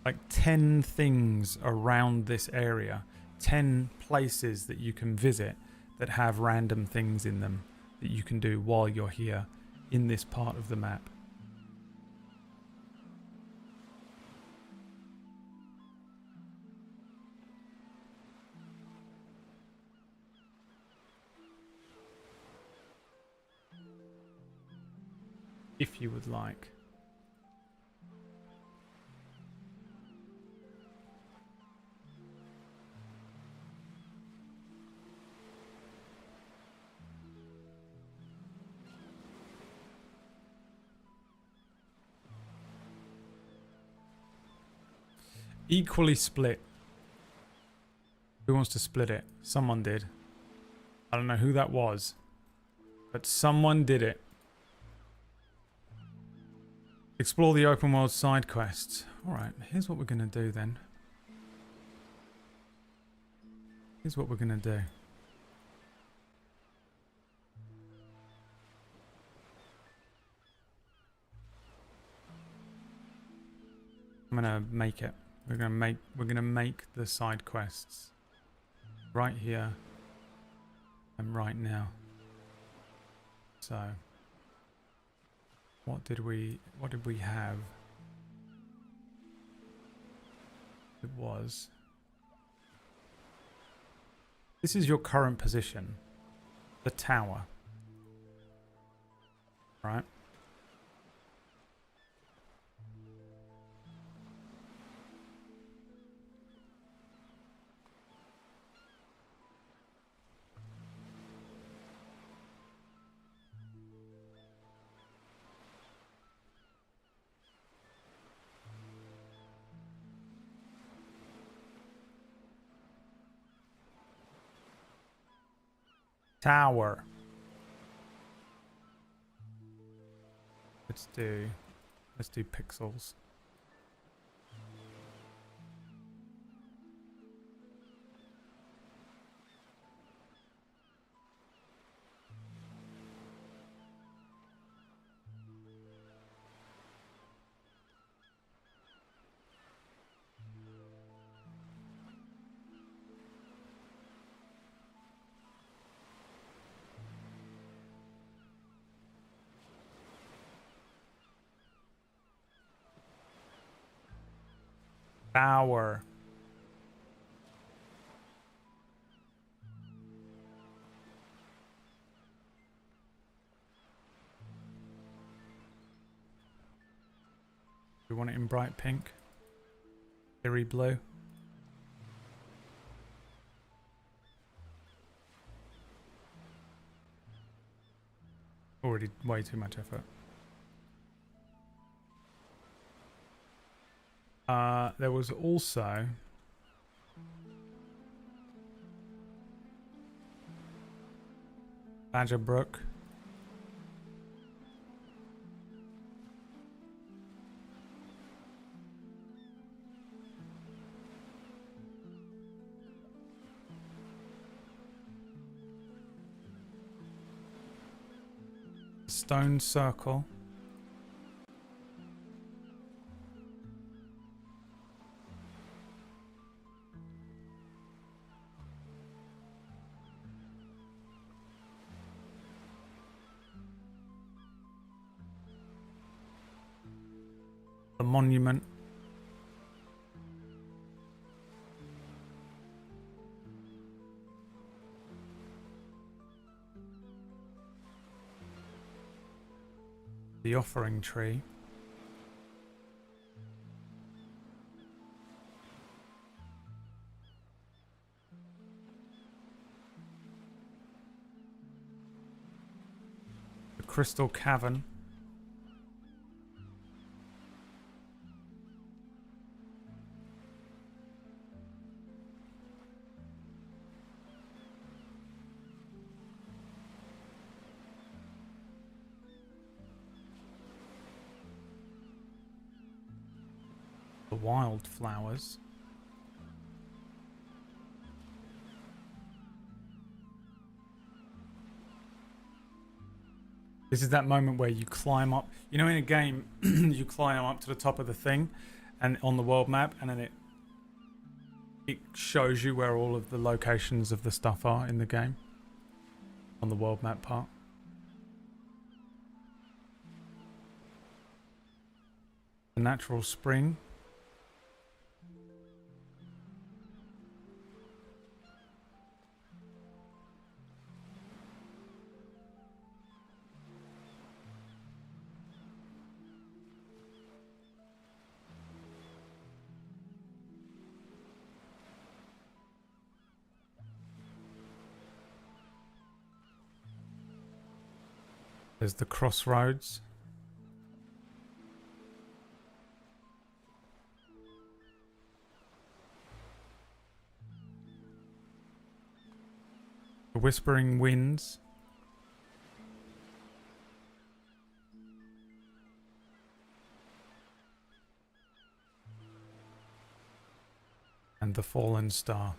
like 10 things around this area, 10 places that you can visit that have random things in them that you can do while you're here in this part of the map. If you would like. Equally split. Who wants to split it? Someone did. I don't know who that was, but someone did it. Explore the open world side quests. Alright, here's what we're going to do then. Here's what we're going to do. I'm going to make it. We're gonna make the side quests right here and right now. So what did we have? It was, this is your current position, the tower, right? Tower. Let's do pixels. Bower. We want it in bright pink. Liry blue. Already way too much effort. There was also Badger Brook. Stone Circle. The Monument. The Offering Tree. The Crystal Cavern. The Wildflowers. This is that moment where you climb up. You know, in a game, you climb up to the top of the thing, and on the world map, and then it shows you where all of the locations of the stuff are in the game on the world map part. The Natural Spring. There's the Crossroads. The Whispering Winds. And the Fallen Star.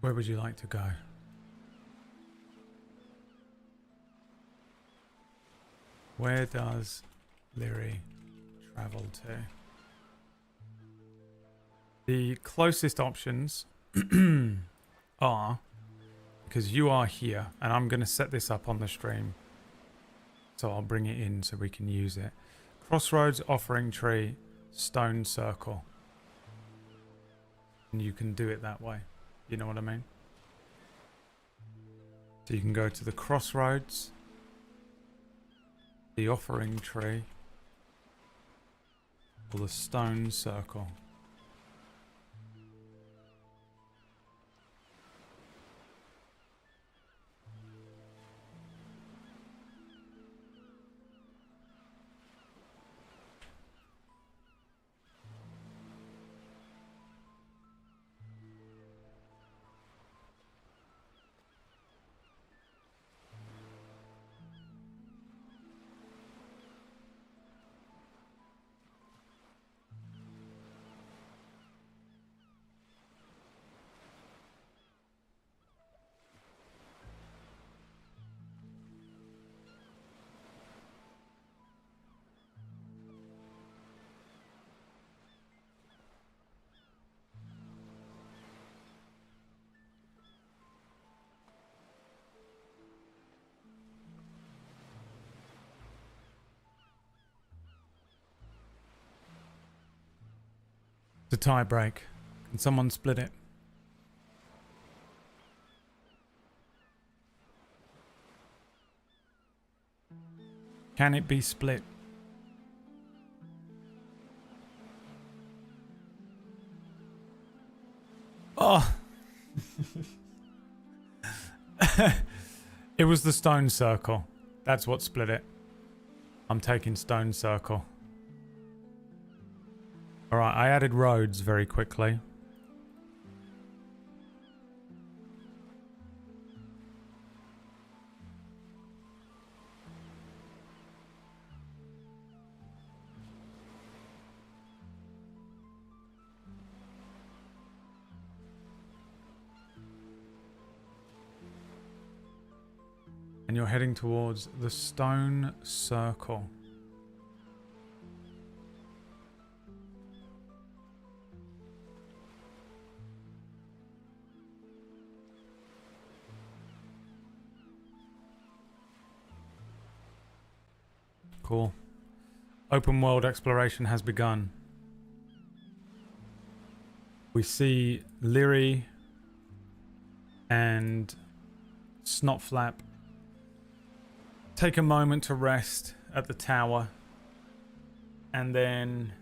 Where would you like to go? Where does Liry travel to? The closest options are, because you are here, and I'm going to set this up on the stream, so I'll bring it in so we can use it. Crossroads, Offering Tree, Stone Circle. And you can do it that way. You know what I mean? So you can go to the Crossroads, the Offering Tree, or the Stone Circle. the tie break? Can someone split it? Can it be split? Oh. It was the stone circle. That's what split it. I'm taking stone circle. Alright, I added roads very quickly. And you're heading towards the stone circle. Cool. Open world exploration has begun. We see Liry and Snotflap take a moment to rest at the tower, and then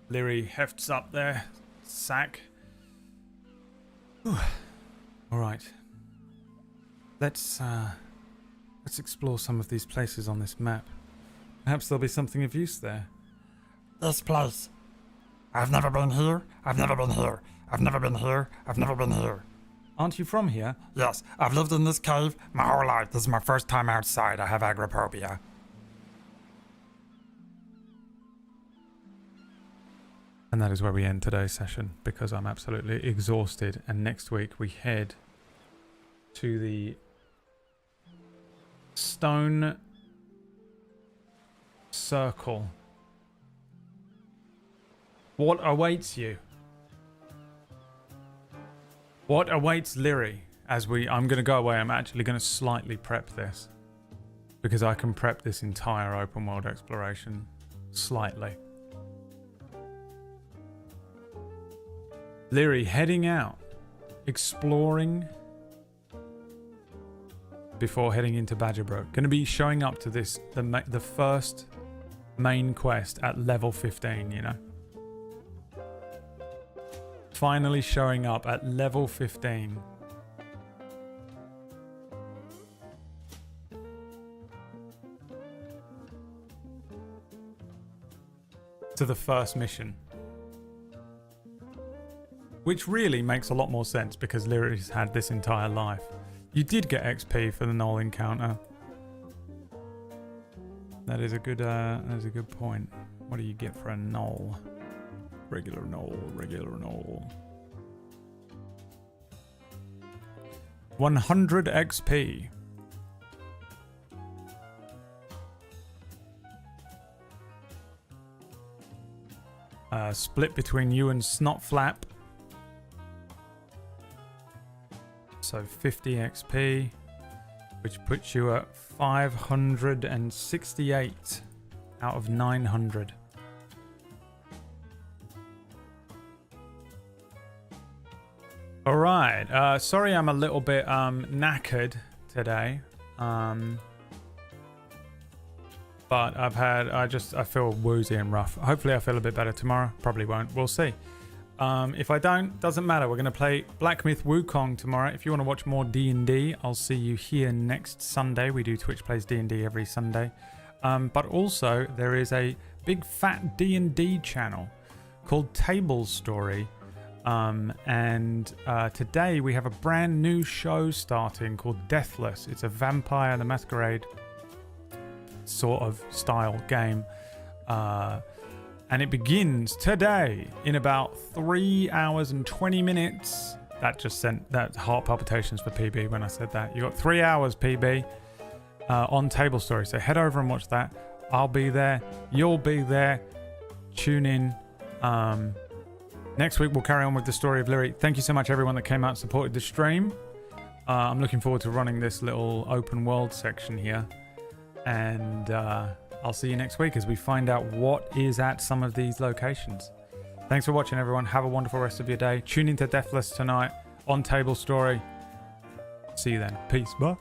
Liry hefts up their sack. All right, let's explore some of these places on this map. Perhaps there'll be something of use there. This place. I've never been here. I've never been here. I've never been here. I've never been here. Aren't you from here? Yes, I've lived in this cave my whole life. This is my first time outside. I have agoraphobia. And that is where we end today's session, because I'm absolutely exhausted. And next week we head to the stone circle. What awaits you? What awaits Liry? I'm going to go away. I'm actually going to slightly prep this, because I can prep this entire open world exploration slightly. Liry heading out, exploring before heading into Badgerbrook. Going to be showing up to this, the first main quest at level 15, you know. Finally showing up at level 15. To the first mission. Which really makes a lot more sense, because Liry's had this entire life. You did get XP for the Knoll encounter. That is a good point. What do you get for a Knoll? Regular Knoll, regular Knoll. 100 XP. Split between you and Snotflap. So 50 XP, which puts you at 568 out of 900. All right. Sorry, I'm a little bit knackered today. But I feel woozy and rough. Hopefully I feel a bit better tomorrow. Probably won't. We'll see. If I don't, doesn't matter. We're going to play Black Myth Wukong tomorrow. If you want to watch more D&D, I'll see you here next Sunday. We do Twitch Plays D&D every Sunday. But also, there is a big fat D&D channel called Table Story. And today we have a brand new show starting called Deathless. It's a Vampire the Masquerade sort of style game. And it begins today in about 3 hours and 20 minutes. That just sent that heart palpitations for PB when I said that. You got 3 hours, PB, on Table Story. So head over and watch that. I'll be there. You'll be there. Tune in. Next week we'll carry on with the story of Liry. Thank you so much everyone that came out and supported the stream. I'm looking forward to running this little open world section here. And I'll see you next week as we find out what is at some of these locations. Thanks for watching, everyone. Have a wonderful rest of your day. Tune into Deathless tonight on Table Story. See you then. Peace. Bye.